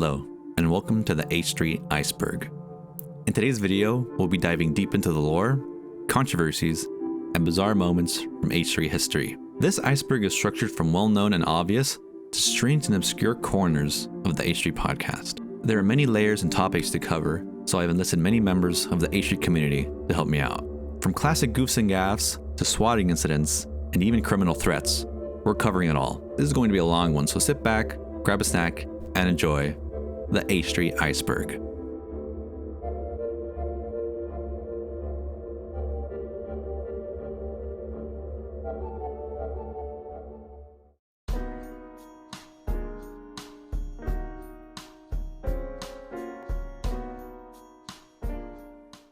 Hello, and welcome to the H3 Iceberg. In today's video, we'll be diving deep into the lore, controversies, and bizarre moments from H3 history. This iceberg is structured from well-known and obvious to strange and obscure corners of the H3 podcast. There are many layers and topics to cover, so I've enlisted many members of the H3 community to help me out. From classic goofs and gaffes, to swatting incidents, and even criminal threats, we're covering it all. This is going to be a long one, so sit back, grab a snack, and enjoy the H3 Iceberg.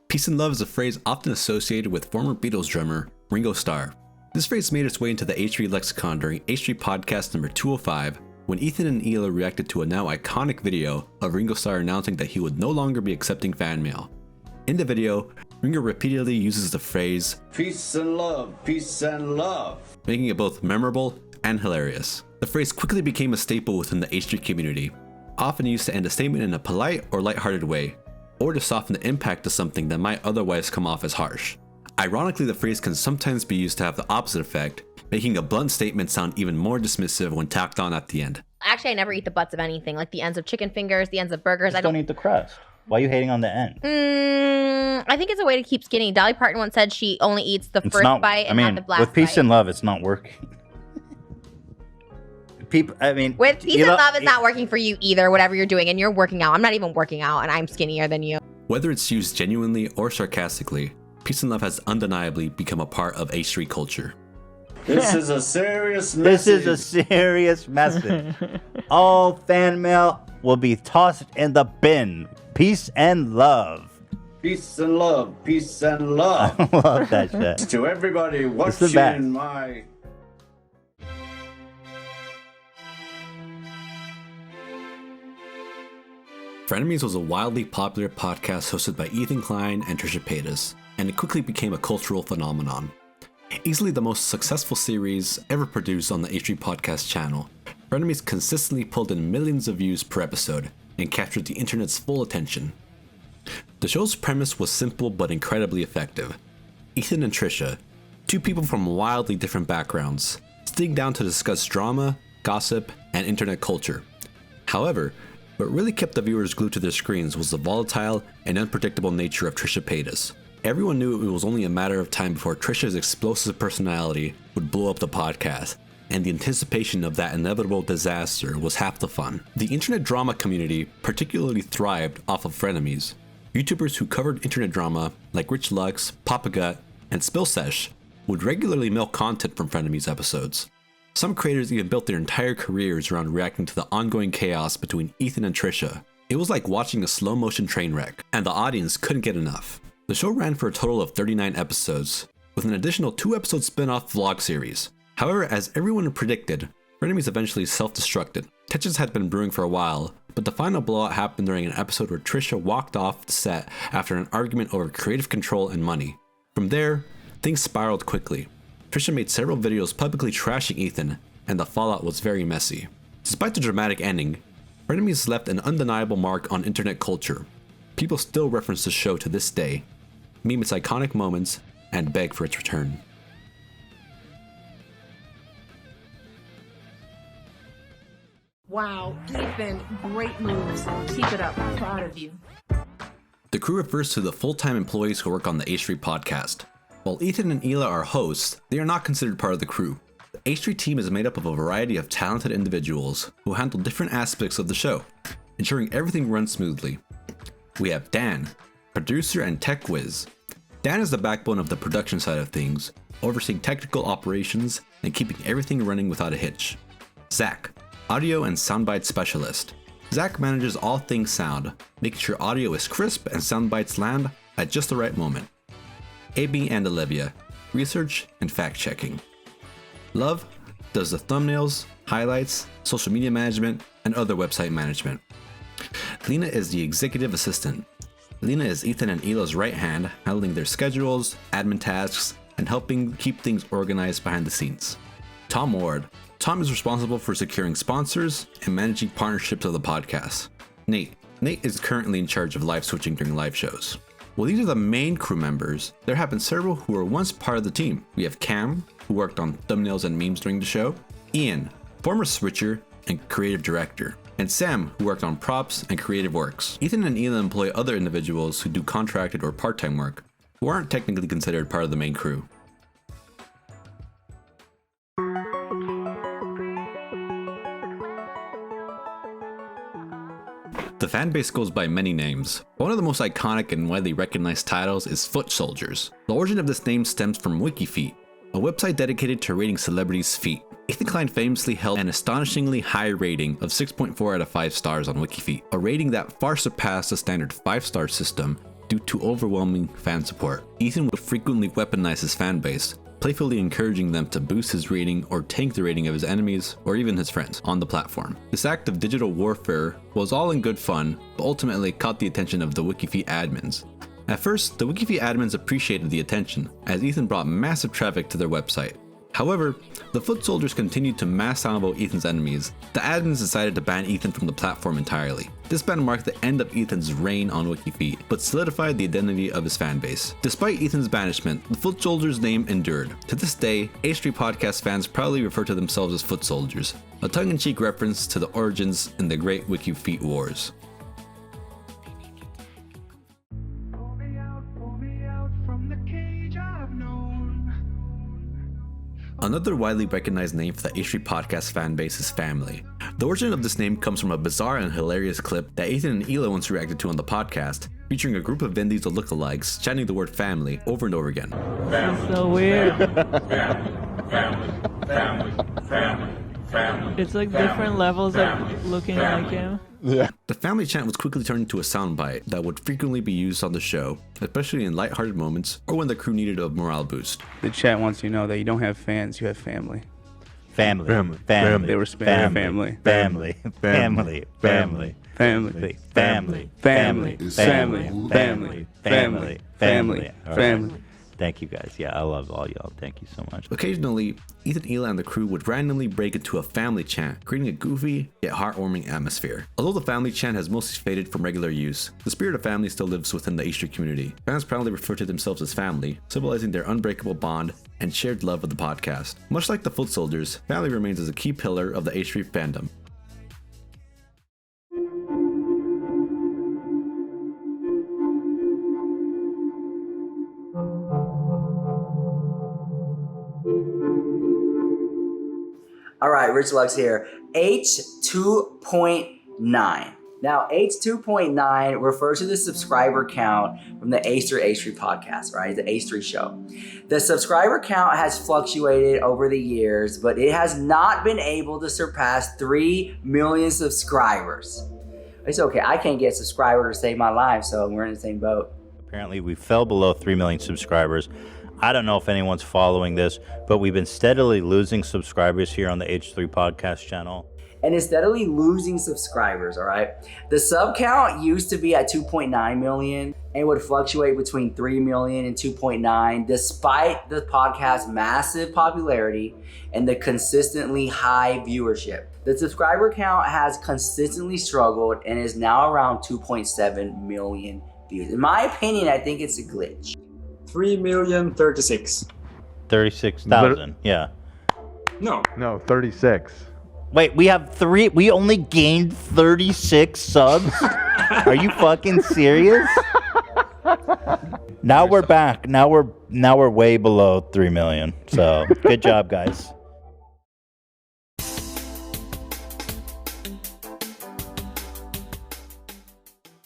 Peace and love is a phrase often associated with former Beatles drummer Ringo Starr. This phrase made its way into the H3 lexicon during H3 podcast number 205, when Ethan and Hila reacted to a now iconic video of Ringo Starr announcing that he would no longer be accepting fan mail. In the video, Ringo repeatedly uses the phrase, peace and love, making it both memorable and hilarious. The phrase quickly became a staple within the H3 community, often used to end a statement in a polite or lighthearted way, or to soften the impact of something that might otherwise come off as harsh. Ironically, the phrase can sometimes be used to have the opposite effect, making a blunt statement sound even more dismissive when tacked on at the end. Actually, I never eat the butts of anything, like the ends of chicken fingers, the ends of burgers. I don't eat the crust. Why are you hating on the end? I think it's a way to keep skinny. Dolly Parton once said she only eats the first bite and not the last bite. With peace and love, it's not working. With peace and love, it's not working for you either, whatever you're doing, and you're working out. I'm not even working out, and I'm skinnier than you. Whether it's used genuinely or sarcastically, peace and love has undeniably become a part of H3 culture. This is a serious message. All fan mail will be tossed in the bin. Peace and love. Peace and love. Peace and love. I love that shit. To everybody watching my... Frenemies was a wildly popular podcast hosted by Ethan Klein and Trisha Paytas, and it quickly became a cultural phenomenon. Easily the most successful series ever produced on the H3 podcast channel, Frenemies consistently pulled in millions of views per episode and captured the internet's full attention. The show's premise was simple but incredibly effective. Ethan and Trisha, two people from wildly different backgrounds, sitting down to discuss drama, gossip, and internet culture. However, what really kept the viewers glued to their screens was the volatile and unpredictable nature of Trisha Paytas. Everyone knew it was only a matter of time before Trisha's explosive personality would blow up the podcast, and the anticipation of that inevitable disaster was half the fun. The internet drama community particularly thrived off of Frenemies. YouTubers who covered internet drama, like Rich Lux, Papa Gut, and Spillsesh, would regularly milk content from Frenemies episodes. Some creators even built their entire careers around reacting to the ongoing chaos between Ethan and Trisha. It was like watching a slow-motion train wreck, and the audience couldn't get enough. The show ran for a total of 39 episodes, with an additional 2-episode spin-off vlog series. However, as everyone predicted, Frenemies eventually self-destructed. Tensions had been brewing for a while, but the final blowout happened during an episode where Trisha walked off the set after an argument over creative control and money. From there, things spiraled quickly. Trisha made several videos publicly trashing Ethan, and the fallout was very messy. Despite the dramatic ending, Frenemies left an undeniable mark on internet culture. People still reference the show to this day, meme its iconic moments, and beg for its return. Wow, Ethan, great moves. Keep it up. I'm proud of you. The crew refers to the full-time employees who work on the H3 podcast. While Ethan and Hila are hosts, they are not considered part of the crew. The H3 team is made up of a variety of talented individuals who handle different aspects of the show, ensuring everything runs smoothly. We have Dan, producer and tech whiz. Dan is the backbone of the production side of things, overseeing technical operations and keeping everything running without a hitch. Zach, audio and soundbite specialist. Zach manages all things sound, making sure audio is crisp and soundbites land at just the right moment. AB and Olivia, research and fact checking. Love does the thumbnails, highlights, social media management, and other website management. Lena is the executive assistant. Lena is Ethan and Hila's right hand, handling their schedules, admin tasks, and helping keep things organized behind the scenes. Tom Ward. Tom is responsible for securing sponsors and managing partnerships of the podcast. Nate. Nate is currently in charge of live switching during live shows. While these are the main crew members, there have been several who were once part of the team. We have Cam, who worked on thumbnails and memes during the show, Ian, former switcher and creative director, and Sam, who worked on props and creative works. Ethan and Ela employ other individuals who do contracted or part-time work, who aren't technically considered part of the main crew. The fanbase goes by many names. One of the most iconic and widely recognized titles is Foot Soldiers. The origin of this name stems from WikiFeet, a website dedicated to rating celebrities' feet. Ethan Klein famously held an astonishingly high rating of 6.4 out of 5 stars on WikiFeet, a rating that far surpassed the standard 5-star system due to overwhelming fan support. Ethan would frequently weaponize his fanbase, playfully encouraging them to boost his rating or tank the rating of his enemies or even his friends on the platform. This act of digital warfare was all in good fun, but ultimately caught the attention of the WikiFeet admins. At first, the WikiFeet admins appreciated the attention, as Ethan brought massive traffic to their website. However, the Foot Soldiers continued to mass downvote Ethan's enemies. The admins decided to ban Ethan from the platform entirely. This ban marked the end of Ethan's reign on WikiFeet, but solidified the identity of his fanbase. Despite Ethan's banishment, the Foot Soldiers' name endured. To this day, H3 podcast fans proudly refer to themselves as Foot Soldiers, a tongue-in-cheek reference to the origins in the Great WikiFeet Wars. Another widely recognized name for the H3 podcast fanbase is Family. The origin of this name comes from a bizarre and hilarious clip that Ethan and Ela once reacted to on the podcast, featuring a group of Vin Diesel lookalikes chanting the word family over and over again. That's so weird. Family. It's like different levels of looking like him. Yeah. The family chant was quickly turned into a soundbite that would frequently be used on the show, especially in lighthearted moments or when the crew needed a morale boost. The chat wants you to know that you don't have fans, you have family. Family. They were spamming family. Family. Family. Family. Family. Family. Family. Family. Family. Family. Thank you guys. Yeah, I love all y'all. Thank you so much. Occasionally, Ethan, Ela, and the crew would randomly break into a family chant, creating a goofy yet heartwarming atmosphere. Although the family chant has mostly faded from regular use, the spirit of family still lives within the H3 community. Fans proudly refer to themselves as family, symbolizing their unbreakable bond and shared love of the podcast. Much like the Foot Soldiers, family remains as a key pillar of the H3 fandom. All right, Rich Lux here. H2.9. Now, H2.9 refers to the subscriber count from the H3H3 podcast, right? The H3 show. The subscriber count has fluctuated over the years, but it has not been able to surpass 3 million subscribers. It's okay. I can't get a subscriber to save my life, so we're in the same boat. Apparently, we fell below 3 million subscribers. I don't know if anyone's following this, but we've been steadily losing subscribers here on the H3 podcast channel. And it's steadily losing subscribers, all right? The sub count used to be at 2.9 million and would fluctuate between 3 million and 2.9, despite the podcast's massive popularity and the consistently high viewership. The subscriber count has consistently struggled and is now around 2.7 million views. In my opinion, I think it's a glitch. 3,036,000. 36,000, yeah. No, 36. Wait, we only gained 36 subs? Are you fucking serious? Now we're back. Now we're way below 3 million. So, good job, guys.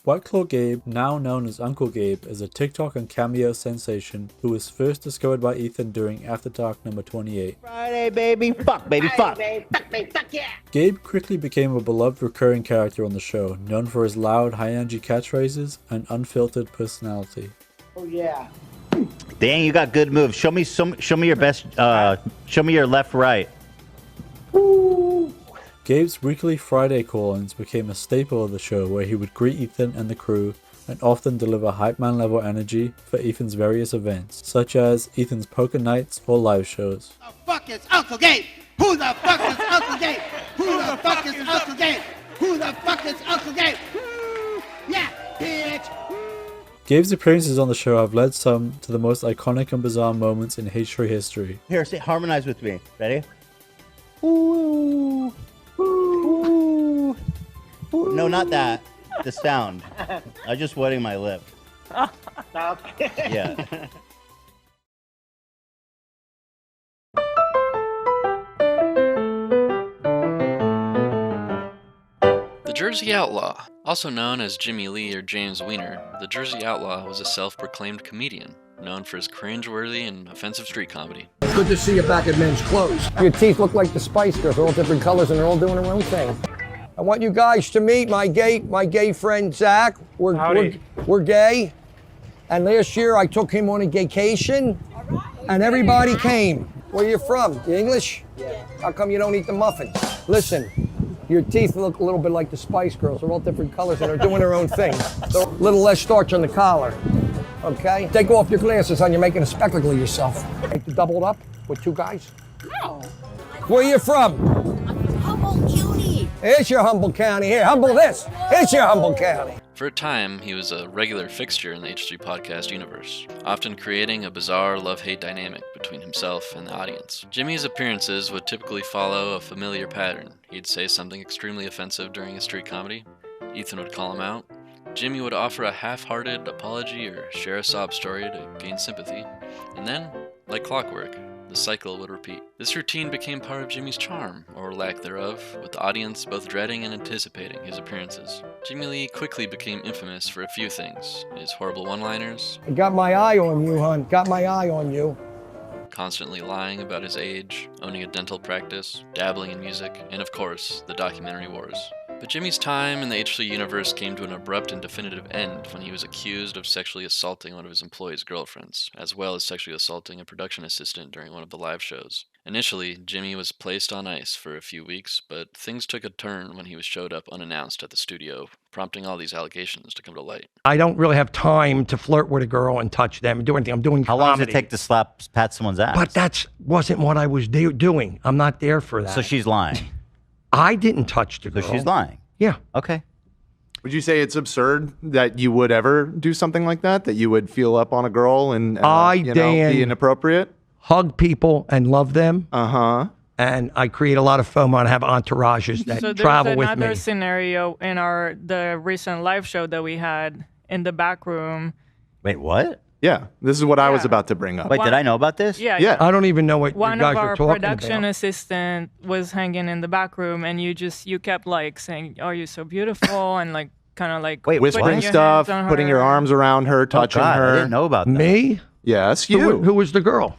White Claw Gabe, now known as Uncle Gabe, is a TikTok and Cameo sensation who was first discovered by Ethan during After Dark number 28. Friday, baby. Fuck, baby, fuck. Fuck yeah. Gabe quickly became a beloved recurring character on the show, known for his loud, high-energy catchphrases and unfiltered personality. Oh yeah. Dang, you got good moves. Show me your best. Show me your left, right. Gabe's weekly Friday call-ins became a staple of the show, where he would greet Ethan and the crew and often deliver hype man level energy for Ethan's various events, such as Ethan's poker nights or live shows. Who the fuck is Uncle Gabe? Who the fuck is Uncle Gabe? Who the fuck is Uncle Gabe? Who the fuck is Uncle Gabe? Gabe's appearances on the show have led some to the most iconic and bizarre moments in H3 history. Here, harmonize with me. Ready? Ooh. Ooh. Ooh. No, not that. The sound. I was just wetting my lip. Yeah. The Jersey Outlaw. Also known as Jimmy Lee or James Wiener, the Jersey Outlaw was a self-proclaimed comedian, known for his cringe-worthy and offensive street comedy. Good to see you back at Men's Clothes. Your teeth look like the Spice Girls. They're all different colors and they're all doing their own thing. I want you guys to meet my gay friend Zach. We're gay. And last year I took him on a gaycation and everybody came. Where you from? You English? Yeah. How come you don't eat the muffins? Listen, your teeth look a little bit like the Spice Girls. They're all different colors and they're doing their own thing. So a little less starch on the collar, okay? Take off your glasses, hon. You're making a spectacle of yourself. Like to double it up with two guys? No. Where you from? Humboldt County. Here's your Humboldt County. Here, humble this. Here's your Humboldt County. For a time, he was a regular fixture in the H3 podcast universe, often creating a bizarre love-hate dynamic between himself and the audience. Jimmy's appearances would typically follow a familiar pattern. He'd say something extremely offensive during a street comedy. Ethan would call him out. Jimmy would offer a half-hearted apology or share a sob story to gain sympathy. And then, like clockwork, the cycle would repeat. This routine became part of Jimmy's charm, or lack thereof, with the audience both dreading and anticipating his appearances. Jimmy Lee quickly became infamous for a few things: his horrible one-liners, I got my eye on you, hon. Got my eye on you. constantly lying about his age, owning a dental practice, dabbling in music, and of course, the documentary wars. But Jimmy's time in the H3 universe came to an abrupt and definitive end when he was accused of sexually assaulting one of his employees' girlfriends, as well as sexually assaulting a production assistant during one of the live shows. Initially, Jimmy was placed on ice for a few weeks, but things took a turn when he showed up unannounced at the studio, prompting all these allegations to come to light. I don't really have time to flirt with a girl and touch them and do anything. I'm doing How long does it take to pat someone's ass? But that wasn't what I was doing. I'm not there for that. So she's lying. I didn't touch the girl. So she's lying. Yeah. Okay. Would you say it's absurd that you would ever do something like that? That you would feel up on a girl and be inappropriate? Hug people and love them. Uh-huh. And I create a lot of FOMO and have entourages that travel with me. So there's another scenario in the recent live show that we had in the back room. Wait, what? Yeah, this is what I was about to bring up. Wait, did I know about this? Yeah. I don't even know what One you guys of are our talking production about. assistant was hanging in the back room, and you kept like saying, "Oh, you're so beautiful," and like kind of like whispering stuff, putting your arms around her, touching her. I didn't know about that. Me? Yes, you. Who was the girl?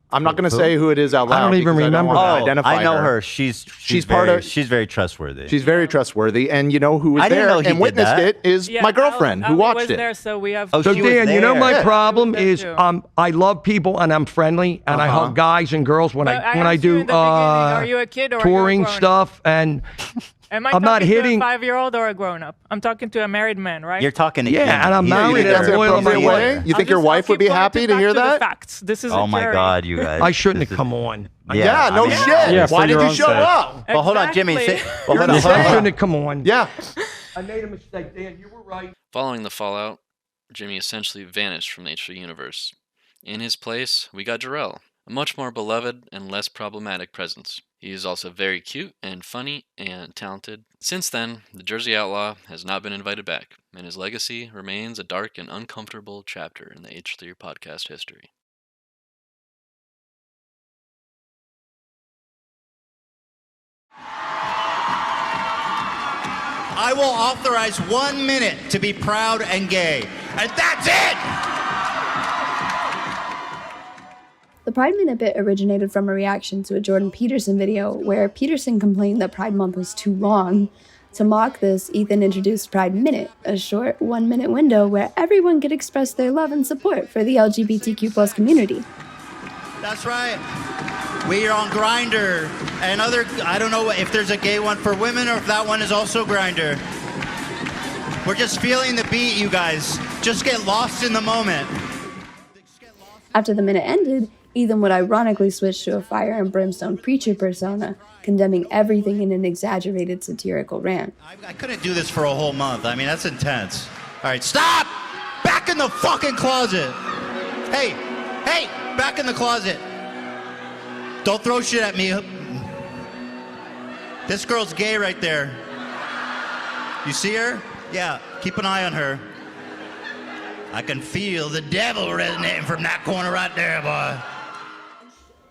I'm not going to say who it is out loud. I don't even remember. I know her. She's very trustworthy. She's very trustworthy, and you know who was I didn't there know he and did witnessed that. it is my girlfriend who watched it. There, so we have. So Dan, you know my problem is I love people and I'm friendly and I hug guys and girls when I do are you a kid or touring are you a stuff and. Am I I'm not talking hitting to a 5-year-old or a grown-up? I'm talking to a married man, right? You're talking to and I'm married and I'm loyal to my wife. You think your wife would be happy to hear that? Facts. This is oh my God, you guys! I shouldn't have come on. Yeah, no shit. Yeah, why did you show up? Well, hold on, Jimmy. I shouldn't have come on. Yeah. I made a mistake, Dan. You were right. Following the fallout, Jimmy essentially vanished from the H3 universe. In his place, we got Jorel, a much more beloved and less problematic presence. He is also very cute and funny and talented. Since then, the Jersey Outlaw has not been invited back, and his legacy remains a dark and uncomfortable chapter in the H3 podcast history. I will authorize 1 minute to be proud and gay. And that's it! The Pride Minute bit originated from a reaction to a Jordan Peterson video where Peterson complained that Pride Month was too long. To mock this, Ethan introduced Pride Minute, a short 1-minute window where everyone could express their love and support for the LGBTQ+ community. That's right. We are on Grindr and I don't know if there's a gay one for women or if that one is also Grindr. We're just feeling the beat, you guys. Just get lost in the moment. After the minute ended, Ethan would ironically switch to a fire and brimstone preacher persona, condemning everything in an exaggerated satirical rant. I couldn't do this for a whole month. I mean, that's intense. All right, stop! Back in in the fucking closet. Hey, back in the closet. Don't throw shit at me. This girl's gay right there. You see her? Yeah, keep an eye on her. I can feel the devil resonating from that corner right there, boy.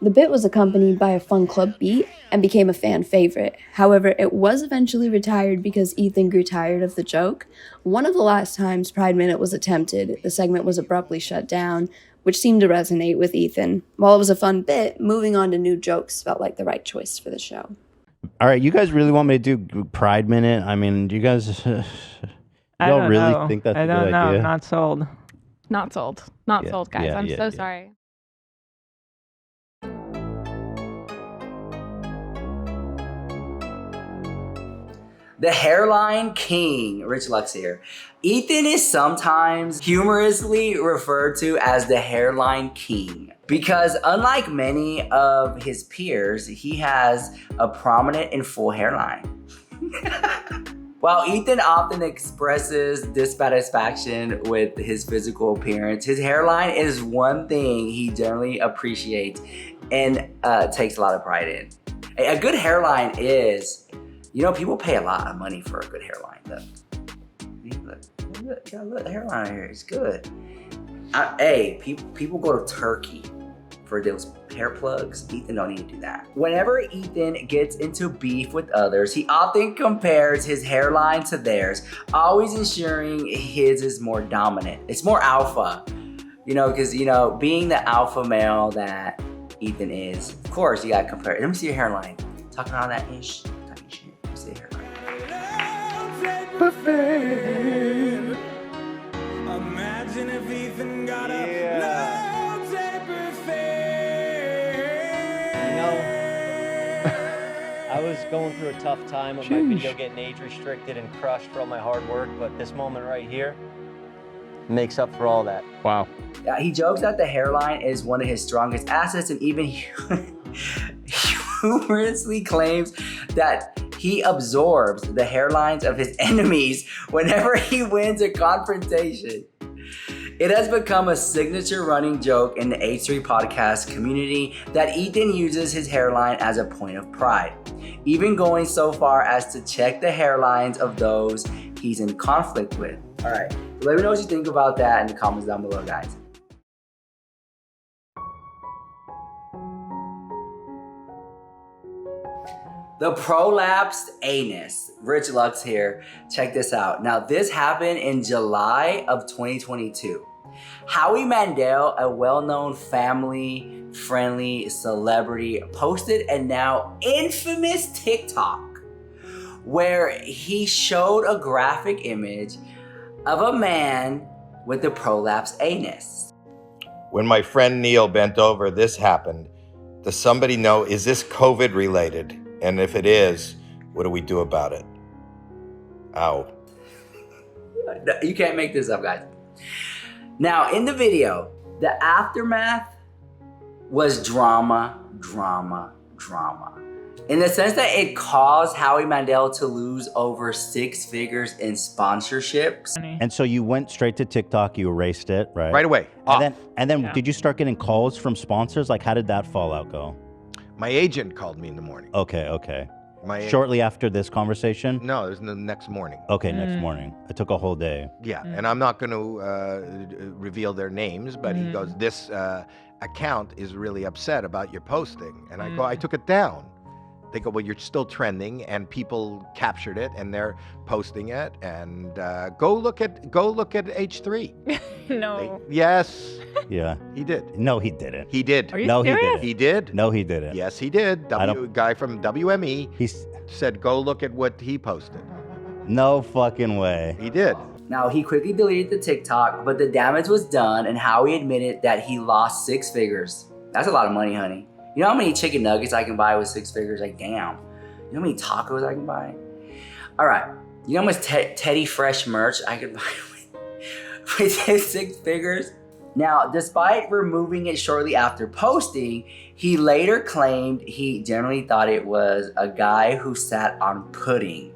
The bit was accompanied by a fun club beat and became a fan favorite. However, it was eventually retired because Ethan grew tired of the joke. One of the last times Pride Minute was attempted, the segment was abruptly shut down, which seemed to resonate with Ethan. While it was a fun bit, moving on to new jokes felt like the right choice for the show. All right, you guys really want me to do Pride Minute? I mean, do you guys I y'all don't really know. think that's I a don't good know. idea? Not sold. Not sold. Not Yeah, sold, guys. yeah, I'm yeah, so yeah. sorry. The Hairline King, Rich Lux here. Ethan is sometimes humorously referred to as the Hairline King because unlike many of his peers, he has a prominent and full hairline. While Ethan often expresses dissatisfaction with his physical appearance, his hairline is one thing he generally appreciates and takes a lot of pride in. A good hairline is, you know, people pay a lot of money for a good hairline. Look, the hairline here is good. People go to Turkey for those hair plugs. Ethan don't need to do that. Whenever Ethan gets into beef with others, he often compares his hairline to theirs, always ensuring his is more dominant. It's more alpha, because, being the alpha male that Ethan is, of course, you gotta compare. Let me see your hairline. Talking all that ish. Talking shit. Let me see your hairline. Imagine if Ethan got a love tape I was going through a tough time with my video getting age restricted and crushed for all my hard work, but this moment right here makes up for all that. Wow. Yeah, he jokes that the hairline is one of his strongest assets and even humorously claims that he absorbs the hairlines of his enemies whenever he wins a confrontation. It has become a signature running joke in the H3 podcast community that Ethan uses his hairline as a point of pride, even going so far as to check the hairlines of those he's in conflict with. All right, let me know what you think about that in the comments down below, guys. The prolapsed anus. Rich Lux here. Check this out. Now, this happened in July of 2022. Howie Mandel, a well-known family-friendly celebrity, posted a now infamous TikTok where he showed a graphic image of a man with a prolapsed anus. When my friend Neil bent over, this happened. Does somebody know, is this COVID related? And if it is, what do we do about it? Ow. You can't make this up, guys. Now, in the video, the aftermath was drama. In the sense that it caused Howie Mandel to lose over 6 figures in sponsorships. And so you went straight to TikTok, you erased it, right? Right away. And then did you start getting calls from sponsors? Like, how did that fallout go? My agent called me in the morning. Okay. Shortly after this conversation? No, it was the next morning. Okay, next morning. It took a whole day. Yeah, and I'm not going to reveal their names, but he goes, this account is really upset about your posting. And I go, I took it down. They go, well, you're still trending, and people captured it, and they're posting it. And go look at H3. No. Yes. Yeah. He did. No, he didn't. He did. Are you No, he serious? didn't. He did. No, he didn't. Yes, he did. Guy from WME. He said, go look at what he posted. No fucking way. He did. Now, he quickly deleted the TikTok, but the damage was done, and Howie admitted that he lost 6 figures. That's a lot of money, honey. You know how many chicken nuggets I can buy with 6 figures? Like, damn. You know how many tacos I can buy? All right. You know how much Teddy Fresh merch I could buy with 6 figures? Now, despite removing it shortly after posting, he later claimed he generally thought it was a guy who sat on pudding.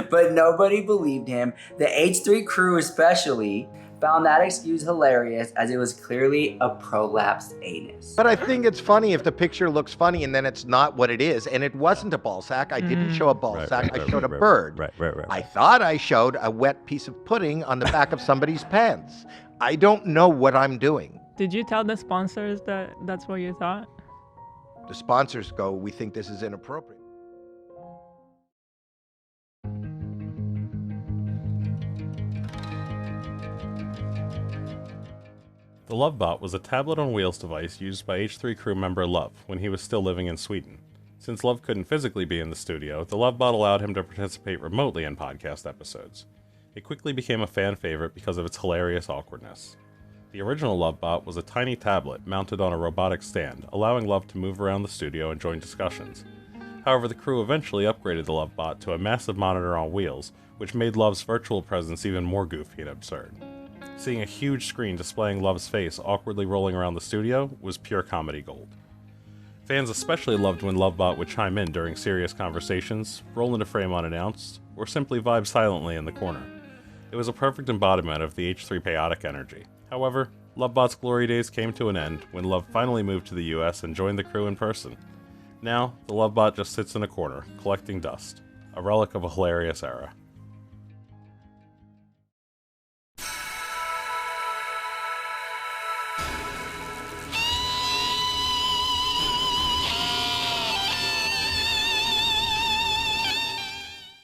But nobody believed him. The H3 crew especially found that excuse hilarious as it was clearly a prolapsed anus. But I think it's funny if the picture looks funny and then it's not what it is. And it wasn't a ball sack. I didn't show a ball sack. I showed a bird. I thought I showed a wet piece of pudding on the back of somebody's pants. I don't know what I'm doing. Did you tell the sponsors that that's what you thought? The sponsors go, we think this is inappropriate. The Lovebot was a tablet on wheels device used by H3 crew member Love when he was still living in Sweden. Since Love couldn't physically be in the studio, the Lovebot allowed him to participate remotely in podcast episodes. It quickly became a fan favorite because of its hilarious awkwardness. The original Lovebot was a tiny tablet mounted on a robotic stand, allowing Love to move around the studio and join discussions. However, the crew eventually upgraded the Lovebot to a massive monitor on wheels, which made Love's virtual presence even more goofy and absurd. Seeing a huge screen displaying Love's face awkwardly rolling around the studio was pure comedy gold. Fans especially loved when Lovebot would chime in during serious conversations, roll into frame unannounced, or simply vibe silently in the corner. It was a perfect embodiment of the H3 chaotic energy. However, Lovebot's glory days came to an end when Love finally moved to the US and joined the crew in person. Now, the Lovebot just sits in a corner, collecting dust, a relic of a hilarious era.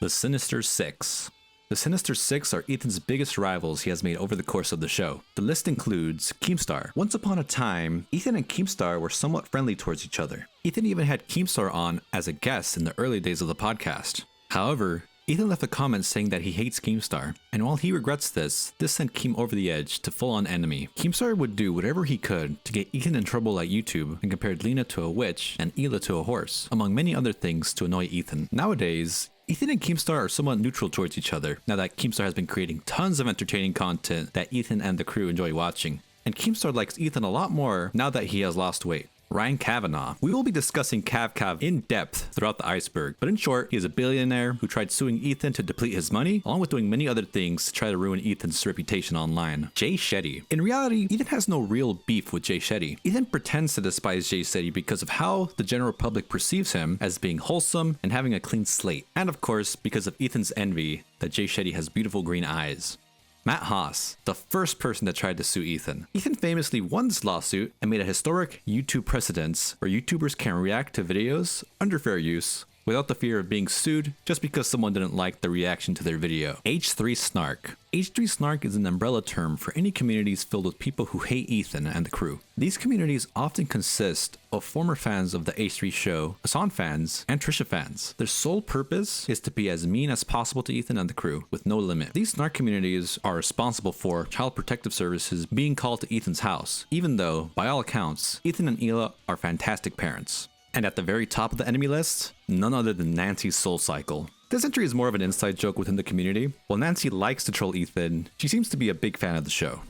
The Sinister Six. The Sinister Six are Ethan's biggest rivals he has made over the course of the show. The list includes Keemstar. Once upon a time, Ethan and Keemstar were somewhat friendly towards each other. Ethan even had Keemstar on as a guest in the early days of the podcast. However, Ethan left a comment saying that he hates Keemstar, and while he regrets this sent Keem over the edge to full-on enemy. Keemstar would do whatever he could to get Ethan in trouble at YouTube and compared Lena to a witch and Hila to a horse, among many other things to annoy Ethan. Nowadays, Ethan and Keemstar are somewhat neutral towards each other, now that Keemstar has been creating tons of entertaining content that Ethan and the crew enjoy watching. And Keemstar likes Ethan a lot more now that he has lost weight. Ryan Kavanaugh. We will be discussing Cav in depth throughout the iceberg, but in short, he is a billionaire who tried suing Ethan to deplete his money, along with doing many other things to try to ruin Ethan's reputation online. Jay Shetty. In reality, Ethan has no real beef with Jay Shetty. Ethan pretends to despise Jay Shetty because of how the general public perceives him as being wholesome and having a clean slate, and of course, because of Ethan's envy that Jay Shetty has beautiful green eyes. Matt Haas, the first person that tried to sue Ethan. Ethan famously won this lawsuit and made a historic YouTube precedent where YouTubers can react to videos under fair use without the fear of being sued just because someone didn't like the reaction to their video. H3 Snark. H3 Snark is an umbrella term for any communities filled with people who hate Ethan and the crew. These communities often consist of former fans of the H3 show, Hassan fans, and Trisha fans. Their sole purpose is to be as mean as possible to Ethan and the crew, with no limit. These Snark communities are responsible for Child Protective Services being called to Ethan's house, even though, by all accounts, Ethan and Hila are fantastic parents. And at the very top of the enemy list, none other than Nancy's Soul Cycle. This entry is more of an inside joke within the community. While Nancy likes to troll Ethan, she seems to be a big fan of the show.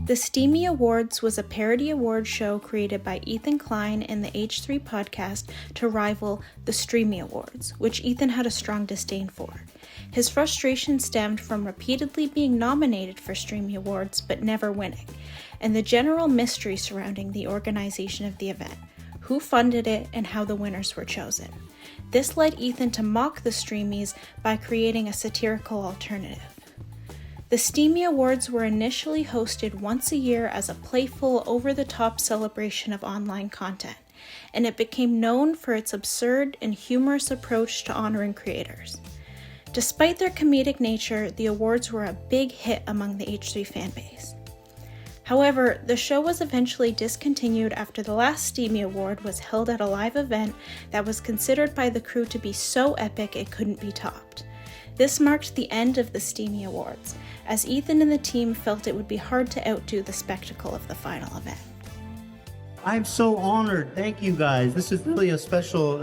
The Steamy Awards was a parody award show created by Ethan Klein and the H3 podcast to rival the Streamy Awards, which Ethan had a strong disdain for. His frustration stemmed from repeatedly being nominated for Streamy Awards but never winning, and the general mystery surrounding the organization of the event, who funded it, and how the winners were chosen. This led Ethan to mock the Streamies by creating a satirical alternative. The Steamy Awards were initially hosted once a year as a playful, over-the-top celebration of online content, and it became known for its absurd and humorous approach to honoring creators. Despite their comedic nature, the awards were a big hit among the H3 fanbase. However, the show was eventually discontinued after the last Steamy Award was held at a live event that was considered by the crew to be so epic it couldn't be topped. This marked the end of the Steamy Awards, as Ethan and the team felt it would be hard to outdo the spectacle of the final event. I'm so honored. Thank you guys. This is really a special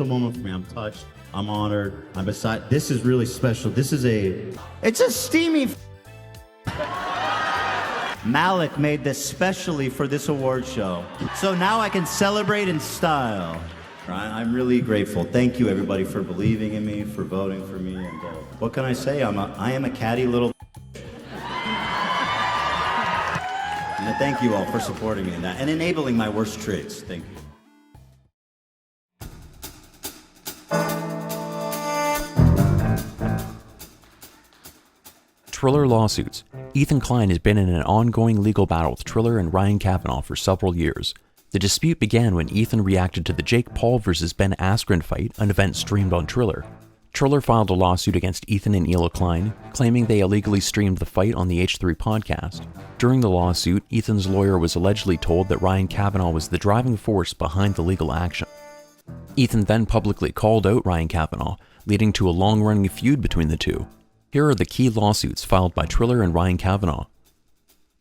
moment for me. I'm touched. I'm honored. This is really special. It's a steamy Malik made this specially for this award show. So now I can celebrate in style. I'm really grateful. Thank you, everybody, for believing in me, for voting for me. And what can I say? I am a catty little. And thank you all for supporting me in that and enabling my worst traits. Thank you. Triller lawsuits. Ethan Klein has been in an ongoing legal battle with Triller and Ryan Kavanaugh for several years. The dispute began when Ethan reacted to the Jake Paul vs. Ben Askren fight, an event streamed on Triller. Triller filed a lawsuit against Ethan and Hila Klein, claiming they illegally streamed the fight on the H3 podcast. During the lawsuit, Ethan's lawyer was allegedly told that Ryan Kavanaugh was the driving force behind the legal action. Ethan then publicly called out Ryan Kavanaugh, leading to a long-running feud between the two. Here are the key lawsuits filed by Triller and Ryan Kavanaugh.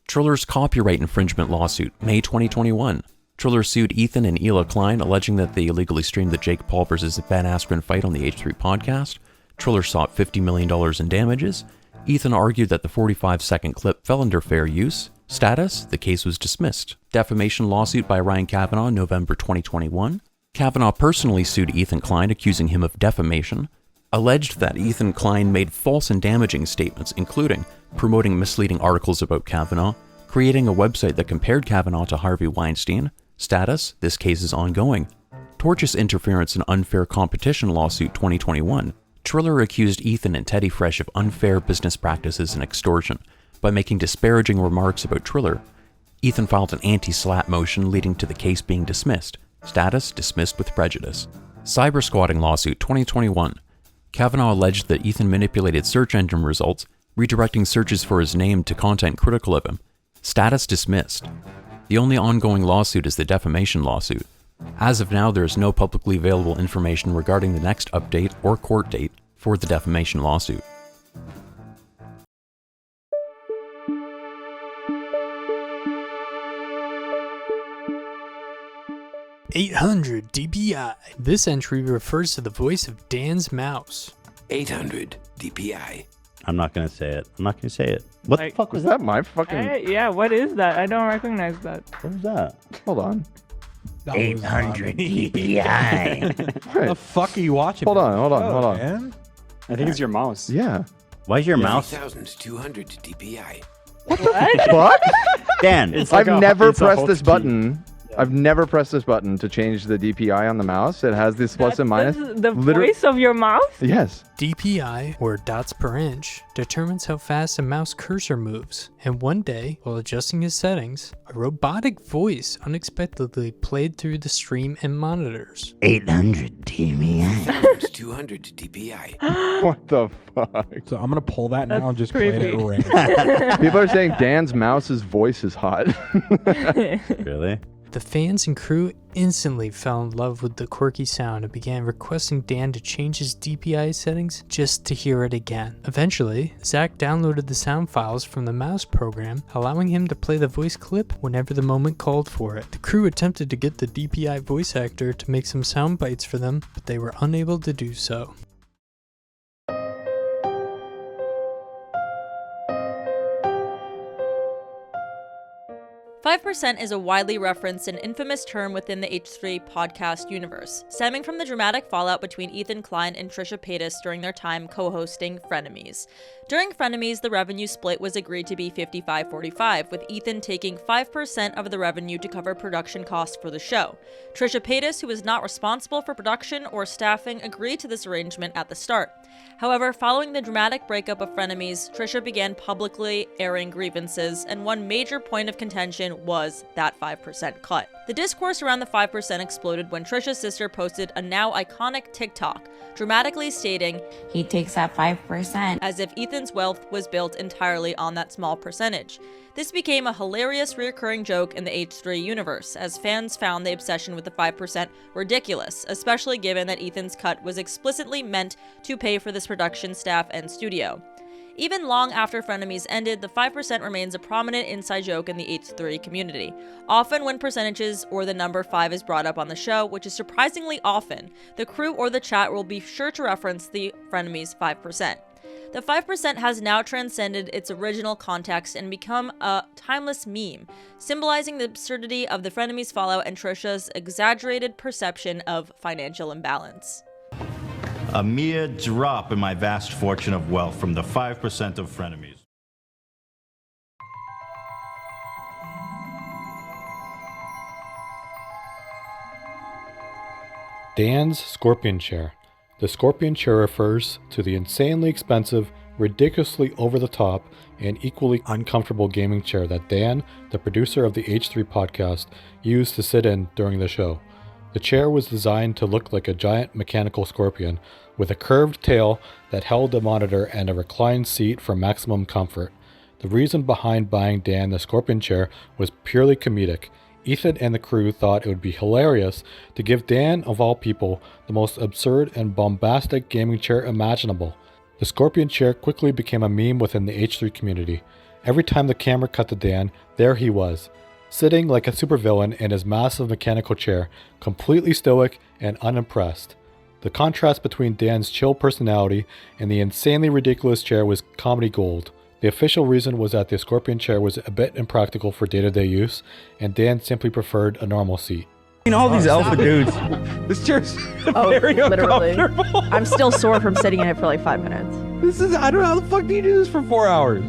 Triller's copyright infringement lawsuit, May 2021. Triller sued Ethan and Hila Klein, alleging that they illegally streamed the Jake Paul vs. Ben Askren fight on the H3 podcast. Triller sought $50 million in damages. Ethan argued that the 45-second clip fell under fair use. Status, the case was dismissed. Defamation lawsuit by Ryan Kavanaugh, November 2021. Kavanaugh personally sued Ethan Klein, accusing him of defamation. Alleged that Ethan Klein made false and damaging statements, including promoting misleading articles about Kavanaugh, creating a website that compared Kavanaugh to Harvey Weinstein. Status, this case is ongoing. Tortious interference and unfair competition lawsuit 2021. Triller accused Ethan and Teddy Fresh of unfair business practices and extortion by making disparaging remarks about Triller. Ethan filed an anti-slap motion, leading to the case being dismissed. Status, dismissed with prejudice. Cyber squatting lawsuit 2021. Kavanaugh alleged that Ethan manipulated search engine results, redirecting searches for his name to content critical of him. Status dismissed. The only ongoing lawsuit is the defamation lawsuit. As of now, there is no publicly available information regarding the next update or court date for the defamation lawsuit. $800 DPI. This entry refers to the voice of Dan's mouse. $800 DPI. I'm not going to say it. What the fuck was that? My fucking... Hey, yeah, what is that? I don't recognize that. What was that? Hold on. 800 DPI. What the fuck are you watching? Hold on. Man? I think it's your mouse. Yeah. Why is your mouse? 3200 DPI. What the fuck? Dan, I've never pressed this button. I've never pressed this button to change the DPI on the mouse. It has this plus and minus. The voice of your mouse? Yes. DPI, or dots per inch, determines how fast a mouse cursor moves. And one day, while adjusting his settings, a robotic voice unexpectedly played through the stream and monitors. 800 DPI. 200 DPI. What the fuck? So I'm gonna pull that now and just creepy. play it right. People are saying Dan's mouse's voice is hot. Really? The fans and crew instantly fell in love with the quirky sound and began requesting Dan to change his DPI settings just to hear it again. Eventually, Zach downloaded the sound files from the mouse program, allowing him to play the voice clip whenever the moment called for it. The crew attempted to get the DPI voice actor to make some sound bites for them, but they were unable to do so. 5% is a widely referenced and infamous term within the H3 podcast universe, stemming from the dramatic fallout between Ethan Klein and Trisha Paytas during their time co-hosting Frenemies. During Frenemies, the revenue split was agreed to be 55-45, with Ethan taking 5% of the revenue to cover production costs for the show. Trisha Paytas, who was not responsible for production or staffing, agreed to this arrangement at the start. However, following the dramatic breakup of Frenemies, Trisha began publicly airing grievances, and one major point of contention was that 5% cut. The discourse around the 5% exploded when Trisha's sister posted a now iconic TikTok, dramatically stating, "He takes that 5%. as if Ethan's wealth was built entirely on that small percentage. This became a hilarious recurring joke in the H3 universe, as fans found the obsession with the 5% ridiculous, especially given that Ethan's cut was explicitly meant to pay for this production staff and studio. Even long after Frenemies ended, the 5% remains a prominent inside joke in the H3 community. Often when percentages or the number 5 is brought up on the show, which is surprisingly often, the crew or the chat will be sure to reference the Frenemies 5%. The 5% has now transcended its original context and become a timeless meme, symbolizing the absurdity of the Frenemies fallout and Trisha's exaggerated perception of financial imbalance. A mere drop in my vast fortune of wealth from the 5% of Frenemies. Dan's Scorpion Chair. The Scorpion Chair refers to the insanely expensive, ridiculously over-the-top, and equally uncomfortable gaming chair that Dan, the producer of the H3 podcast, used to sit in during the show. The chair was designed to look like a giant mechanical scorpion, with a curved tail that held a monitor and a reclined seat for maximum comfort. The reason behind buying Dan the Scorpion Chair was purely comedic. Ethan and the crew thought it would be hilarious to give Dan, of all people, the most absurd and bombastic gaming chair imaginable. The Scorpion Chair quickly became a meme within the H3 community. Every time the camera cut to Dan, there he was, sitting like a supervillain in his massive mechanical chair, completely stoic and unimpressed. The contrast between Dan's chill personality and the insanely ridiculous chair was comedy gold. The official reason was that the Scorpion Chair was a bit impractical for day-to-day use, and Dan simply preferred a normal seat. All these alpha dudes. This chair's very literally. uncomfortable. I'm still sore from sitting in it for like 5 minutes. I don't know how the fuck do you do this for 4 hours?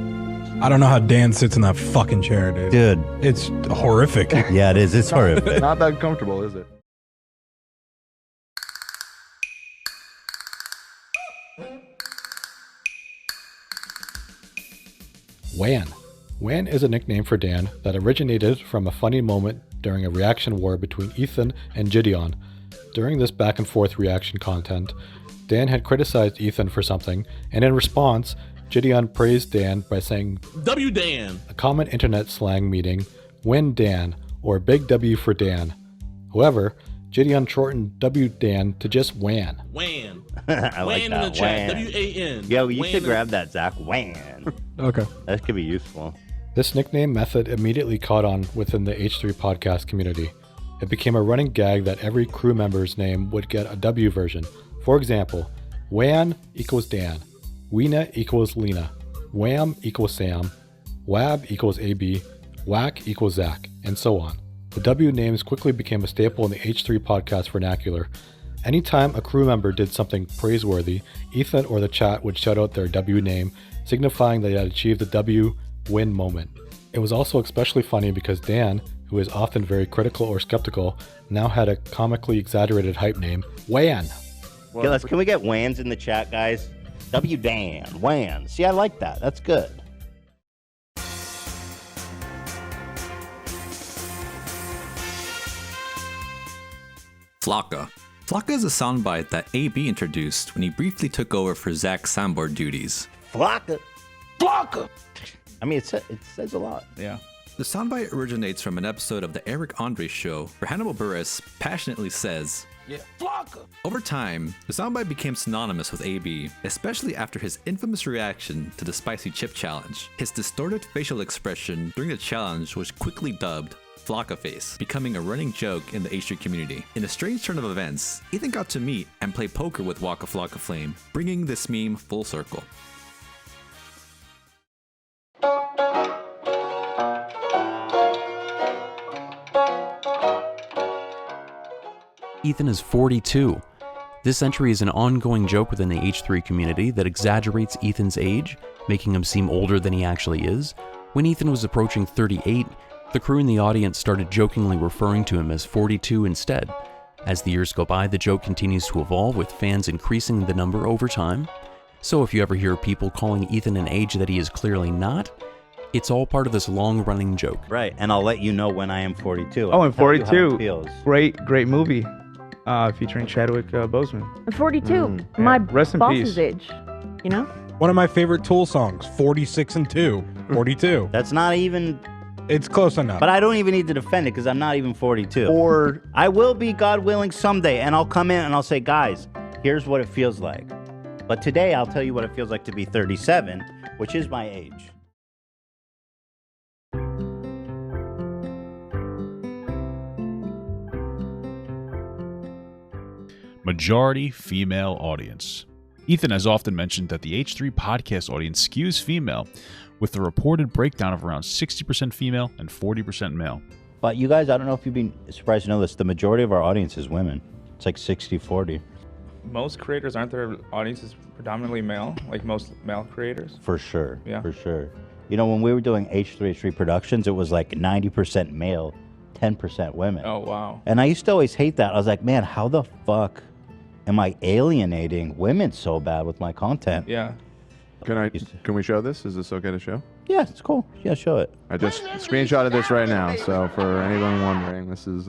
I don't know how Dan sits in that fucking chair, dude. Dude. It's horrific. Yeah, it is. It's horrific. Not that comfortable, is it? Wan. Wan is a nickname for Dan that originated from a funny moment during a reaction war between Ethan and Gideon. During this back and forth reaction content, Dan had criticized Ethan for something, and in response, Gideon praised Dan by saying, W Dan! A common internet slang meaning, Win Dan, or Big W for Dan. However, Gideon shortened W Dan to just Wan. Wan. I like Wan that. in the chat. Wan. W-A-N. Yo, you Wan should in- grab that, Zach. Wan. Okay. That could be useful. This nickname method immediately caught on within the H3 podcast community. It became a running gag that every crew member's name would get a W version. For example, Wan equals Dan, Weena equals Lena, Wham equals Sam, Wab equals AB, Whack equals Zach, and so on. The W names quickly became a staple in the H3 podcast vernacular. Anytime a crew member did something praiseworthy, Ethan or the chat would shout out their W name, signifying they had achieved the W win moment. It was also especially funny because Dan, who is often very critical or skeptical, now had a comically exaggerated hype name, Wan. Well, can we get Wans in the chat, guys? W Dan, Wan. See, I like that. That's good. Flocka. Flocka is a soundbite that AB introduced when he briefly took over for Zach's soundboard duties. Flocka. Flocka. I mean, it says a lot. Yeah. The soundbite originates from an episode of the Eric Andre Show, where Hannibal Buress passionately says, Yeah. Flocka. Over time, the soundbite became synonymous with AB, especially after his infamous reaction to the Spicy Chip Challenge. His distorted facial expression during the challenge was quickly dubbed Flocka Face, becoming a running joke in the H3 community. In a strange turn of events, Ethan got to meet and play poker with Waka Flocka Flame, bringing this meme full circle. Ethan is 42. This entry is an ongoing joke within the H3 community that exaggerates Ethan's age, making him seem older than he actually is. When Ethan was approaching 38, the crew in the audience started jokingly referring to him as 42 instead. As the years go by, the joke continues to evolve, with fans increasing the number over time. So if you ever hear people calling Ethan an age that he is clearly not, it's all part of this long-running joke. Right, and I'll let you know when I am 42. Oh, I'll and tell you how it 42. feels. Great movie. Featuring Chadwick Boseman. I'm 42. Yeah. My Rest in boss's peace. age. You know? One of my favorite Tool songs, 46 and 2. 42. That's not even... It's close enough. But I don't even need to defend it because I'm not even 42. Or I will be, God willing, someday, and I'll come in and I'll say, guys, here's what it feels like. But today I'll tell you what it feels like to be 37, which is my age. Majority female audience. Ethan has often mentioned that the H3 podcast audience skews female, with a reported breakdown of around 60% female and 40% male. But you guys, I don't know if you've been surprised to know this, the majority of our audience is women. It's like 60-40. Most creators, aren't their audiences predominantly male? Like most male creators? For sure. Yeah. For sure. You know, when we were doing H3H3 Productions, it was like 90% male, 10% women. Oh, wow. And I used to always hate that. I was like, man, how the fuck am I alienating women so bad with my content? Yeah. Can we show this? Is this okay to show? Yeah, it's cool. Yeah, show it. I just screenshotted this right now. So for anyone wondering, this is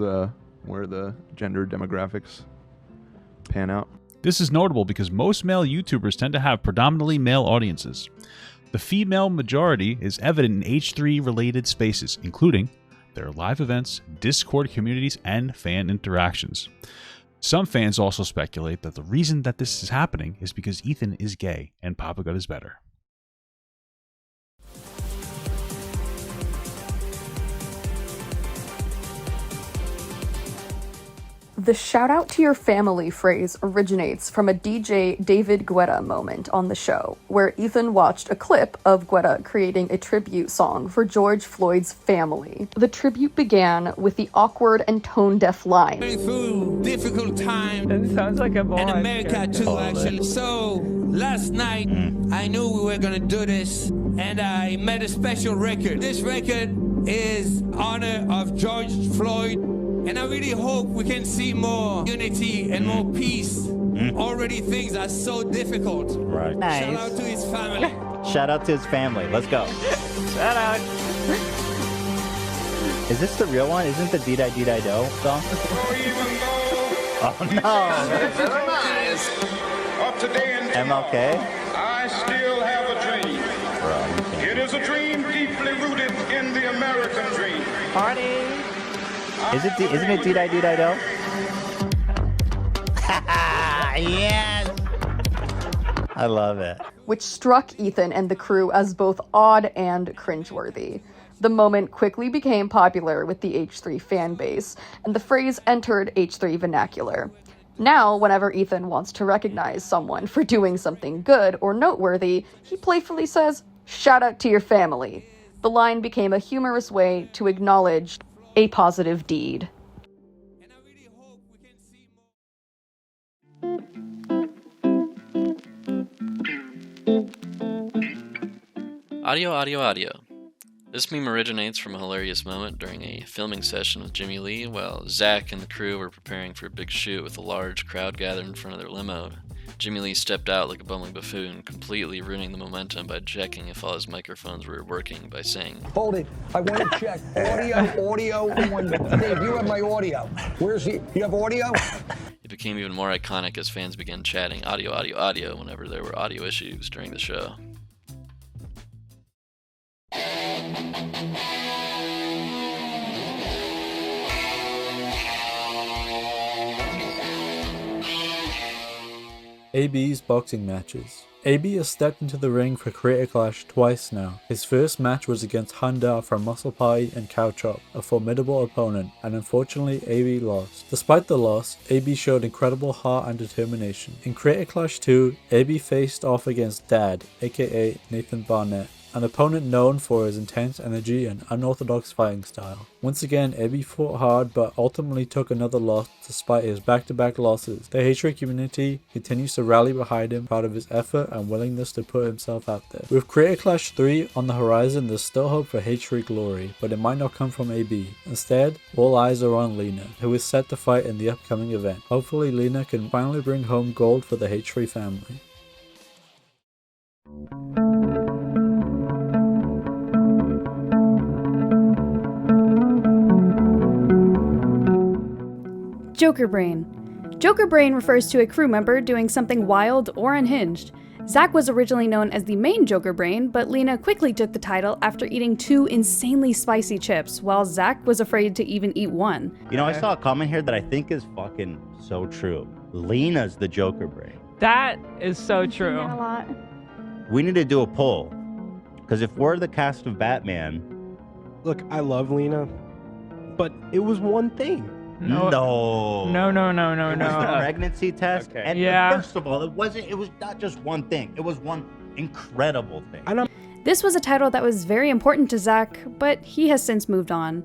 where the gender demographics pan out. This is notable because most male YouTubers tend to have predominantly male audiences. The female majority is evident in H3 related spaces, including their live events, Discord communities, and fan interactions. Some fans also speculate that the reason that this is happening is because Ethan is gay and Papa God is better. The shout out to your family phrase originates from a DJ David Guetta moment on the show, where Ethan watched a clip of Guetta creating a tribute song for George Floyd's family. The tribute began with the awkward and tone-deaf line. Through difficult time. It sounds like a boy. And America too, actually. So last night, I knew we were gonna do this, and I made a special record. This record is honor of George Floyd. And I really hope we can see more unity and more peace. Already things are so difficult. Right. Nice. Shout out to his family. Shout out to his family. Let's go. Shout out. Is this the real one? Isn't the Dee-Di Dee-Di Do song? Oh no. Of today and MLK? I still have a dream. Bro, It is a dream deeply rooted in the American dream. Party. isn't it Dee-Di Dee-Di Do? Yes! I love it. Which struck Ethan and the crew as both odd and cringeworthy. The moment quickly became popular with the H3 fan base, and the phrase entered H3 vernacular. Now, whenever Ethan wants to recognize someone for doing something good or noteworthy, he playfully says, "Shout out to your family." The line became a humorous way to acknowledge a positive deed. Audio. This meme originates from a hilarious moment during a filming session with Jimmy Lee while Zach and the crew were preparing for a big shoot with a large crowd gathered in front of their limo. Jimmy Lee stepped out like a bumbling buffoon, completely ruining the momentum by checking if all his microphones were working by saying, "Hold it, I want to check. Audio, Dave, you have my audio. Where's he? You have audio?" It became even more iconic as fans began chatting audio whenever there were audio issues during the show. AB's boxing matches. AB has stepped into the ring for Creator Clash twice now. His first match was against Handa from Muscle Party and Cow Chop, a formidable opponent, and unfortunately AB lost. Despite the loss, AB showed incredible heart and determination. In Creator Clash 2, AB faced off against Dad, aka Nathan Barnett, an opponent known for his intense energy and unorthodox fighting style. Once again, AB fought hard but ultimately took another loss despite his back-to-back losses. The H3 community continues to rally behind him, proud of his effort and willingness to put himself out there. With Creator Clash 3 on the horizon, there's still hope for H3 glory, but it might not come from AB. Instead, all eyes are on Lena, who is set to fight in the upcoming event. Hopefully Lena can finally bring home gold for the H3 family. Joker Brain. Joker Brain refers to a crew member doing something wild or unhinged. Zach was originally known as the main Joker Brain, but Lena quickly took the title after eating 2 insanely spicy chips, while Zach was afraid to even eat one. You know, I saw a comment here that I think is fucking so true. Lena's the Joker Brain. That is so true. A lot. We need to do a poll, because if we're the cast of Batman... Look, I love Lena, but it was one thing. No. No. It was the pregnancy test. Okay. And Yeah. first of all, it was not just one thing. It was one incredible thing. This was a title that was very important to Zach, but he has since moved on.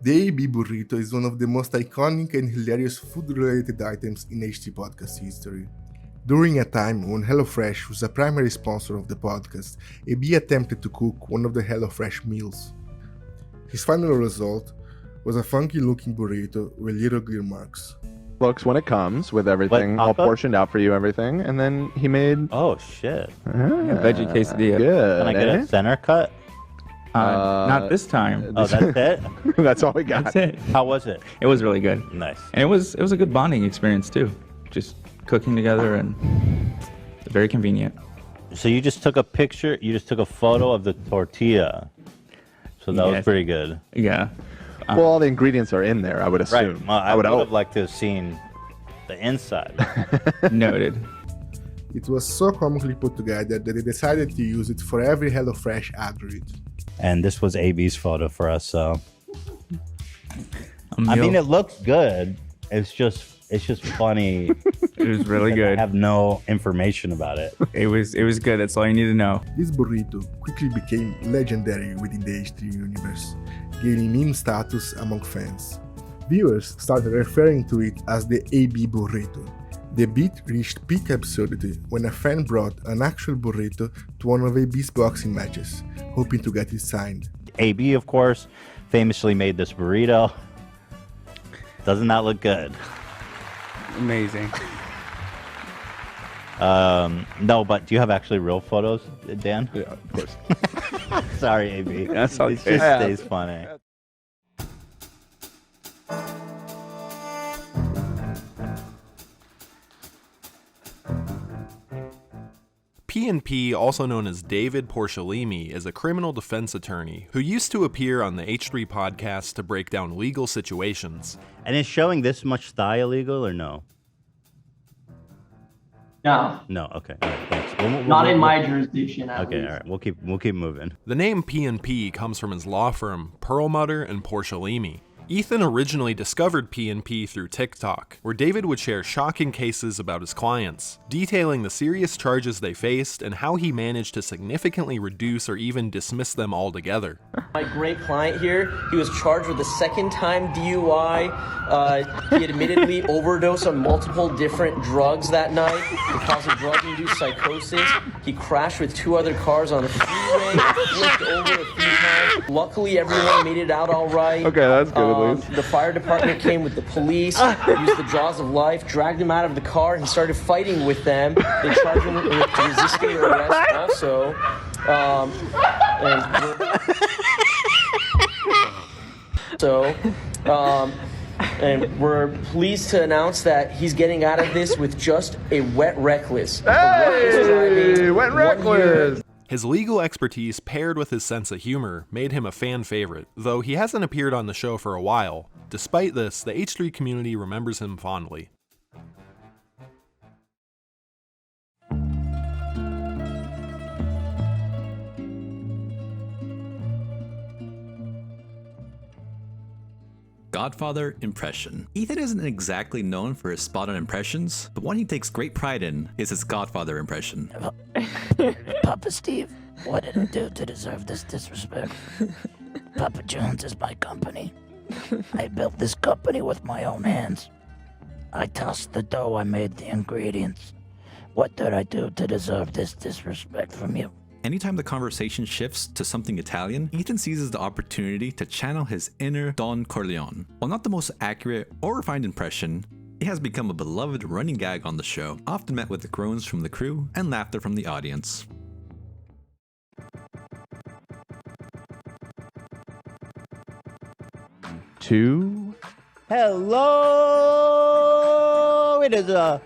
The AB Burrito is one of the most iconic and hilarious food-related items in H3 podcast history. During a time when HelloFresh was a primary sponsor of the podcast, AB attempted to cook one of the HelloFresh meals. His final result was a funky-looking burrito with little gear marks. Looks when it comes with everything all portioned out for you, everything, and then he made. Oh shit! Veggie quesadilla. Good. Can I get a center cut? Not this time. Oh, that's it? That's all we got. That's it. How was it? It was really good. Nice. And it was a good bonding experience too. Just cooking together and very convenient. So you just took a picture, you just took a photo of the tortilla. So that was pretty good. Yeah. Well, all the ingredients are in there, I would assume. Right. Well, I would have liked to have seen the inside. Noted. It was so comically put together that they decided to use it for every HelloFresh ad read. And this was AB's photo for us, so. I mean, it looks good. It's just funny. It was really good. I have no information about it. It was good. That's all you need to know. This burrito quickly became legendary within the H3 universe, gaining meme status among fans. Viewers started referring to it as the AB Burrito. The beat reached peak absurdity when a fan brought an actual burrito to one of AB's boxing matches, hoping to get it signed. AB, of course, famously made this burrito. Doesn't that look good? Amazing. No, but do you have actually real photos, Dan? Yeah, of course. Sorry, AB. That's all it good. just stays funny. P&P, also known as David Porcellini, is a criminal defense attorney who used to appear on the H3 podcast to break down legal situations. And is showing this much thigh illegal or no? No. No, okay. All right, thanks. Not in my jurisdiction, at Okay, least. all right. We'll keep moving. The name P&P comes from his law firm, Perlmutter and Porcellini. Ethan originally discovered P&P through TikTok, where David would share shocking cases about his clients, detailing the serious charges they faced and how he managed to significantly reduce or even dismiss them altogether. My great client here, he was charged with a second-time DUI. He admittedly overdosed on multiple different drugs that night. It caused a drug-induced psychosis. He crashed with 2 other cars on the freeway, flipped over a few times. Luckily, everyone made it out all right. Okay, that's good. The fire department came with the police, used the jaws of life, dragged him out of the car, and he started fighting with them. They charged him with resisting arrest also. And we're pleased to announce that he's getting out of this with just a wet reckless. Hey, wet reckless. His legal expertise paired with his sense of humor made him a fan favorite, though he hasn't appeared on the show for a while. Despite this, the H3 community remembers him fondly. Godfather impression. Ethan isn't exactly known for his spot-on impressions, but one he takes great pride in is his Godfather impression. Papa Steve, what did I do to deserve this disrespect? Papa John's is my company. I built this company with my own hands. I tossed the dough, I made the ingredients. What did I do to deserve this disrespect from you? Anytime the conversation shifts to something Italian, Ethan seizes the opportunity to channel his inner Don Corleone. While not the most accurate or refined impression, it has become a beloved running gag on the show, often met with groans from the crew and laughter from the audience. Hello! It is a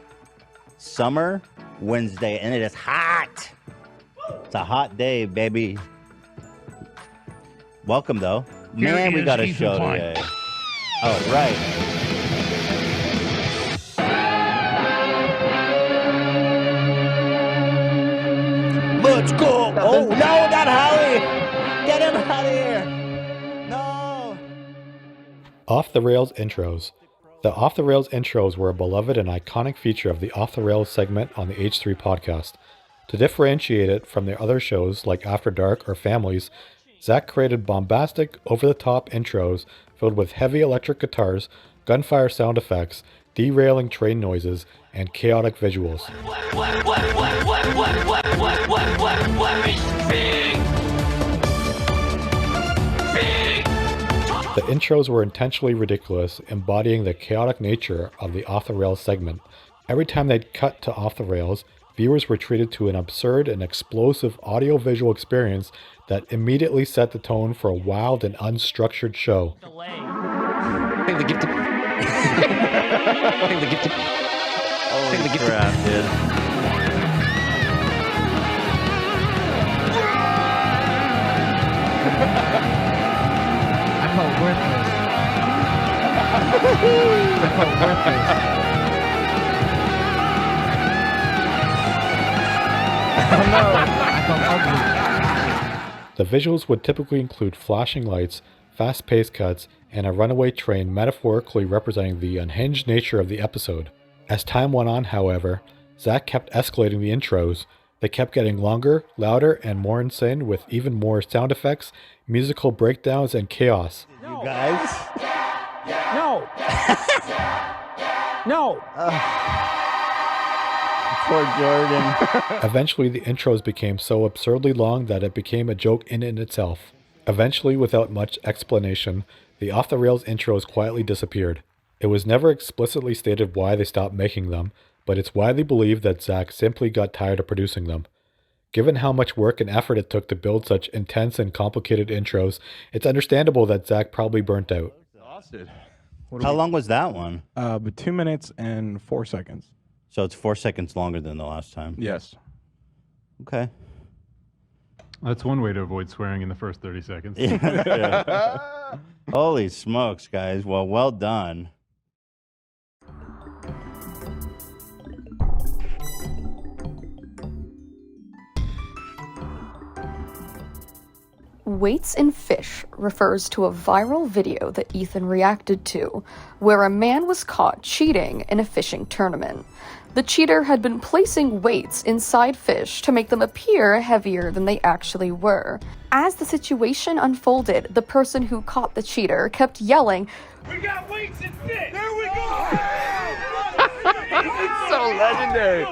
summer Wednesday and it is hot. It's a hot day, baby. Welcome, though. Man, we got a show today. Oh, right. Let's go. Oh, no, not Howie. Get him out of here. No. Off the Rails intros. The Off the Rails intros were a beloved and iconic feature of the Off the Rails segment on the H3 podcast. To differentiate it from their other shows like After Dark or Families, Zach created bombastic, over-the-top intros filled with heavy electric guitars, gunfire sound effects, derailing train noises, and chaotic visuals. The intros were intentionally ridiculous, embodying the chaotic nature of the Off the Rails segment. Every time they'd cut to Off the Rails, viewers were treated to an absurd and explosive audio-visual experience that immediately set the tone for a wild and unstructured show. Holy crap, dude. I felt worthless. I felt worthless. Oh no, I felt ugly. The visuals would typically include flashing lights, fast-paced cuts, and a runaway train metaphorically representing the unhinged nature of the episode. As time went on, however, Zach kept escalating the intros. They kept getting longer, louder, and more insane with even more sound effects, musical breakdowns, and chaos. You guys? No! No! Poor Jordan. Eventually, the intros became so absurdly long that it became a joke in itself. Eventually, without much explanation, the Off the Rails intros quietly disappeared. It was never explicitly stated why they stopped making them, but it's widely believed that Zach simply got tired of producing them. Given how much work and effort it took to build such intense and complicated intros, it's understandable that Zach probably burnt out. Exhausted. How long was that one? But 2 minutes and 4 seconds. So it's 4 seconds longer than the last time? Yes. Okay. That's one way to avoid swearing in the first 30 seconds. Yeah. Holy smokes, guys. Well done. Weights in Fish refers to a viral video that Ethan reacted to, where a man was caught cheating in a fishing tournament. The cheater had been placing weights inside fish to make them appear heavier than they actually were. As the situation unfolded, the person who caught the cheater kept yelling, "We got weights in fish! There we go!" It's so legendary.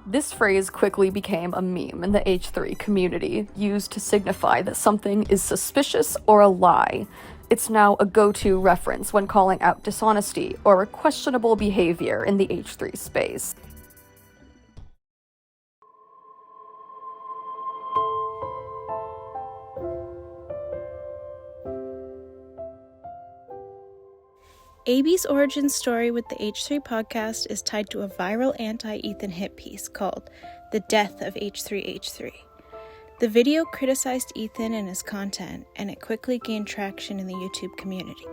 This phrase quickly became a meme in the H3 community, used to signify that something is suspicious or a lie. It's now a go-to reference when calling out dishonesty or questionable behavior in the H3 space. AB's origin story with the H3 podcast is tied to a viral anti-Ethan hit piece called The Death of H3H3. The video criticized Ethan and his content, and it quickly gained traction in the YouTube community.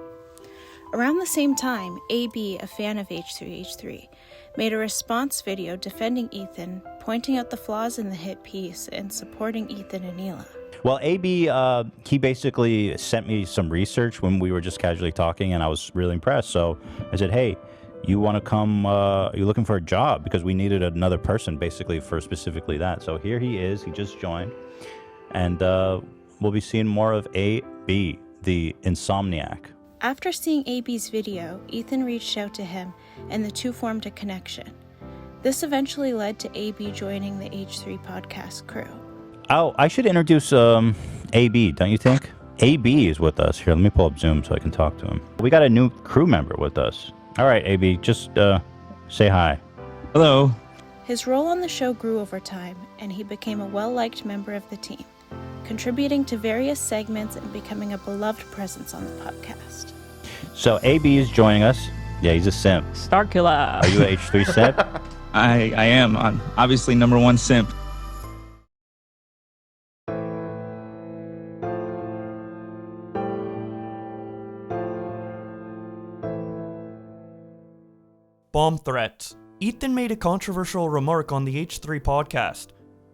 Around the same time, AB, a fan of H3H3, made a response video defending Ethan, pointing out the flaws in the hit piece and supporting Ethan and Neela. Well, AB, he basically sent me some research when we were just casually talking, and I was really impressed. So I said, hey, you want to come, you're looking for a job? Because we needed another person basically for specifically that. So here he is. He just joined. And we'll be seeing more of AB, the insomniac. After seeing AB's video, Ethan reached out to him, and the two formed a connection. This eventually led to AB joining the H3 podcast crew. Oh, I should introduce AB, don't you think? AB is with us. Here, let me pull up Zoom so I can talk to him. We got a new crew member with us. All right, AB, just say hi. Hello. His role on the show grew over time, and he became a well-liked member of the team, contributing to various segments and becoming a beloved presence on the podcast. So AB is joining us. Yeah, he's a simp. Starkiller. Are you an H3 simp? I am. I'm obviously #1 simp. Bomb threats. Ethan made a controversial remark on the H3 podcast.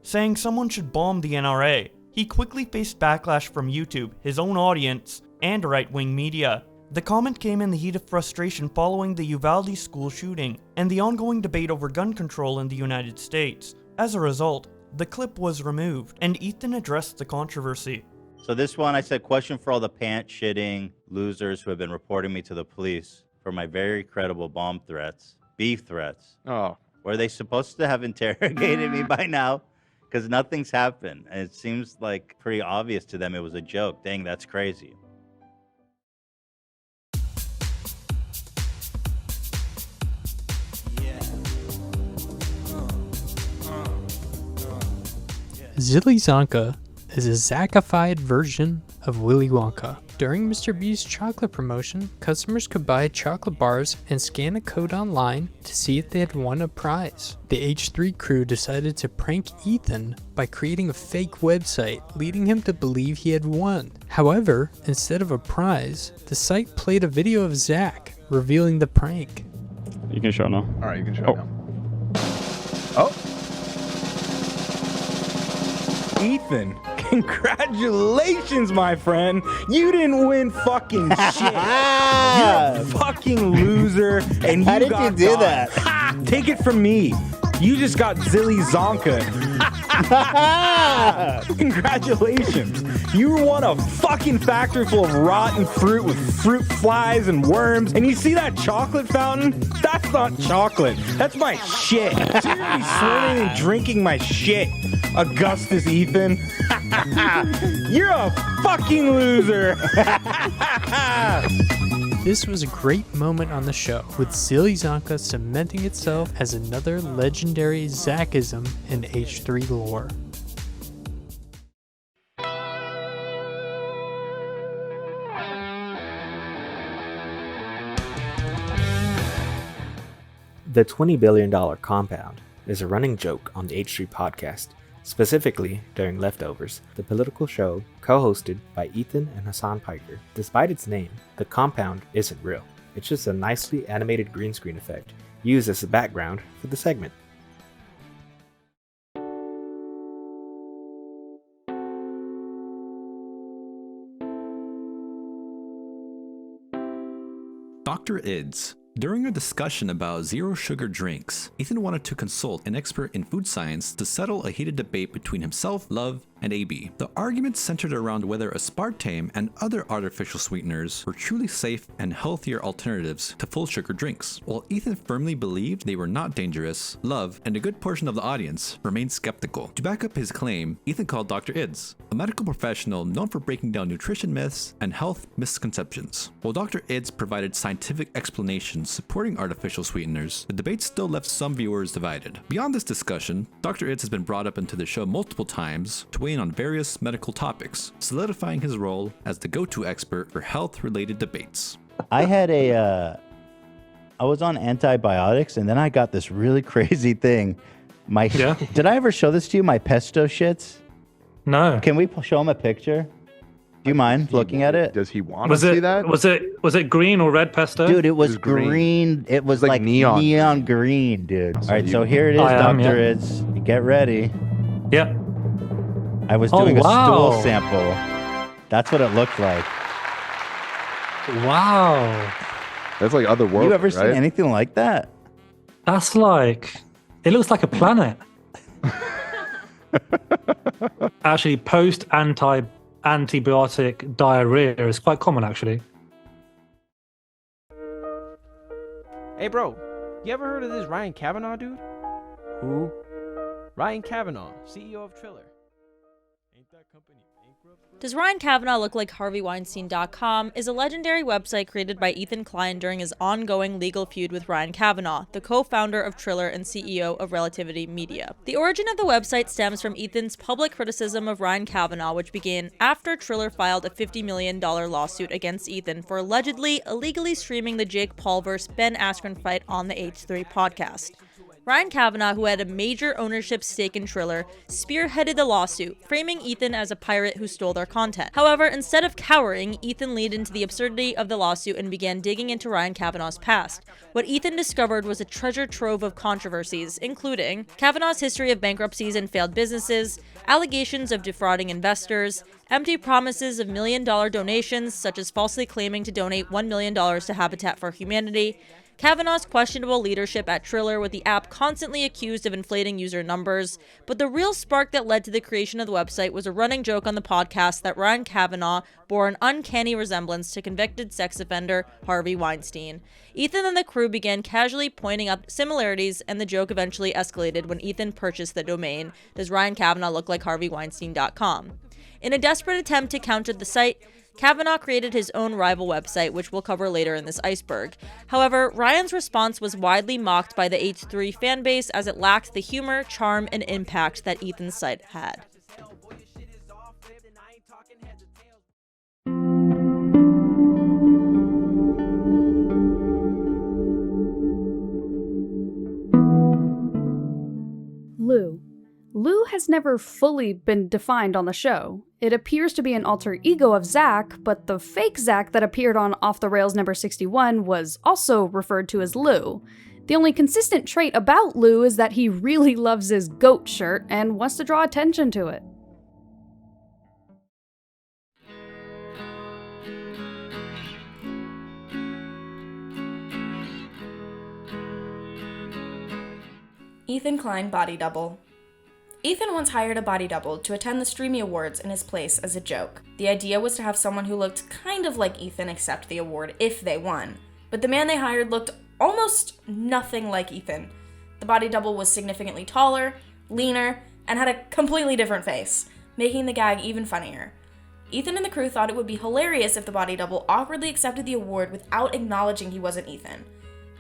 saying someone should bomb the NRA. He quickly faced backlash from YouTube, his own audience, and right-wing media. The comment came in the heat of frustration following the Uvalde school shooting and the ongoing debate over gun control in the United States. As a result, the clip was removed, and Ethan addressed the controversy. So this one, I said, question for all the pants-shitting losers who have been reporting me to the police for my very credible bomb threats, beef threats. Oh. Were they supposed to have interrogated me by now? Because nothing's happened. And it seems like pretty obvious to them it was a joke. Dang, that's crazy. Zilly Zonka is a Zackified version of Willy Wonka. During Mr. B's chocolate promotion, customers could buy chocolate bars and scan a code online to see if they had won a prize. The H3 crew decided to prank Ethan by creating a fake website, leading him to believe he had won. However, instead of a prize, the site played a video of Zach revealing the prank. You can show now. All right, you can show now. Oh. Ethan, congratulations, my friend. You didn't win fucking shit. You're a fucking loser, and How did you do that? Ha! Take it from me. You just got Zilly Zonka. Congratulations. You won a fucking factory full of rotten fruit with fruit flies and worms. And you see that chocolate fountain? That's not chocolate. That's my shit. So you're gonna be swimming and drinking my shit, Augustus Ethan. You're a fucking loser. This was a great moment on the show, with Zilly Zonka cementing itself as another legendary Zachism in H3 lore. The $20 billion compound is a running joke on the H3 podcast, specifically during Leftovers, the political show co-hosted by Ethan and Hassan Piker. Despite its name, the compound isn't real. It's just a nicely animated green screen effect used as a background for the segment. Dr. Ids. During a discussion about zero sugar drinks, Ethan wanted to consult an expert in food science to settle a heated debate between himself, Love, and AB. The argument centered around whether aspartame and other artificial sweeteners were truly safe and healthier alternatives to full sugar drinks. While Ethan firmly believed they were not dangerous, Love and a good portion of the audience remained skeptical. To back up his claim, Ethan called Dr. Ids, a medical professional known for breaking down nutrition myths and health misconceptions. While Dr. Ids provided scientific explanations supporting artificial sweeteners, the debate still left some viewers divided. Beyond this discussion, Dr. Ids has been brought up into the show multiple times to weigh in on various medical topics, solidifying his role as the go-to expert for health-related debates. I was on antibiotics, and then I got this really crazy thing. Did I ever show this to you? My pesto shits? No. Can we show him a picture? Do you mind looking at it? Does he want to see that? Was it green or red pesto? Dude, it was green. It was like neon green, dude. All right, so here it is, Dr. Ids. Get ready. Yep. I was doing a stool sample. That's what it looked like. Wow. That's like other world. You ever seen anything like that? That's like, it looks like a planet. Actually, post-antibiotic diarrhea is quite common, actually. Hey, bro, you ever heard of this Ryan Kavanaugh dude? Who? Ryan Kavanaugh, CEO of Triller. Ain't that company bankrupt? Does Ryan Kavanaugh Look Like HarveyWeinstein.com is a legendary website created by Ethan Klein during his ongoing legal feud with Ryan Kavanaugh, the co-founder of Triller and CEO of Relativity Media. The origin of the website stems from Ethan's public criticism of Ryan Kavanaugh, which began after Triller filed a $50 million lawsuit against Ethan for allegedly illegally streaming the Jake Paul vs. Ben Askren fight on the H3 podcast. Ryan Cavanagh, who had a major ownership stake in Triller, spearheaded the lawsuit, framing Ethan as a pirate who stole their content. However, instead of cowering, Ethan leaned into the absurdity of the lawsuit and began digging into Ryan Cavanagh's past. What Ethan discovered was a treasure trove of controversies, including Cavanagh's history of bankruptcies and failed businesses, allegations of defrauding investors, empty promises of million-dollar donations, such as falsely claiming to donate $1 million to Habitat for Humanity, Cavanagh's questionable leadership at Triller, with the app constantly accused of inflating user numbers, but the real spark that led to the creation of the website was a running joke on the podcast that Ryan Cavanagh bore an uncanny resemblance to convicted sex offender Harvey Weinstein. Ethan and the crew began casually pointing out similarities, and the joke eventually escalated when Ethan purchased the domain, "Does Ryan Cavanagh look like HarveyWeinstein.com?" In a desperate attempt to counter the site, Cavanagh created his own rival website, which we'll cover later in this iceberg. However, Ryan's response was widely mocked by the H3 fanbase as it lacked the humor, charm, and impact that Ethan's site had. Lou has never fully been defined on the show. It appears to be an alter ego of Zach, but the fake Zach that appeared on Off the Rails number 61 was also referred to as Lou. The only consistent trait about Lou is that he really loves his goat shirt and wants to draw attention to it. Ethan Klein body double. Ethan once hired a body double to attend the Steamy Awards in his place as a joke. The idea was to have someone who looked kind of like Ethan accept the award if they won. But the man they hired looked almost nothing like Ethan. The body double was significantly taller, leaner, and had a completely different face, making the gag even funnier. Ethan and the crew thought it would be hilarious if the body double awkwardly accepted the award without acknowledging he wasn't Ethan.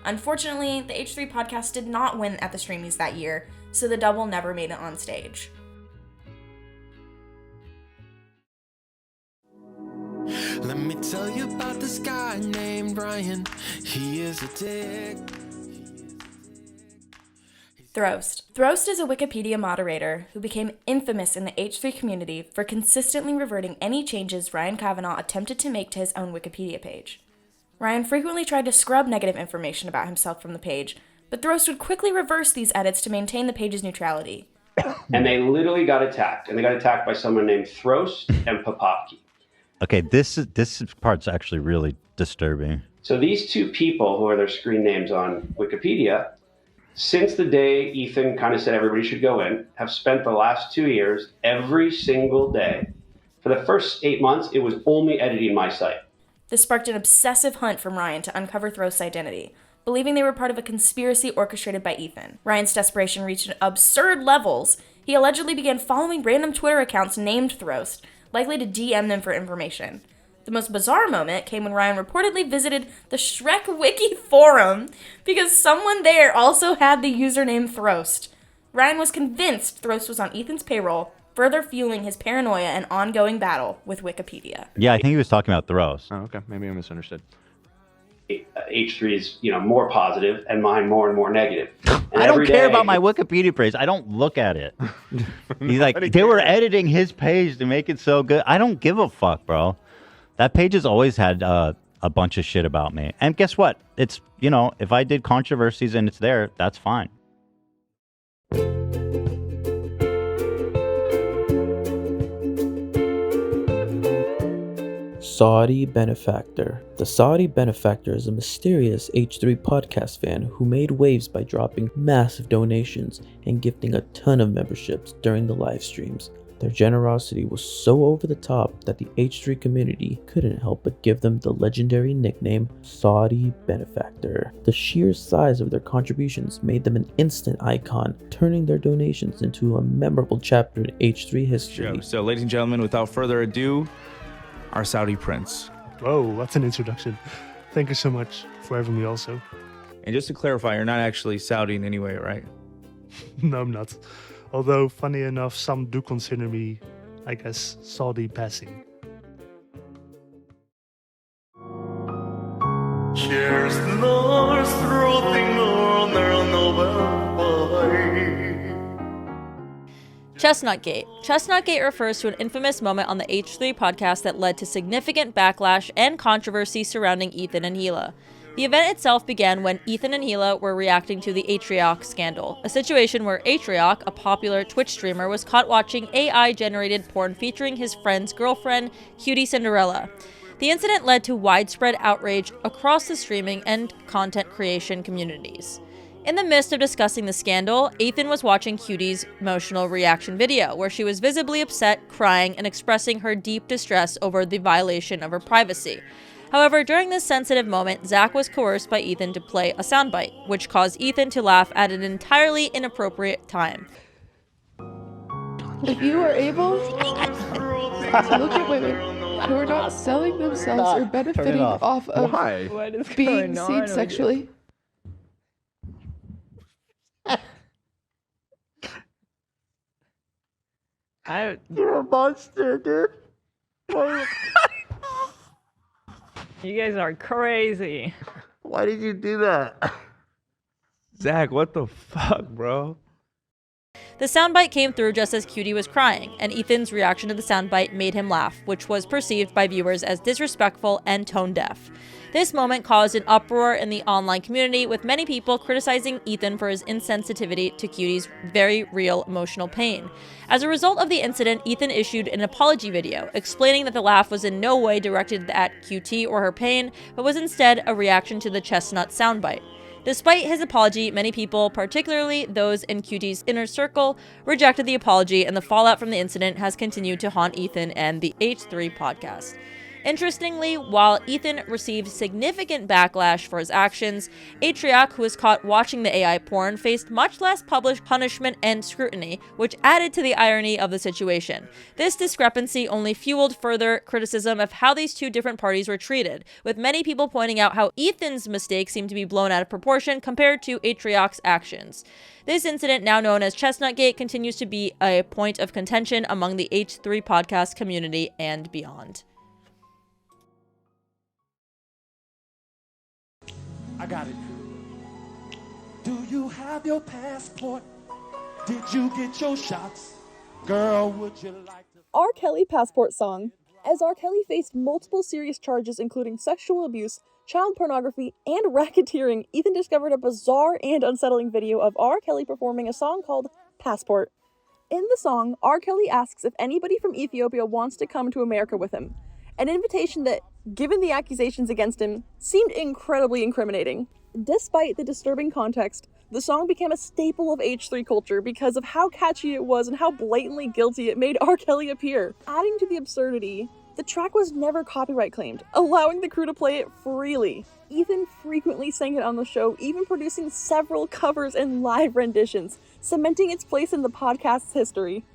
Unfortunately, the H3 podcast did not win at the Streamies that year, so the double never made it on stage. Let me tell you about this guy named Brian. He is a dick. Throast. Throast is a Wikipedia moderator who became infamous in the H3 community for consistently reverting any changes Ryan Cavanagh attempted to make to his own Wikipedia page. Ryan frequently tried to scrub negative information about himself from the page, but Throast would quickly reverse these edits to maintain the page's neutrality. And they literally got attacked. And they got attacked by someone named Throast and Papapki. Okay, this part's actually really disturbing. So these two people, who are their screen names on Wikipedia, since the day Ethan kind of said everybody should go in, have spent the last 2 years every single day. For the first 8 months, it was only editing my site. This sparked an obsessive hunt from Ryan to uncover Throst's identity, believing they were part of a conspiracy orchestrated by Ethan. Ryan's desperation reached absurd levels. He allegedly began following random Twitter accounts named Throast, likely to DM them for information. The most bizarre moment came when Ryan reportedly visited the Shrek Wiki forum because someone there also had the username Throast. Ryan was convinced Throast was on Ethan's payroll, further fueling his paranoia and ongoing battle with Wikipedia. Yeah, I think he was talking about Throast. Oh, okay. Maybe I misunderstood. H3 is, more positive and mine more and more negative. And I don't care about my Wikipedia page. I don't look at it. He's like, they were editing his page to make it so good. I don't give a fuck, bro. That page has always had a bunch of shit about me. And guess what? It's, if I did controversies and it's there, that's fine. Saudi Benefactor. The Saudi Benefactor is a mysterious H3 podcast fan who made waves by dropping massive donations and gifting a ton of memberships during the live streams. Their generosity was so over the top that the H3 community couldn't help but give them the legendary nickname Saudi Benefactor. The sheer size of their contributions made them an instant icon, turning their donations into a memorable chapter in H3 history. So ladies and gentlemen, without further ado, our Saudi prince. Whoa, that's an introduction. Thank you so much for having me also. And just to clarify, you're not actually Saudi in any way, right? No, I'm not. Although, funny enough, some do consider me, I guess, Saudi passing. Cheers, Lars, throting on their Nobel. Chestnutgate. Chestnutgate refers to an infamous moment on the H3 podcast that led to significant backlash and controversy surrounding Ethan and Hila. The event itself began when Ethan and Hila were reacting to the H3H3 scandal, a situation where H3H3, a popular Twitch streamer, was caught watching AI-generated porn featuring his friend's girlfriend, Cutie Cinderella. The incident led to widespread outrage across the streaming and content creation communities. In the midst of discussing the scandal, Ethan was watching Cutie's emotional reaction video, where she was visibly upset, crying, and expressing her deep distress over the violation of her privacy. However, during this sensitive moment, Zach was coerced by Ethan to play a soundbite, which caused Ethan to laugh at an entirely inappropriate time. If you are able to look at women who are not selling themselves or benefiting off of being seen sexually, You're a monster, dude. You guys are crazy. Why did you do that? Zach, what the fuck, bro? The soundbite came through just as Cutie was crying, and Ethan's reaction to the soundbite made him laugh, which was perceived by viewers as disrespectful and tone-deaf. This moment caused an uproar in the online community, with many people criticizing Ethan for his insensitivity to Cutie's very real emotional pain. As a result of the incident, Ethan issued an apology video, explaining that the laugh was in no way directed at QT or her pain, but was instead a reaction to the Chestnut soundbite. Despite his apology, many people, particularly those in QT's inner circle, rejected the apology, and the fallout from the incident has continued to haunt Ethan and the H3 podcast. Interestingly, while Ethan received significant backlash for his actions, H3H3, who was caught watching the AI porn, faced much less public punishment and scrutiny, which added to the irony of the situation. This discrepancy only fueled further criticism of how these two different parties were treated, with many people pointing out how Ethan's mistake seemed to be blown out of proportion compared to H3H3's actions. This incident, now known as Chestnutgate, continues to be a point of contention among the H3 podcast community and beyond. I got it. Do you have your passport? Did you get your shots? Girl, would you like to... R. Kelly passport song. As R. Kelly faced multiple serious charges including sexual abuse, child pornography, and racketeering, Ethan discovered a bizarre and unsettling video of R. Kelly performing a song called Passport. In the song, R. Kelly asks if anybody from Ethiopia wants to come to America with him, an invitation that, given the accusations against him, seemed incredibly incriminating. Despite the disturbing context, the song became a staple of H3 culture because of how catchy it was and how blatantly guilty it made R. Kelly appear. Adding to the absurdity, the track was never copyright claimed, allowing the crew to play it freely. Ethan frequently sang it on the show, even producing several covers and live renditions, cementing its place in the podcast's history.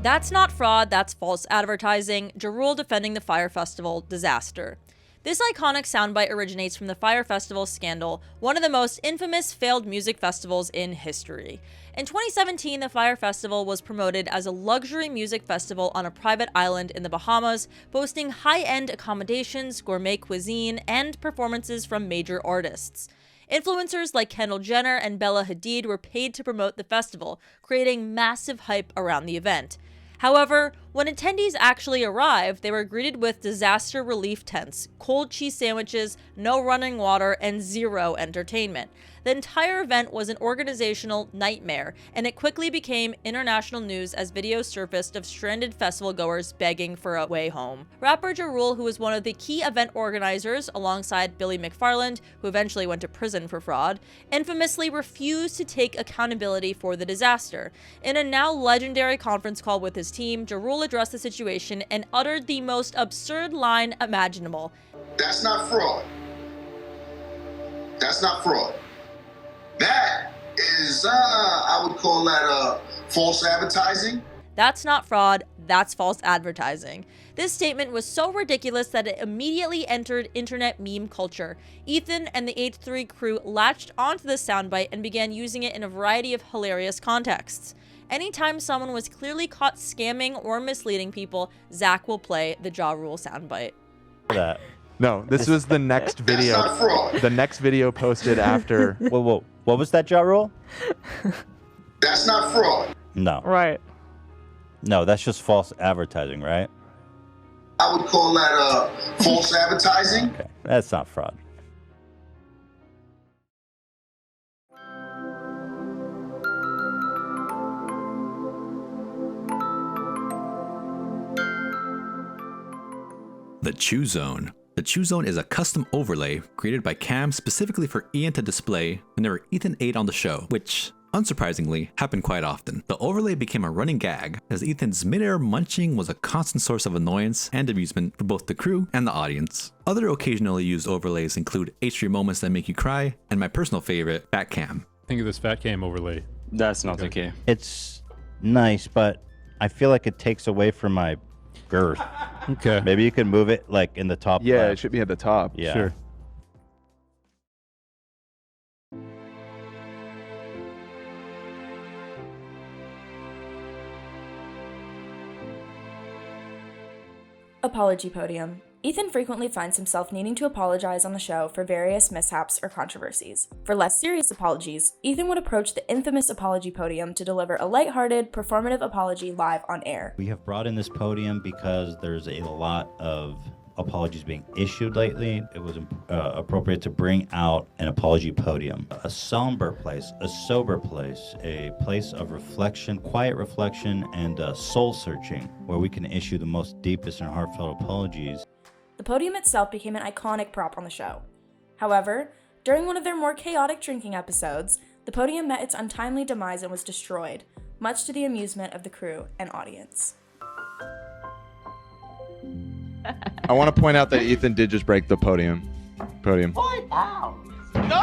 That's not fraud, that's false advertising. Jorel defending the Fyre Festival disaster. This iconic soundbite originates from the Fyre Festival scandal, one of the most infamous failed music festivals in history. In 2017, the Fyre Festival was promoted as a luxury music festival on a private island in the Bahamas, boasting high-end accommodations, gourmet cuisine, and performances from major artists. Influencers like Kendall Jenner and Bella Hadid were paid to promote the festival, creating massive hype around the event. However, when attendees actually arrived, they were greeted with disaster relief tents, cold cheese sandwiches, no running water, and zero entertainment. The entire event was an organizational nightmare, and it quickly became international news as videos surfaced of stranded festival goers begging for a way home. Rapper Jorel, who was one of the key event organizers alongside Billy McFarland, who eventually went to prison for fraud, infamously refused to take accountability for the disaster. In a now legendary conference call with his team, Jorel addressed the situation and uttered the most absurd line imaginable. That's not fraud. That's not fraud. That is, I would call that false advertising. That's not fraud, that's false advertising. This statement was so ridiculous that it immediately entered internet meme culture. Ethan and the H3 crew latched onto the soundbite and began using it in a variety of hilarious contexts. Anytime someone was clearly caught scamming or misleading people, Zach will play the Ja Rule soundbite. No, this was the next video. That's not fraud. The next video posted after. Whoa. What was that, Ja Rule? That's not fraud. No. Right. No, that's just false advertising, right? I would call that false advertising. Okay, that's not fraud. The Chew Zone. The Chew Zone is a custom overlay created by Cam specifically for Ian to display whenever Ethan ate on the show, which, unsurprisingly, happened quite often. The overlay became a running gag, as Ethan's mid-air munching was a constant source of annoyance and amusement for both the crew and the audience. Other occasionally used overlays include H3 moments that make you cry, and my personal favorite, Fat Cam. Think of this Fat Cam overlay. That's not okay. It's nice, but I feel like it takes away from my girth. Okay. Maybe you can move it like in the top Yeah, left. it should be at the top. Yeah. Sure. Apology podium. Ethan frequently finds himself needing to apologize on the show for various mishaps or controversies. For less serious apologies, Ethan would approach the infamous apology podium to deliver a lighthearted, performative apology live on air. We have brought in this podium because there's a lot of apologies being issued lately. It was appropriate to bring out an apology podium. A somber place, a sober place, a place of reflection, quiet reflection, and soul searching, where we can issue the most deepest and heartfelt apologies. The podium itself became an iconic prop on the show. However, during one of their more chaotic drinking episodes, the podium met its untimely demise and was destroyed, much to the amusement of the crew and audience. I want to point out that Ethan did just break the podium. Point out. No.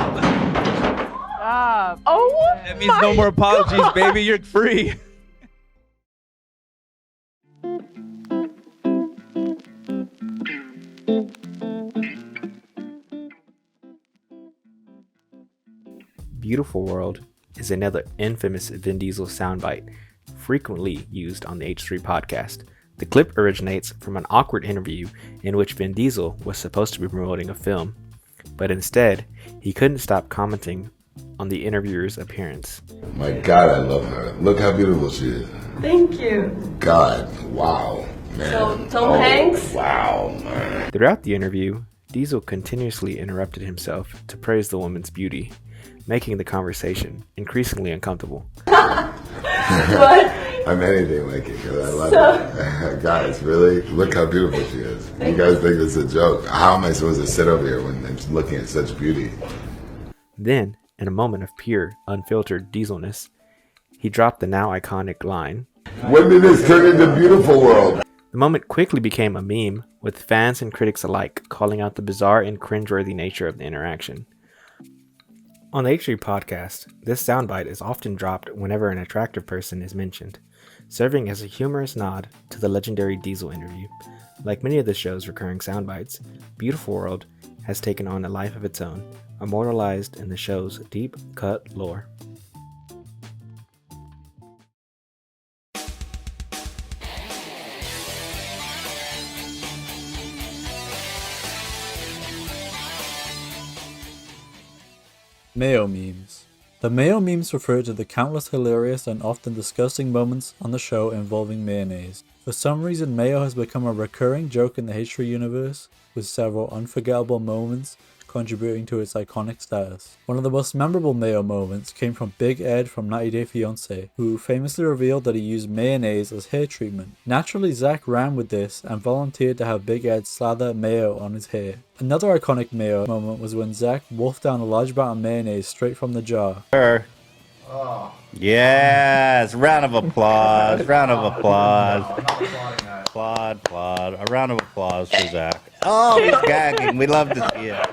Oh, that means no more apologies, baby. You're free. Beautiful World is another infamous Vin Diesel soundbite frequently used on the H3 podcast. The clip originates from an awkward interview in which Vin Diesel was supposed to be promoting a film, but instead, he couldn't stop commenting on the interviewer's appearance. My God, I love her. Look how beautiful she is. Thank you. God, wow, man. So, Tom Hanks? Wow, man. Throughout the interview, Diesel continuously interrupted himself to praise the woman's beauty, making the conversation increasingly uncomfortable. I'm anything like it because I love it. Guys, really? Look how beautiful she is. You guys think it's a joke. How am I supposed to sit over here when I'm looking at such beauty? Then, in a moment of pure, unfiltered Dieselness, he dropped the now iconic line, When did this turn into Beautiful World? The moment quickly became a meme, with fans and critics alike calling out the bizarre and cringeworthy nature of the interaction. On the H3 podcast, this soundbite is often dropped whenever an attractive person is mentioned, serving as a humorous nod to the legendary Diesel interview. Like many of the show's recurring soundbites, Beautiful World has taken on a life of its own, immortalized in the show's deep-cut lore. Mayo memes. The Mayo memes refer to the countless hilarious and often disgusting moments on the show involving mayonnaise. For some reason, mayo has become a recurring joke in the H3 universe, with several unforgettable moments contributing to its iconic status. One of the most memorable mayo moments came from Big Ed from 90 Day Fiancé, who famously revealed that he used mayonnaise as hair treatment. Naturally, Zach ran with this and volunteered to have Big Ed slather mayo on his hair. Another iconic mayo moment was when Zach wolfed down a large amount of mayonnaise straight from the jar. Yes, round of applause, round of applause. Applaud, a round of applause for Zach. Oh, he's gagging, we love to see it.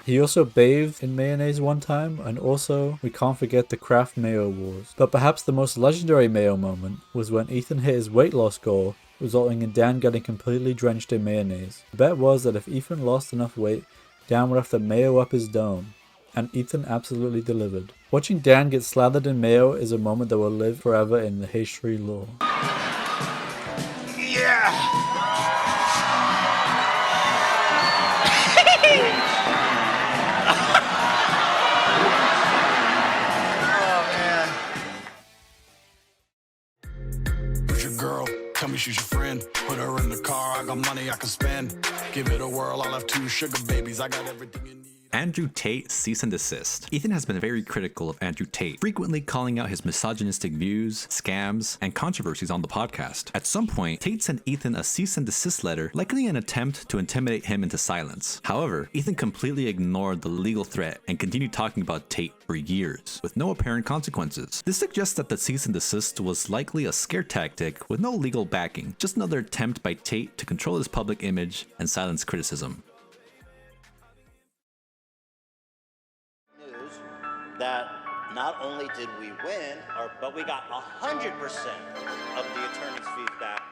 He also bathed in mayonnaise one time, and also, we can't forget the Kraft Mayo Wars. But perhaps the most legendary mayo moment was when Ethan hit his weight loss goal, resulting in Dan getting completely drenched in mayonnaise. The bet was that if Ethan lost enough weight, Dan would have to mayo up his dome. and Ethan absolutely delivered. Watching Dan get slathered in mayo is a moment that will live forever in the H3 lore. Tell me she's your friend. Put her in the car. I got money I can spend. Give it a whirl. I'll have 2 sugar babies. I got everything you need. Andrew Tate cease and desist. Ethan has been very critical of Andrew Tate, frequently calling out his misogynistic views, scams, and controversies on the podcast. At some point, Tate sent Ethan a cease and desist letter, likely an attempt to intimidate him into silence. However, Ethan completely ignored the legal threat and continued talking about Tate for years, with no apparent consequences. This suggests that the cease and desist was likely a scare tactic with no legal backing, just another attempt by Tate to control his public image and silence criticism. That not only did we win, but we got 100% of the attorney's fees back.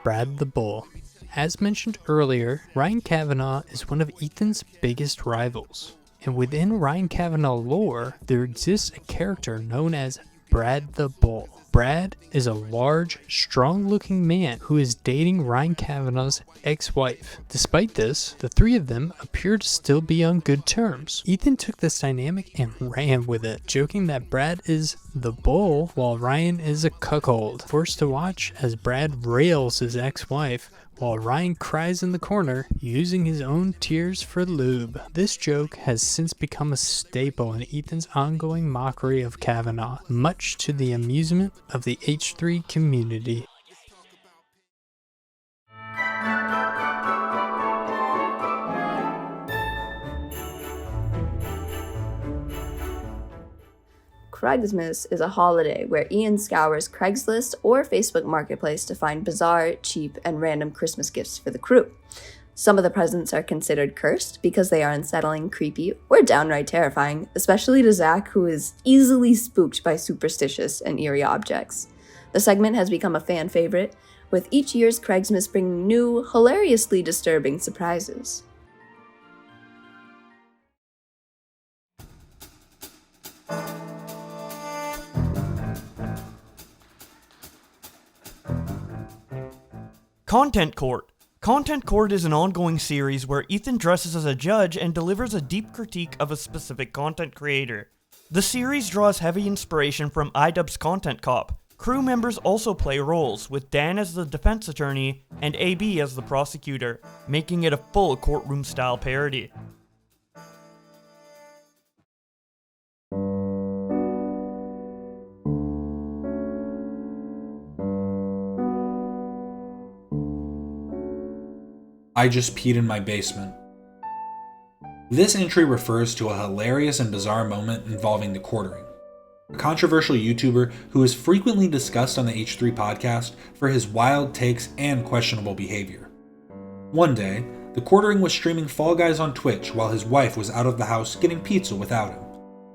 Brad the Bull. As mentioned earlier, Ryan Kavanaugh is one of Ethan's biggest rivals. And within Ryan Kavanaugh lore, there exists a character known as Brad the Bull. Brad is a large, strong-looking man who is dating Ryan Kavanaugh's ex-wife. Despite this, the three of them appear to still be on good terms. Ethan took this dynamic and ran with it, joking that Brad is the bull while Ryan is a cuckold. Forced to watch as Brad rails his ex-wife while Ryan cries in the corner, using his own tears for lube. This joke has since become a staple in Ethan's ongoing mockery of Kavanaugh, much to the amusement of the H3 community. Craigslist is a holiday where Ian scours Craigslist or Facebook Marketplace to find bizarre, cheap, and random Christmas gifts for the crew. Some of the presents are considered cursed because they are unsettling, creepy, or downright terrifying, especially to Zach, who is easily spooked by superstitious and eerie objects. The segment has become a fan favorite, with each year's Craigslist bringing new, hilariously disturbing surprises. Content Court. Content Court is an ongoing series where Ethan dresses as a judge and delivers a deep critique of a specific content creator. The series draws heavy inspiration from iDubbbz's Content Cop. Crew members also play roles, with Dan as the defense attorney and AB as the prosecutor, making it a full courtroom-style parody. I just peed in my basement. This entry refers to a hilarious and bizarre moment involving the quartering, a controversial YouTuber who is frequently discussed on the H3 podcast for his wild takes and questionable behavior. One day, the quartering was streaming Fall Guys on Twitch while his wife was out of the house getting pizza without him.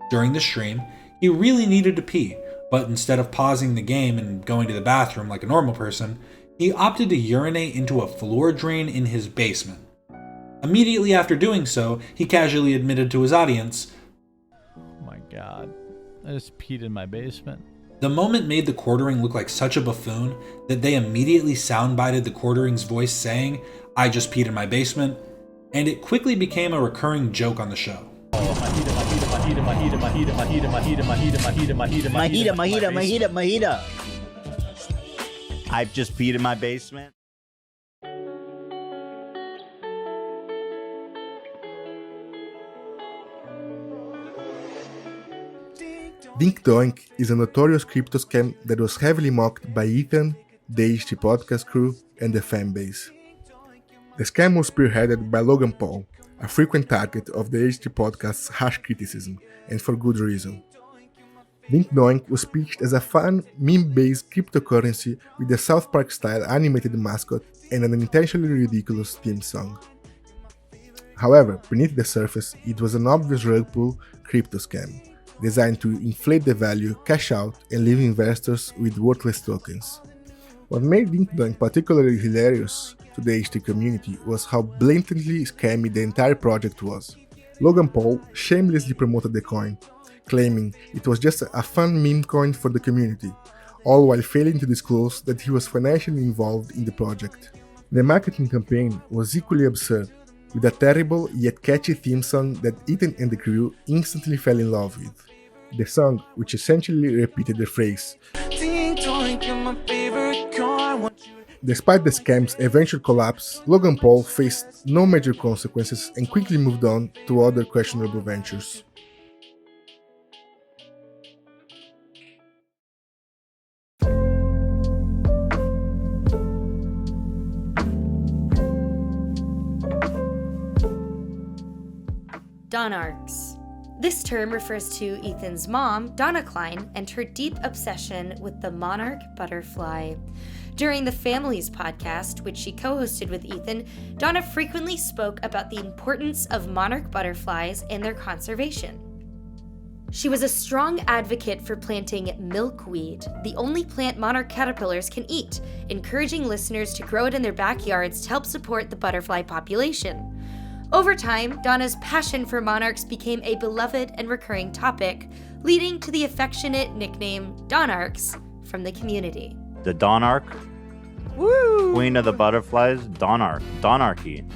During the stream, he really needed to pee, but instead of pausing the game and going to the bathroom like a normal person, he opted to urinate into a floor drain in his basement. Immediately after doing so, he casually admitted to his audience, "Oh my god, I just peed in my basement." The moment made the quartering look like such a buffoon that they immediately soundbited the quartering's voice saying, "I just peed in my basement," and it quickly became a recurring joke on the show. Mahita. I've just peed in my basement. Dink Doink is a notorious crypto scam that was heavily mocked by Ethan, the H3 podcast crew, and the fanbase. The scam was spearheaded by Logan Paul, a frequent target of the H3 podcast's harsh criticism, and for good reason. Dink Doink was pitched as a fun, meme-based cryptocurrency with a South Park-style animated mascot and an intentionally ridiculous theme song. However, beneath the surface, it was an obvious rug pull crypto scam, designed to inflate the value, cash out, and leave investors with worthless tokens. What made Dink Doink particularly hilarious to the H3 community was how blatantly scammy the entire project was. Logan Paul shamelessly promoted the coin, claiming it was just a fun meme coin for the community, all while failing to disclose that he was financially involved in the project. The marketing campaign was equally absurd, with a terrible yet catchy theme song that Ethan and the crew instantly fell in love with. The song, which essentially repeated the phrase, despite the scam's eventual collapse, Logan Paul faced no major consequences and quickly moved on to other questionable ventures. Donarchs. This term refers to Ethan's mom, Donna Klein, and her deep obsession with the monarch butterfly. During the Families podcast, which she co-hosted with Ethan, Donna frequently spoke about the importance of monarch butterflies and their conservation. She was a strong advocate for planting milkweed, the only plant monarch caterpillars can eat, encouraging listeners to grow it in their backyards to help support the butterfly population. Over time, Donna's passion for monarchs became a beloved and recurring topic, leading to the affectionate nickname Donarchs from the community. The Donarch, Woo! Queen of the Butterflies, Donarchy.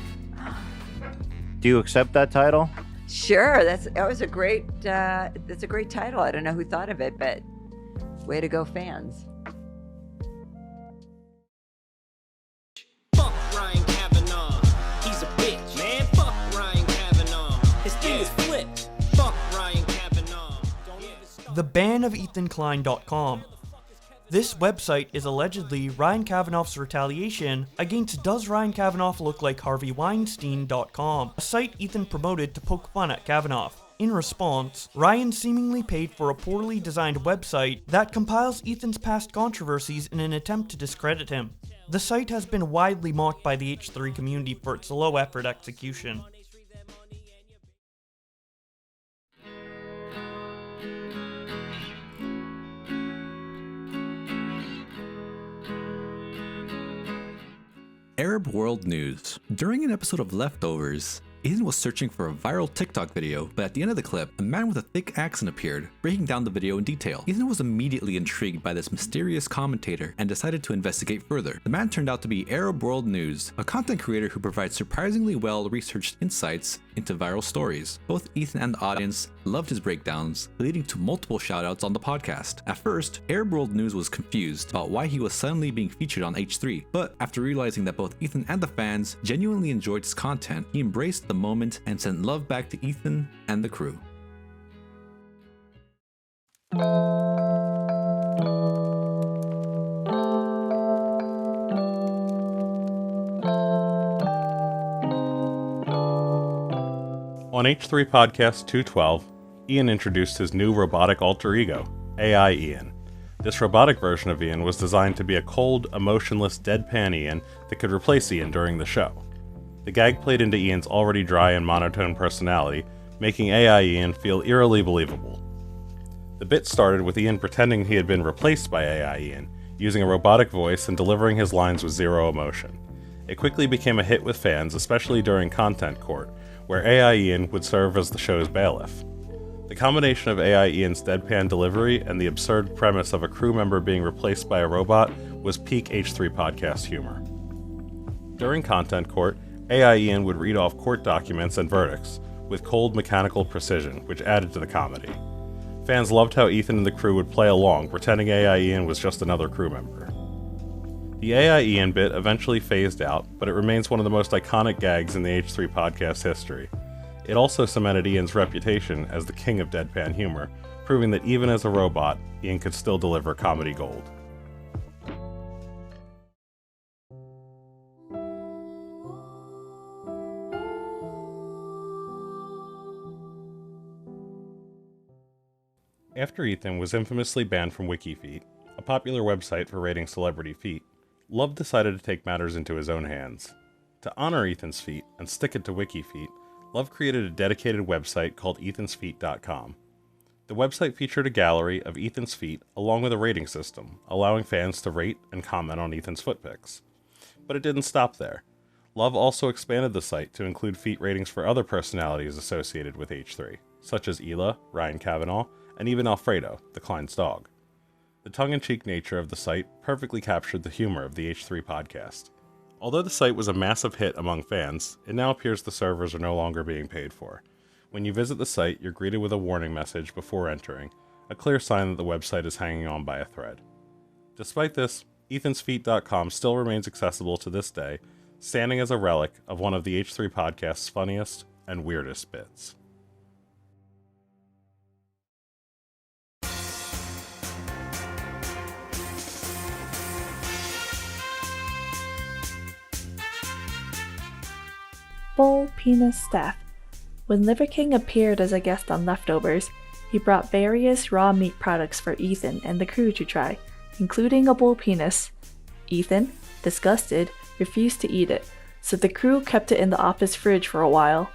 Do you accept that title? Sure, that's a great title. I don't know who thought of it, but way to go, fans. Fuck Ryan Kavanaugh. He's a bitch, man. Fuck Ryan Kavanaugh. His thing is flipped. Fuck Ryan Kavanaugh. TheBanOfEthanKlein.com. This website is allegedly Ryan Kavanaugh's retaliation against Does Ryan Kavanaugh Look Like Harvey Weinstein.com, a site Ethan promoted to poke fun at Kavanaugh. In response, Ryan seemingly paid for a poorly designed website that compiles Ethan's past controversies in an attempt to discredit him. The site has been widely mocked by the H3 community for its low-effort execution. Arab World News. During an episode of Leftovers, Ethan was searching for a viral TikTok video, but at the end of the clip, a man with a thick accent appeared, breaking down the video in detail. Ethan was immediately intrigued by this mysterious commentator and decided to investigate further. The man turned out to be Arab World News, a content creator who provides surprisingly well-researched insights into viral stories. Both Ethan and the audience loved his breakdowns, leading to multiple shoutouts on the podcast. At first, Arab World News was confused about why he was suddenly being featured on H3, but after realizing that both Ethan and the fans genuinely enjoyed his content, he embraced the moment and sent love back to Ethan and the crew. On H3 Podcast 212, Ian introduced his new robotic alter ego, AI Ian. This robotic version of Ian was designed to be a cold, emotionless, deadpan Ian that could replace Ian during the show. The gag played into Ian's already dry and monotone personality, making AI Ian feel eerily believable. The bit started with Ian pretending he had been replaced by AI Ian, using a robotic voice and delivering his lines with zero emotion. It quickly became a hit with fans, especially during Content Court, where AI Ian would serve as the show's bailiff. The combination of AI Ian's deadpan delivery and the absurd premise of a crew member being replaced by a robot was peak H3 podcast humor. During Content Court, AI Ian would read off court documents and verdicts with cold mechanical precision, which added to the comedy. Fans loved how Ethan and the crew would play along, pretending AI Ian was just another crew member. The AI Ian bit eventually phased out, but it remains one of the most iconic gags in the H3 podcast history. It also cemented Ian's reputation as the king of deadpan humor, proving that even as a robot, Ian could still deliver comedy gold. After Ethan was infamously banned from WikiFeet, a popular website for rating celebrity feet, Love decided to take matters into his own hands. To honor Ethan's feet and stick it to WikiFeet, Love created a dedicated website called ethansfeet.com. The website featured a gallery of Ethan's feet along with a rating system, allowing fans to rate and comment on Ethan's foot pics. But it didn't stop there. Love also expanded the site to include feat ratings for other personalities associated with H3, such as Hila, Ryan Kavanaugh, and even Alfredo, the Klein's dog. The tongue-in-cheek nature of the site perfectly captured the humor of the H3 podcast. Although the site was a massive hit among fans, it now appears the servers are no longer being paid for. When you visit the site, you're greeted with a warning message before entering, a clear sign that the website is hanging on by a thread. Despite this, ethansfeet.com still remains accessible to this day, standing as a relic of one of the H3 podcast's funniest and weirdest bits. Bull Penis Staff. When Liver King appeared as a guest on Leftovers, he brought various raw meat products for Ethan and the crew to try, including a bull penis. Ethan, disgusted, refused to eat it, so the crew kept it in the office fridge for a while.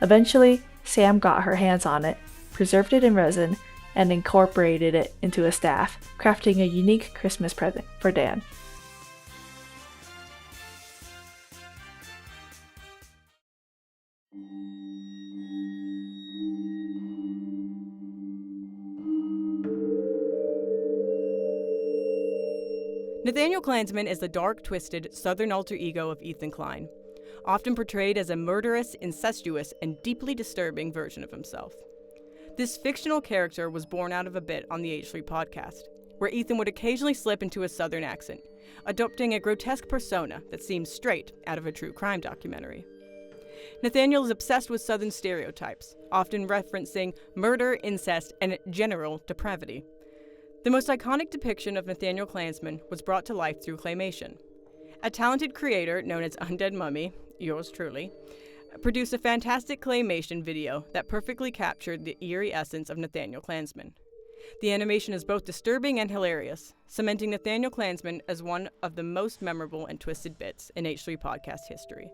Eventually, Sam got her hands on it, preserved it in resin, and incorporated it into a staff, crafting a unique Christmas present for Dan. Nathaniel Klansman is the dark, twisted, southern alter ego of Ethan Klein, often portrayed as a murderous, incestuous, and deeply disturbing version of himself. This fictional character was born out of a bit on the H3 podcast, where Ethan would occasionally slip into a southern accent, adopting a grotesque persona that seems straight out of a true crime documentary. Nathaniel is obsessed with southern stereotypes, often referencing murder, incest, and general depravity. The most iconic depiction of Nathaniel Klansman was brought to life through claymation. A talented creator known as Undead Mummy, yours truly, produced a fantastic claymation video that perfectly captured the eerie essence of Nathaniel Klansman. The animation is both disturbing and hilarious, cementing Nathaniel Klansman as one of the most memorable and twisted bits in H3 podcast history.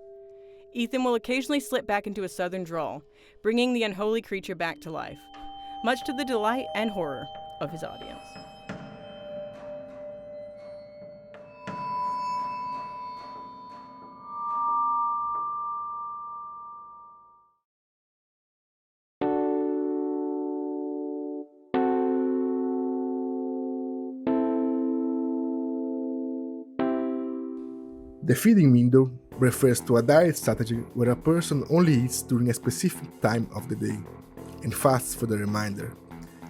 Ethan will occasionally slip back into a southern drawl, bringing the unholy creature back to life, much to the delight and horror of his audience. The feeding window refers to a diet strategy where a person only eats during a specific time of the day and fasts for the remainder,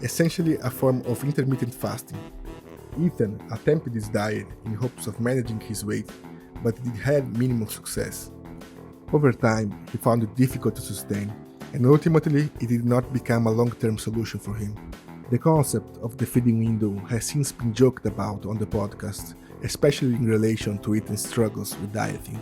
essentially a form of intermittent fasting. Ethan attempted this diet in hopes of managing his weight, but it had minimal success. Over time, he found it difficult to sustain, and ultimately it did not become a long-term solution for him. The concept of the feeding window has since been joked about on the podcast, especially in relation to Ethan's struggles with dieting.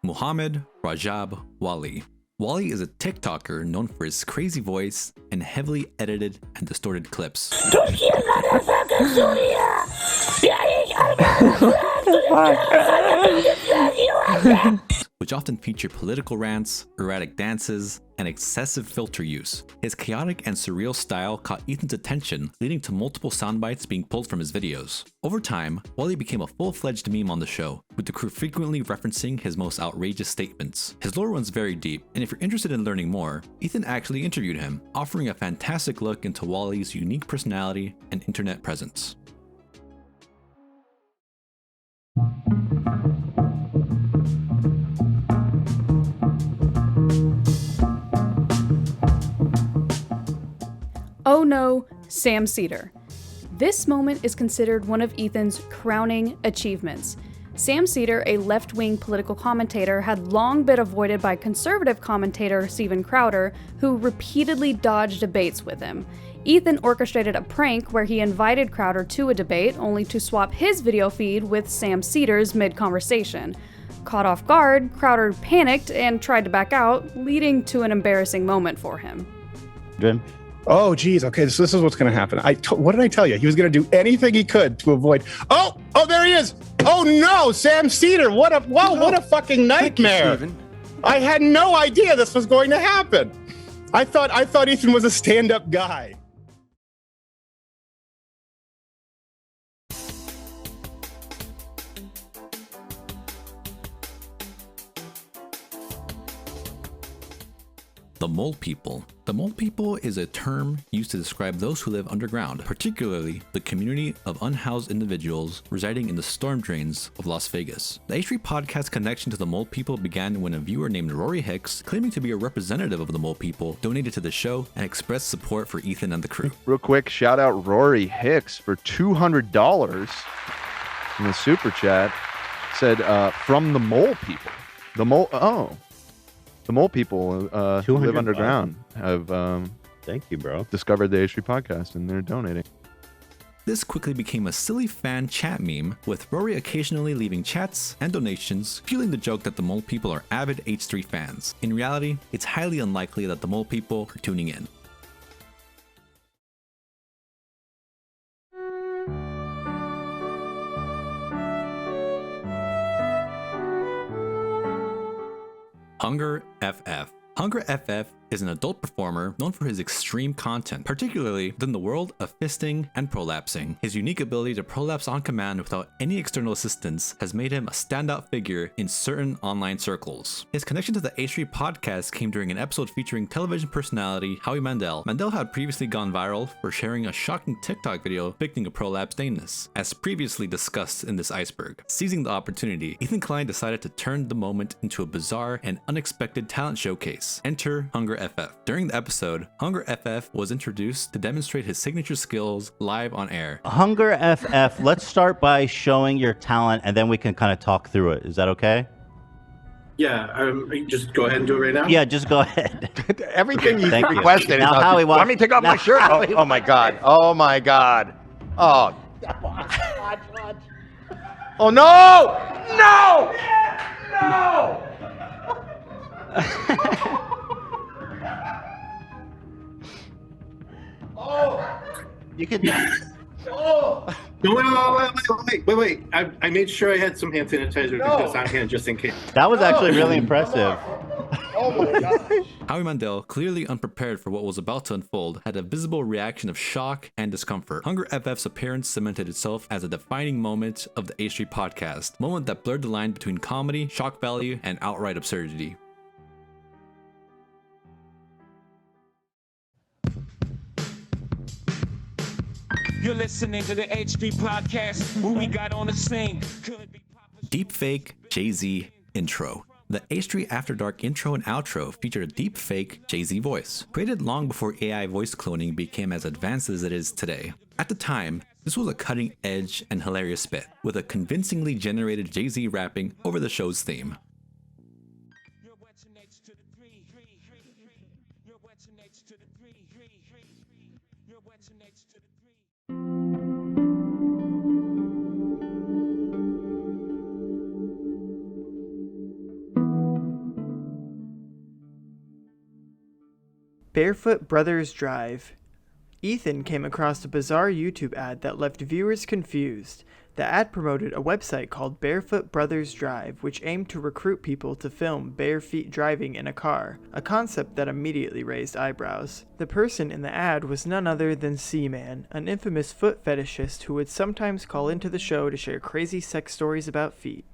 Muhammad Rajab Wali. Wali is a TikToker known for his crazy voice and heavily edited and distorted clips. Which often feature political rants, erratic dances, and excessive filter use. His chaotic and surreal style caught Ethan's attention, leading to multiple soundbites being pulled from his videos. Over time, Wally became a full-fledged meme on the show, with the crew frequently referencing his most outrageous statements. His lore runs very deep, and if you're interested in learning more, Ethan actually interviewed him, offering a fantastic look into Wally's unique personality and internet presence. Oh no, Sam Seder. This moment is considered one of Ethan's crowning achievements. Sam Seder, a left-wing political commentator, had long been avoided by conservative commentator Steven Crowder, who repeatedly dodged debates with him. Ethan orchestrated a prank where he invited Crowder to a debate, only to swap his video feed with Sam Seder's mid-conversation. Caught off guard, Crowder panicked and tried to back out, leading to an embarrassing moment for him. Jim? Oh, geez. Okay, so this is what's going to happen. What did I tell you? He was going to do anything he could to avoid. Oh, there he is. Oh no, Sam Seder. What a fucking nightmare. I had no idea this was going to happen. I thought Ethan was a stand-up guy. The Mole People. The Mole People is a term used to describe those who live underground, particularly the community of unhoused individuals residing in the storm drains of Las Vegas. The H3 podcast connection to the Mole People began when a viewer named Rory Hicks, claiming to be a representative of the Mole People, donated to the show and expressed support for Ethan and the crew. Real quick, shout out Rory Hicks for $200 in the super chat. Said, from the Mole People. The Mole People who live underground have thank you, bro. Discovered the H3 podcast and they're donating. This quickly became a silly fan chat meme, with Rory occasionally leaving chats and donations, fueling the joke that the Mole People are avid H3 fans. In reality, it's highly unlikely that the Mole People are tuning in. Hunger FF. Hunger FF is an adult performer known for his extreme content, particularly within the world of fisting and prolapsing. His unique ability to prolapse on command without any external assistance has made him a standout figure in certain online circles. His connection to the H3 podcast came during an episode featuring television personality Howie Mandel. Mandel had previously gone viral for sharing a shocking TikTok video depicting a prolapsed anus, as previously discussed in this iceberg. Seizing the opportunity, Ethan Klein decided to turn the moment into a bizarre and unexpected talent showcase. Enter Hunger FF. During the episode, Hunger FF was introduced to demonstrate his signature skills live on air. Hunger FF, let's start by showing your talent and then we can kind of talk through it. Is that okay? Yeah, just go ahead and do it right now? Yeah, just go ahead. Everything you Thank you. requested. Now, is Howie, let me take off my shirt. Oh my God. Oh my God. Oh. Oh no! No! No! Oh! You can. Oh! No, wait. I made sure I had some hand sanitizer because on hand just in case. That was actually really impressive. Oh my gosh. Howie Mandel, clearly unprepared for what was about to unfold, had a visible reaction of shock and discomfort. Hunger FF's appearance cemented itself as a defining moment of the H3 podcast, a moment that blurred the line between comedy, shock value, and outright absurdity. You're listening to the H3 podcast, who we got on the scene. Deepfake Jay-Z intro. The H3 After Dark intro and outro featured a deepfake Jay-Z voice, created long before AI voice cloning became as advanced as it is today. At the time, this was a cutting edge and hilarious spit, with a convincingly generated Jay-Z rapping over the show's theme. Barefoot Brothers Drive. Ethan came across a bizarre YouTube ad that left viewers confused. The ad promoted a website called Barefoot Brothers Drive, which aimed to recruit people to film bare feet driving in a car, a concept that immediately raised eyebrows. The person in the ad was none other than Seaman, an infamous foot fetishist who would sometimes call into the show to share crazy sex stories about feet.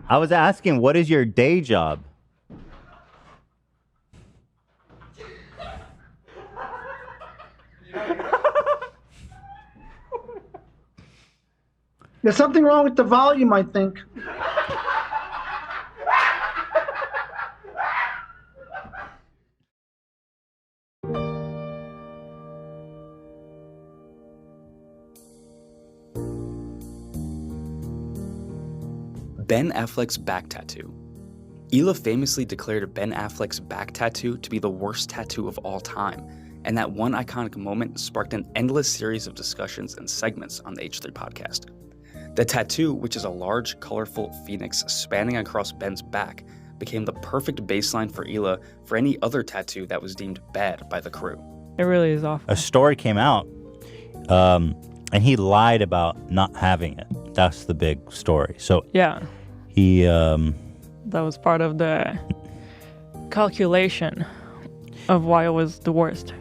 I was asking, what is your day job? There's something wrong with the volume, I think. Ben Affleck's back tattoo. Hila famously declared Ben Affleck's back tattoo to be the worst tattoo of all time, and that one iconic moment sparked an endless series of discussions and segments on the H3 podcast. The tattoo, which is a large, colorful phoenix spanning across Ben's back, became the perfect baseline for Hila for any other tattoo that was deemed bad by the crew. It really is awful. A story came out, and he lied about not having it. That's the big story. So yeah, he that was part of the calculation of why it was the worst.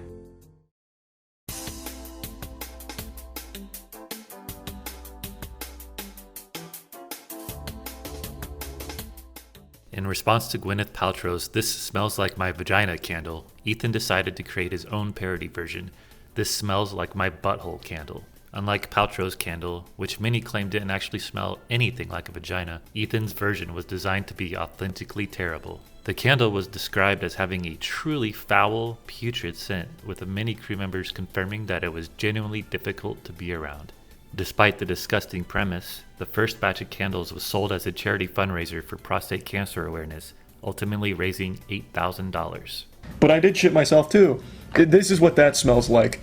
In response to Gwyneth Paltrow's "This Smells Like My Vagina" candle, Ethan decided to create his own parody version, "This Smells Like My Butthole" candle. Unlike Paltrow's candle, which many claim didn't actually smell anything like a vagina, Ethan's version was designed to be authentically terrible. The candle was described as having a truly foul, putrid scent, with many crew members confirming that it was genuinely difficult to be around. Despite the disgusting premise, the first batch of candles was sold as a charity fundraiser for prostate cancer awareness, ultimately raising $8,000. But I did shit myself too. This is what that smells like.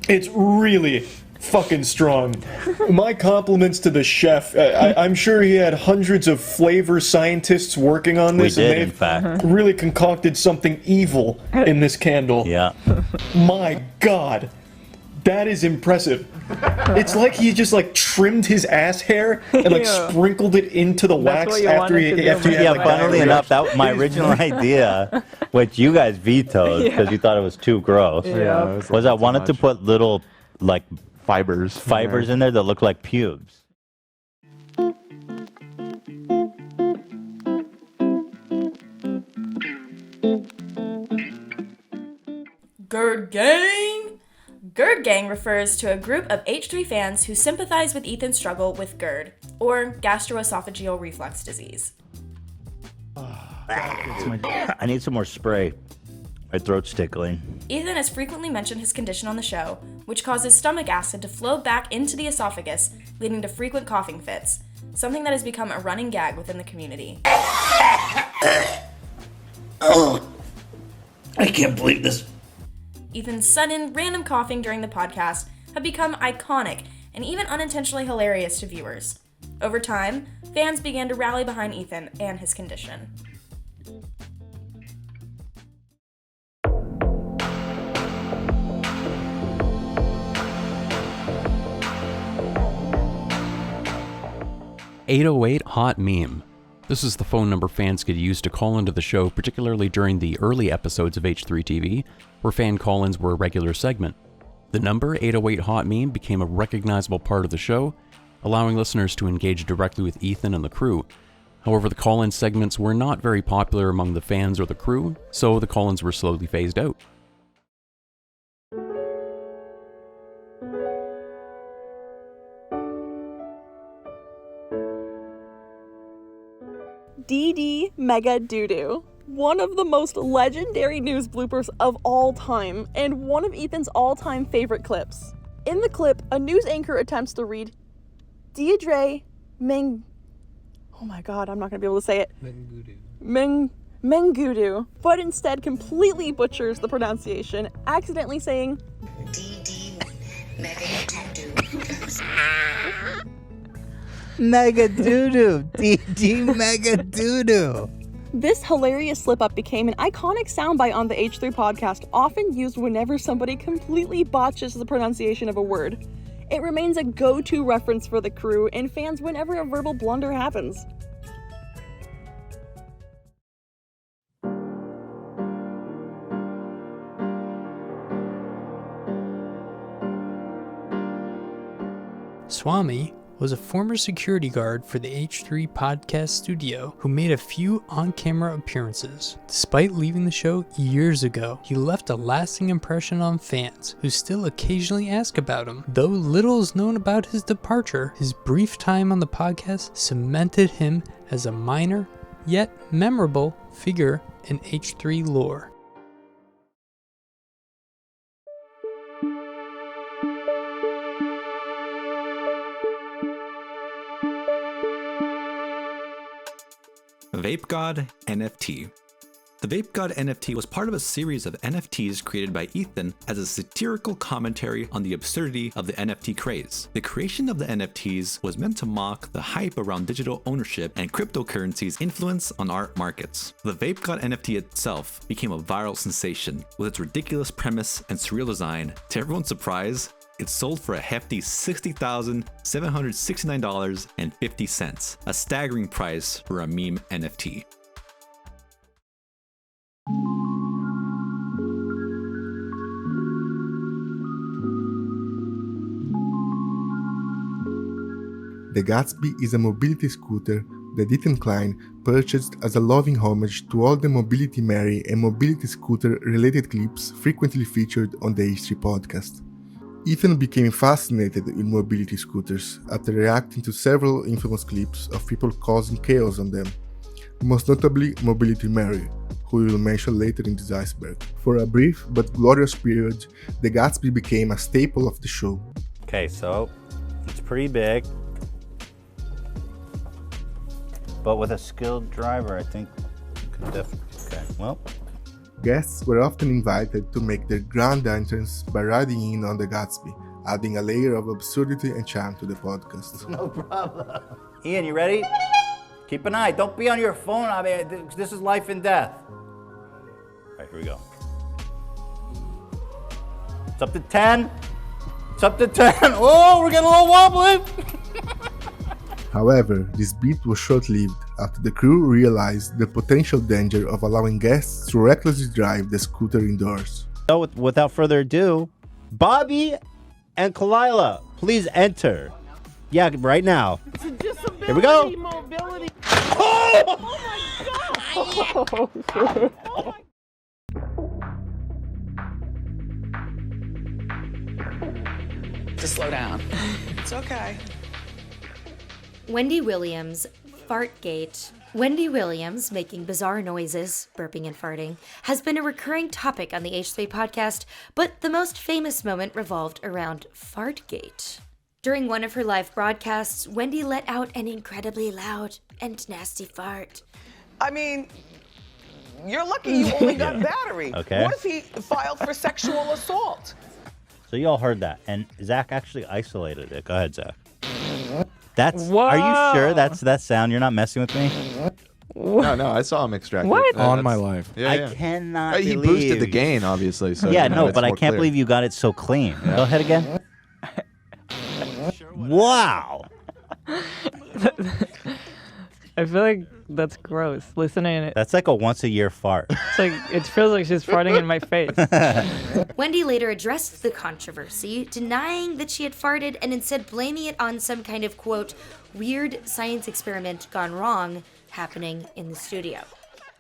It's really fucking strong. My compliments to the chef. I'm sure he had hundreds of flavor scientists working on this. We did, and in fact. Really concocted something evil in this candle. Yeah. My God. That is impressive. It's like he just like trimmed his ass hair and like sprinkled it into the wax after he had like funnily diarrhea. enough, that my original idea, which you guys vetoed because you thought it was too gross, was I wanted to put little like fibers in there that look like pubes. Gerd Gang! Gerd Gang refers to a group of H3 fans who sympathize with Ethan's struggle with GERD, or gastroesophageal reflux disease. I need some more spray. My throat's tickling. Ethan has frequently mentioned his condition on the show, which causes stomach acid to flow back into the esophagus, leading to frequent coughing fits, something that has become a running gag within the community. Oh, I can't believe this. Ethan's sudden, random coughing during the podcast have become iconic and even unintentionally hilarious to viewers. Over time, fans began to rally behind Ethan and his condition. #808 Hot Meme. This is the phone number fans could use to call into the show, particularly during the early episodes of H3 TV, where fan call-ins were a regular segment. The number 808 Hot Meme became a recognizable part of the show, allowing listeners to engage directly with Ethan and the crew. However, the call-in segments were not very popular among the fans or the crew, so the call-ins were slowly phased out. DD Mega Doodoo. One of the most legendary news bloopers of all time, and one of Ethan's all-time favorite clips. In the clip, a news anchor attempts to read Deirdre Meng... Oh my god, I'm not going to be able to say it. Mengudu. But instead completely butchers the pronunciation, accidentally saying... Mega doo-doo. DD Mega doo-doo. This hilarious slip-up became an iconic soundbite on the H3 podcast, often used whenever somebody completely botches the pronunciation of a word. It remains a go-to reference for the crew and fans whenever a verbal blunder happens. Swami was a former security guard for the H3 podcast studio who made a few on-camera appearances. Despite leaving the show years ago, he left a lasting impression on fans who still occasionally ask about him. Though little is known about his departure, his brief time on the podcast cemented him as a minor, yet memorable, figure in H3 lore. Vape God NFT. The Vape God NFT was part of a series of NFTs created by Ethan as a satirical commentary on the absurdity of the NFT craze. The creation of the NFTs was meant to mock the hype around digital ownership and cryptocurrency's influence on art markets. The Vape God NFT itself became a viral sensation with its ridiculous premise and surreal design. To everyone's surprise, it sold for a hefty $60,769.50, a staggering price for a meme NFT. The Gatsby is a mobility scooter that Ethan Klein purchased as a loving homage to all the Mobility Mary and Mobility Scooter related clips frequently featured on the H3 podcast. Ethan became fascinated with mobility scooters after reacting to several infamous clips of people causing chaos on them, most notably Mobility Mary, who we will mention later in this iceberg. For a brief but glorious period, the Gatsby became a staple of the show. Okay, so it's pretty big, but with a skilled driver, I think you could definitely. Okay, well. Guests were often invited to make their grand entrance by riding in on the Gatsby, adding a layer of absurdity and charm to the podcast. No problem. Ian, you ready? Keep an eye. Don't be on your phone. I mean, this is life and death. All right, here we go. It's up to 10. It's up to 10. Oh, we're getting a little wobbly. However, this beat was short-lived after the crew realized the potential danger of allowing guests to recklessly drive the scooter indoors. So without further ado, Bobby and Kayla, please enter. Yeah, right now. It's a disability Here we go. mobility. Oh! Oh my God. Just slow down. It's okay. Wendy Williams, Fartgate. Wendy Williams, making bizarre noises, burping and farting, has been a recurring topic on the H3 podcast, but the most famous moment revolved around Fartgate. During one of her live broadcasts, Wendy let out an incredibly loud and nasty fart. I mean, you're lucky you only got battery. Okay. What if he filed for sexual assault? So you all heard that, and Zach actually isolated it. Go ahead, Zach. That's. Whoa. Are you sure that's that sound? You're not messing with me? No, I saw him extract What? it. On my life. Yeah, I yeah. cannot He believe. boosted the gain, obviously. So Yeah, you know, no, it's but I more can't clear. believe you got it so clean. Go ahead again. Wow. I feel like that's gross. Listening to it. That's like a once-a-year fart. It's like it feels like she's farting in my face. Wendy later addressed the controversy, denying that she had farted and instead blaming it on some kind of, quote, weird science experiment gone wrong happening in the studio.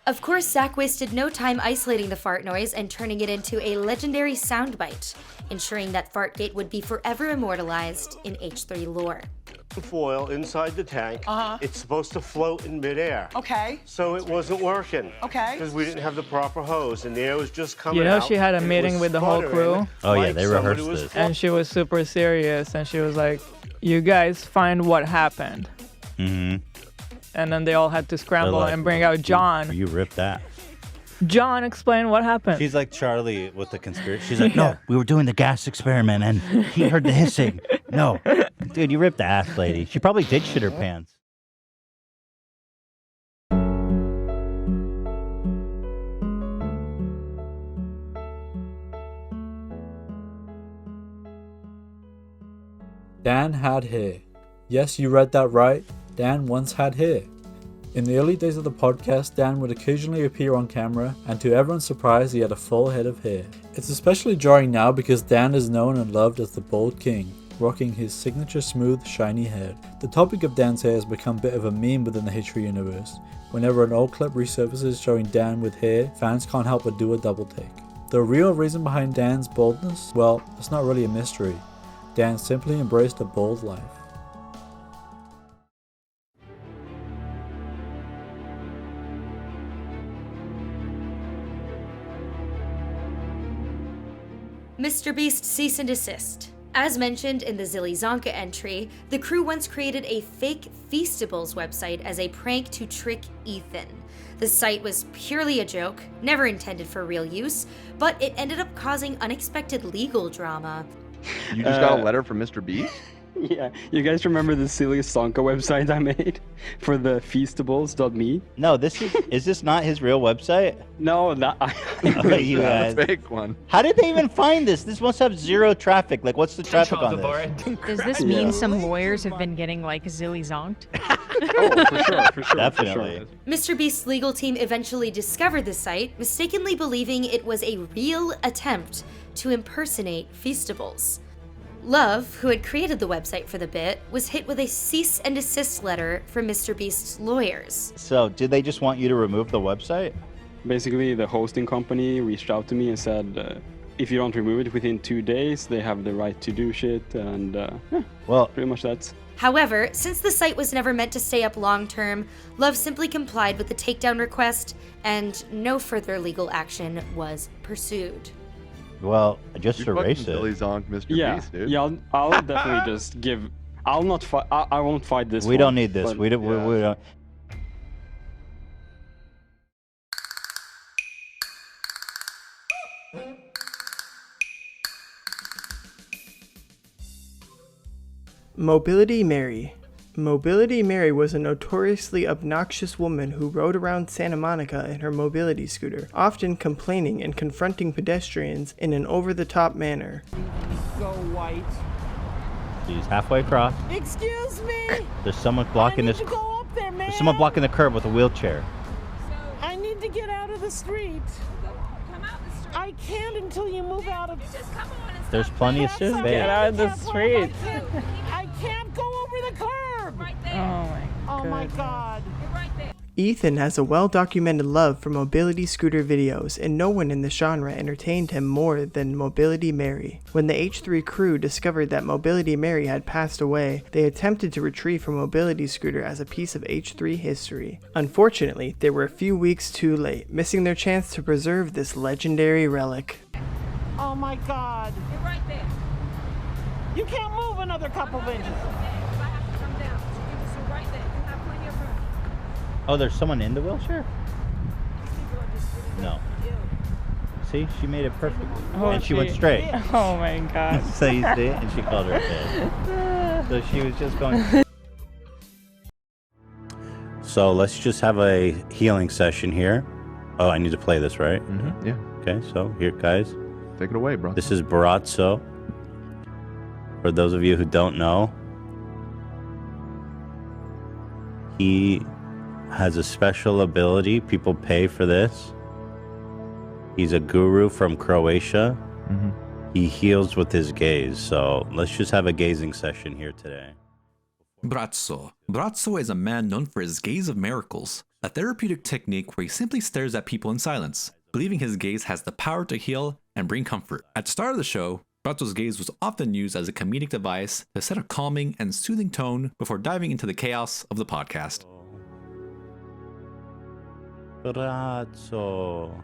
Of course, Zach wasted no time isolating the fart noise and turning it into a legendary soundbite, ensuring that Fartgate would be forever immortalized in H3 lore. Foil inside the tank. It's supposed to float in midair. Okay. So it wasn't working. Okay. Because we didn't have the proper hose and the air was just coming You know, out. she had a and it meeting was with the whole sputtering crew. Oh, yeah, like they somebody rehearsed was this. And she was super serious, and she was like, you guys find what happened. Mm-hmm. And then they all had to scramble Like, and bring out John. You ripped that. John, explain what happened. She's like Charlie with the conspiracy. She's like, no, we were doing the gas experiment and he heard the hissing. No. Dude, you ripped the ass lady. She probably did shit her pants. Dan had hair. Yes, you read that right. Dan once had hair. In the early days of the podcast, Dan would occasionally appear on camera, and to everyone's surprise, he had a full head of hair. It's especially jarring now because Dan is known and loved as the Bald King, rocking his signature smooth, shiny head. The topic of Dan's hair has become a bit of a meme within the H3 universe. Whenever an old clip resurfaces showing Dan with hair, fans can't help but do a double take. The real reason behind Dan's baldness? Well, it's not really a mystery. Dan simply embraced a bald life. Mr. Beast cease and desist. As mentioned in the Zonka entry, the crew once created a fake Feastables website as a prank to trick Ethan. The site was purely a joke, never intended for real use, but it ended up causing unexpected legal drama. You just got a letter from Mr. B? Yeah, you guys remember the silliest Zonka website I made for the Feastables.me? No, is this not his real website? No, not. You guys. Fake one. How did they even find this? This must have zero traffic. Like, what's the traffic on this? Does this mean some lawyers have been getting like zonked? Oh, for sure. Definitely. Mr. Beast's legal team eventually discovered the site, mistakenly believing it was a real attempt to impersonate Feastables. Love, who had created the website for the bit, was hit with a cease and desist letter from Mr. Beast's lawyers. So, did they just want you to remove the website? Basically, the hosting company reached out to me and said, if you don't remove it within 2 days, they have the right to do shit, and well, pretty much that's. However, since the site was never meant to stay up long term, Love simply complied with the takedown request, and no further legal action was pursued. Well, just erase it. Billy Zonk, Mr. Yeah, Beast, dude. yeah, I'll definitely just give. I'll not fight. I won't fight this. We one, don't need this. but- We don't. Mobility Mary. Mobility Mary was a notoriously obnoxious woman who rode around Santa Monica in her mobility scooter, often complaining and confronting pedestrians in an over-the-top manner. Go white. She's halfway across. Excuse me. There's someone blocking this. Go up there, man. There's someone blocking the curb with a wheelchair. I need to get out of the street. Come out the street. I can't until you move out of. Just come on and There's plenty of space. Get out of the street. I can't go over the curb. Right there. Oh my God. You're right there. Ethan has a well-documented love for mobility scooter videos, and no one in the genre entertained him more than Mobility Mary. When the H3 crew discovered that Mobility Mary had passed away, they attempted to retrieve her mobility scooter as a piece of H3 history. Unfortunately, they were a few weeks too late, missing their chance to preserve this legendary relic. Oh my God. You're right there. You can't move another couple of inches. Oh, there's someone in the wheelchair? No. See, she made it perfectly. Oh, and she went straight. Oh my God. So you see, and she called her dead. So she was just going. So let's just have a healing session here. Oh, I need to play this, right? Mm-hmm. Yeah. Okay, so here, guys. Take it away, bro. This is Barazzo. For those of you who don't know, he has a special ability. People pay for this. He's a guru from Croatia. Mm-hmm. He heals with his gaze. So let's just have a gazing session here today. Brazzo. Brazzo is a man known for his gaze of miracles, a therapeutic technique where he simply stares at people in silence, believing his gaze has the power to heal and bring comfort. At the start of the show, Brazzo's gaze was often used as a comedic device to set a calming and soothing tone before diving into the chaos of the podcast. Brazzo.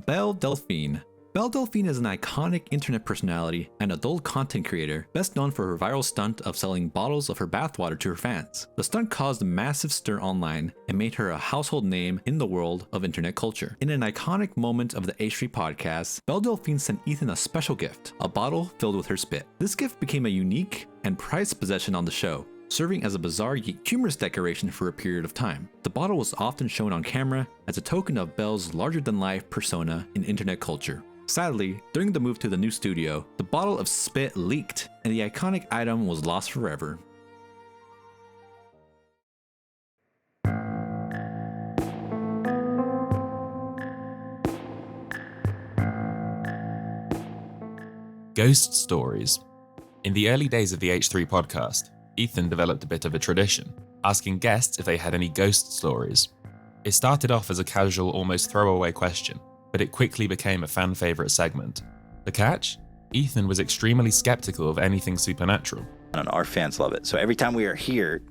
Belle Delphine. Belle Delphine is an iconic internet personality and adult content creator, best known for her viral stunt of selling bottles of her bathwater to her fans. The stunt caused a massive stir online and made her a household name in the world of internet culture. In an iconic moment of the H3 podcast, Belle Delphine sent Ethan a special gift, a bottle filled with her spit. This gift became a unique and prized possession on the show, serving as a bizarre yet humorous decoration for a period of time. The bottle was often shown on camera as a token of Belle's larger-than-life persona in internet culture. Sadly, during the move to the new studio, the bottle of spit leaked, and the iconic item was lost forever. Ghost stories. In the early days of the H3 podcast, Ethan developed a bit of a tradition, asking guests if they had any ghost stories. It started off as a casual, almost throwaway question, but it quickly became a fan favorite segment. The catch? Ethan was extremely skeptical of anything supernatural. And our fans love it. So every time we are here,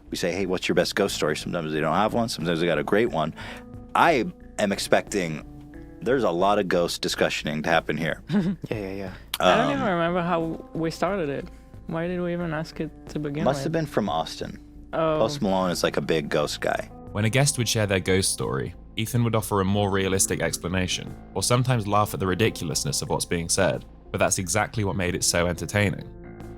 we say, hey, what's your best ghost story? Sometimes they don't have one. Sometimes they got a great one. I am expecting there's a lot of ghost discussioning to happen here. Yeah. I don't even remember how we started it. Why did we even ask it to begin with? Must have been from Austin. Oh. Post Malone is like a big ghost guy. When a guest would share their ghost story, Ethan would offer a more realistic explanation, or sometimes laugh at the ridiculousness of what's being said, but that's exactly what made it so entertaining.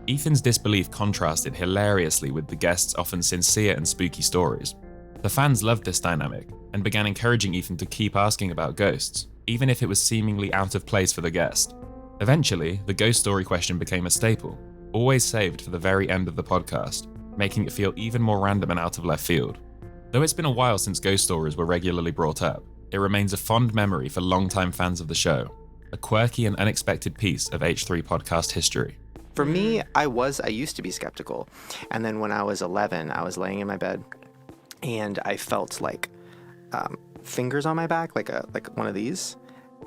Ethan's disbelief contrasted hilariously with the guest's often sincere and spooky stories. The fans loved this dynamic, and began encouraging Ethan to keep asking about ghosts, even if it was seemingly out of place for the guest. Eventually, the ghost story question became a staple, always saved for the very end of the podcast. making it feel even more random and out of left field. Though it's been a while since ghost stories were regularly brought up, it remains a fond memory for longtime fans of the show, a quirky and unexpected piece of H3 podcast history. For me, I used to be skeptical. And then when I was 11, I was laying in my bed and I felt like fingers on my back, like one of these.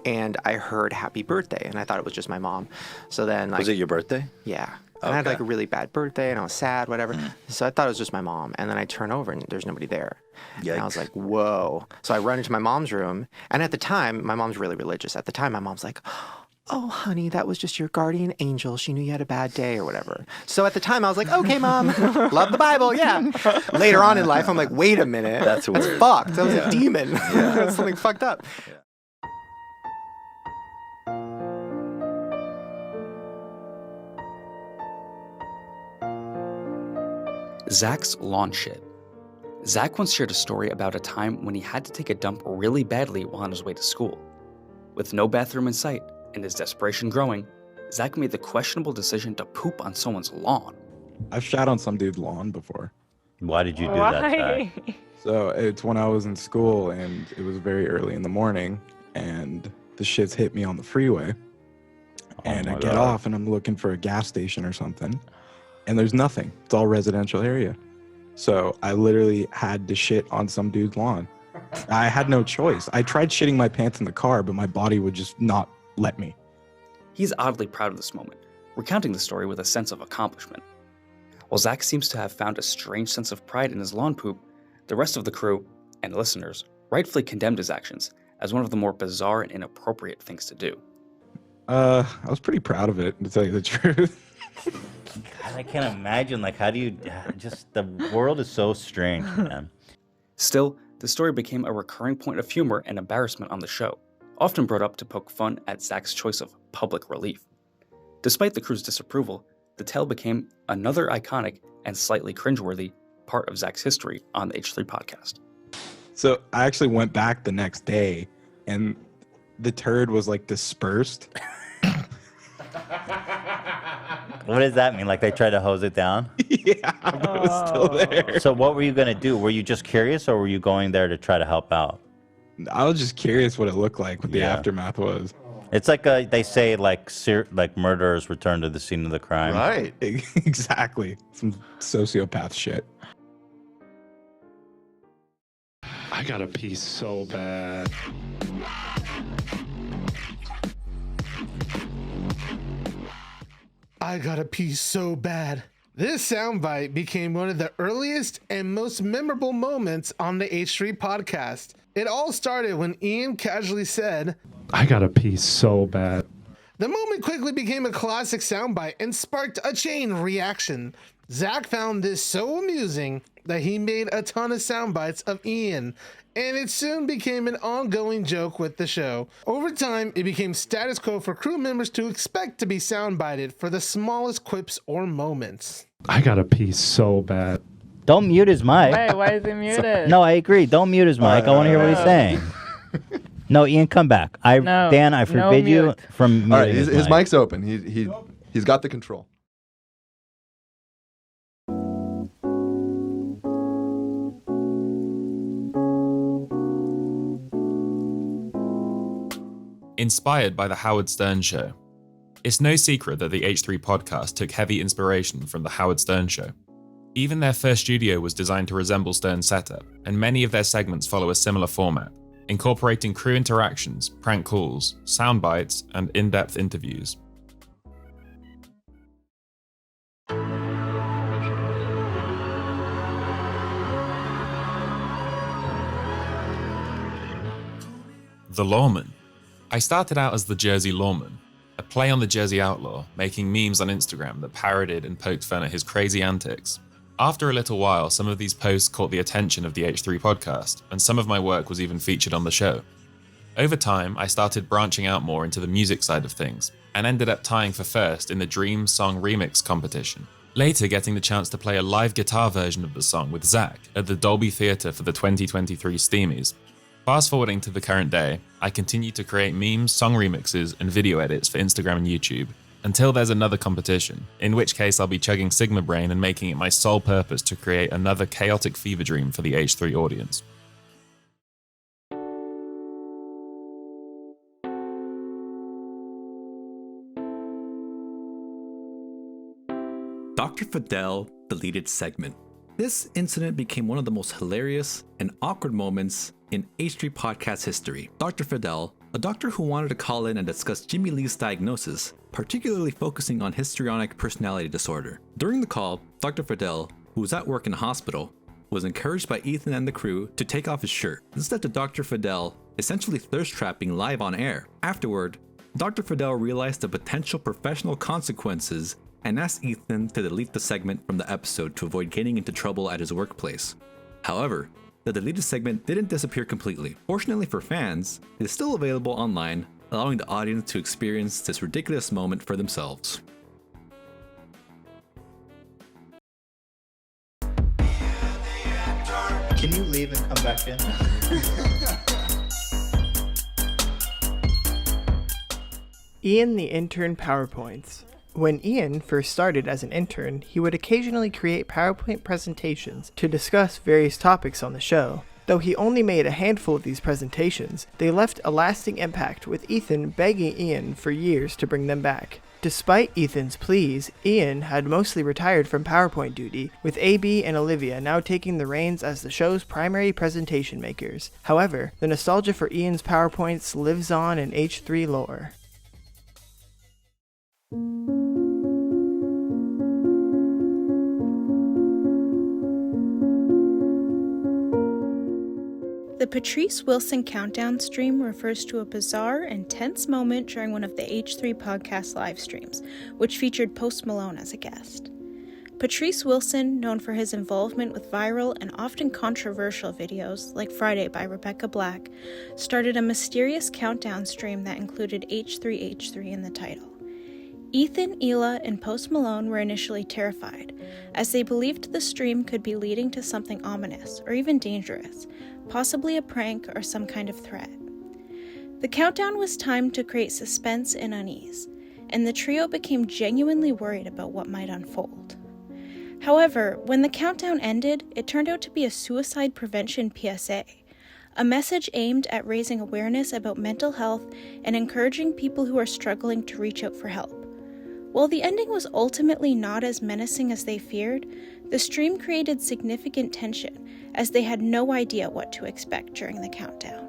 And I heard happy birthday and I thought it was just my mom. So then Was it your birthday? Yeah. And I had like a really bad birthday and I was sad, whatever. So I thought it was just my mom. And then I turn over and there's nobody there. And I was like, whoa. So I run into my mom's room. And at the time, my mom's really religious. At the time, my mom's like, oh, honey, that was just your guardian angel. She knew you had a bad day or whatever. So at the time, I was like, okay, Mom, love the Bible, yeah. Later on in life, I'm like, wait a minute. That's fucked. That was a demon. That's something fucked up. Zach's lawn shit. Zach once shared a story about a time when he had to take a dump really badly while on his way to school. With no bathroom in sight and his desperation growing, Zach made the questionable decision to poop on someone's lawn. I've shat on some dude's lawn before. Why did you do that, Zach? So it's when I was in school and it was very early in the morning and the shits hit me on the freeway. And I get off and I'm looking for a gas station or something. And there's nothing. It's all residential area. So I literally had to shit on some dude's lawn. I had no choice. I tried shitting my pants in the car, but my body would just not let me. He's oddly proud of this moment, recounting the story with a sense of accomplishment. While Zach seems to have found a strange sense of pride in his lawn poop, the rest of the crew and listeners rightfully condemned his actions as one of the more bizarre and inappropriate things to do. I was pretty proud of it, to tell you the truth. God, I can't imagine, like, how do you, just, the world is so strange, man. Still, the story became a recurring point of humor and embarrassment on the show, often brought up to poke fun at Zach's choice of public relief. Despite the crew's disapproval, the tale became another iconic and slightly cringeworthy part of Zach's history on the H3 podcast. So I actually went back the next day and the turd was like dispersed. What does that mean? Like they tried to hose it down? Yeah, but it was still there. So what were you going to do? Were you just curious or were you going there to try to help out? I was just curious what it looked like, what the aftermath was. It's like they say like murderers return to the scene of the crime. Right. Exactly. Some sociopath shit. I gotta pee so bad. I gotta pee so bad. This soundbite became one of the earliest and most memorable moments on the H3 podcast. It all started when Ian casually said, I gotta pee so bad. The moment quickly became a classic soundbite and sparked a chain reaction. Zach found this so amusing that he made a ton of soundbites of Ian, and it soon became an ongoing joke with the show. Over time, it became status quo for crew members to expect to be soundbited for the smallest quips or moments. I gotta pee so bad. Don't mute his mic. Wait, why is he muted? No, I agree. Don't mute his mic. I want to hear what he's saying. No, Ian, come back. Dan, I forbid you from muting All right, his his mic. mic's open. He's got the control. Inspired by The Howard Stern Show. It's no secret that the H3 podcast took heavy inspiration from The Howard Stern Show. Even their first studio was designed to resemble Stern's setup, and many of their segments follow a similar format, incorporating crew interactions, prank calls, sound bites, and in-depth interviews. The Lawman. I started out as the Jersey Lawman, a play on the Jersey Outlaw, making memes on Instagram that parodied and poked fun at his crazy antics. After a little while, some of these posts caught the attention of the H3 podcast, and some of my work was even featured on the show. Over time, I started branching out more into the music side of things, and ended up tying for first in the Dream Song Remix competition. Later getting the chance to play a live guitar version of the song with Zach at the Dolby Theatre for the 2023 Steamies. Fast forwarding to the current day, I continue to create memes, song remixes, and video edits for Instagram and YouTube, Until there's another competition, in which case I'll be chugging Sigma Brain and making it my sole purpose to create another chaotic fever dream for the H3 audience. Dr. Fidel deleted segment. This incident became one of the most hilarious and awkward moments in H3 podcast history. Dr. Fidel, a doctor who wanted to call in and discuss Jimmy Lee's diagnosis, particularly focusing on histrionic personality disorder. During the call, Dr. Fidel, who was at work in a hospital, was encouraged by Ethan and the crew to take off his shirt. This led to Dr. Fidel essentially thirst trapping live on air. Afterward, Dr. Fidel realized the potential professional consequences and asked Ethan to delete the segment from the episode to avoid getting into trouble at his workplace. However, the deleted segment didn't disappear completely. Fortunately for fans, it is still available online, allowing the audience to experience this ridiculous moment for themselves. Can you leave and come back in? Ian the Intern PowerPoints. When Ian first started as an intern, he would occasionally create PowerPoint presentations to discuss various topics on the show. Though he only made a handful of these presentations, they left a lasting impact, with Ethan begging Ian for years to bring them back. Despite Ethan's pleas, Ian had mostly retired from PowerPoint duty, with AB and Olivia now taking the reins as the show's primary presentation makers. However, the nostalgia for Ian's PowerPoints lives on in H3 lore. The Patrice Wilson countdown stream refers to a bizarre and tense moment during one of the H3 podcast live streams, which featured Post Malone as a guest. Patrice Wilson, known for his involvement with viral and often controversial videos like Friday by Rebecca Black, started a mysterious countdown stream that included H3H3 in the title. Ethan, Hila, and Post Malone were initially terrified, as they believed the stream could be leading to something ominous or even dangerous, possibly a prank or some kind of threat. The countdown was timed to create suspense and unease, and the trio became genuinely worried about what might unfold. However, when the countdown ended, it turned out to be a suicide prevention PSA, a message aimed at raising awareness about mental health and encouraging people who are struggling to reach out for help. While the ending was ultimately not as menacing as they feared, the stream created significant tension, as they had no idea what to expect during the countdown.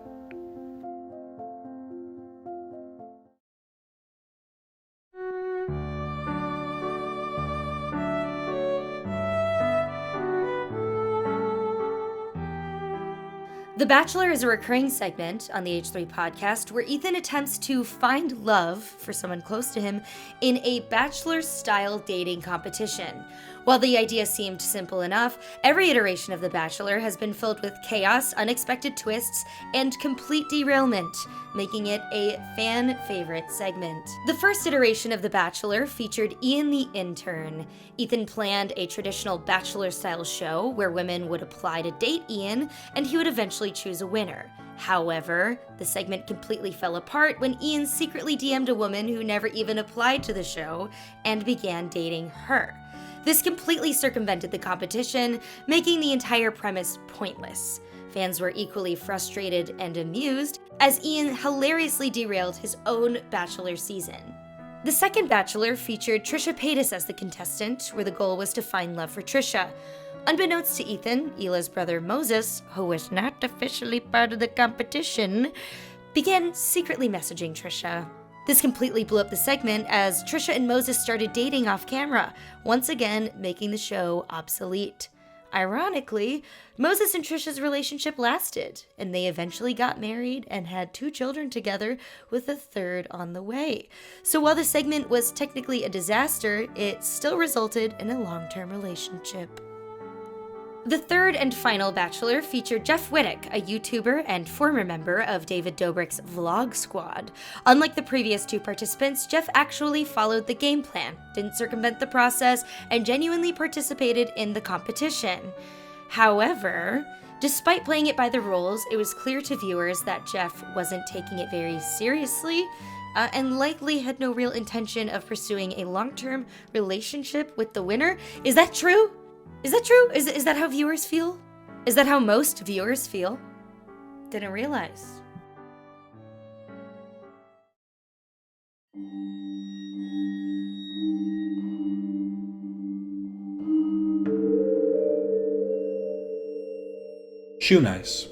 The Bachelor is a recurring segment on the H3 podcast where Ethan attempts to find love for someone close to him in a Bachelor-style dating competition. While the idea seemed simple enough, every iteration of The Bachelor has been filled with chaos, unexpected twists, and complete derailment, making it a fan favorite segment. The first iteration of The Bachelor featured Ian the Intern. Ethan planned a traditional Bachelor-style show where women would apply to date Ian, and he would eventually choose a winner. However, the segment completely fell apart when Ian secretly DM'd a woman who never even applied to the show and began dating her. This completely circumvented the competition, making the entire premise pointless. Fans were equally frustrated and amused, as Ian hilariously derailed his own Bachelor season. The second Bachelor featured Trisha Paytas as the contestant, where the goal was to find love for Trisha. Unbeknownst to Ethan, Hila's brother Moses, who was not officially part of the competition, began secretly messaging Trisha. This completely blew up the segment as Trisha and Moses started dating off camera, once again making the show obsolete. Ironically, Moses and Trisha's relationship lasted, and they eventually got married and had 2 children together, with a third on the way. So while the segment was technically a disaster, it still resulted in a long-term relationship. The third and final Bachelor featured Jeff Wittick, a YouTuber and former member of David Dobrik's Vlog Squad. Unlike the previous 2 participants, Jeff actually followed the game plan, didn't circumvent the process, and genuinely participated in the competition. However, Despite playing it by the rules, it was clear to viewers that Jeff wasn't taking it very seriously and likely had no real intention of pursuing a long-term relationship with the winner. Is that true? Is that true? Is that how viewers feel? Is that how most viewers feel? Didn't realize. Shoenice.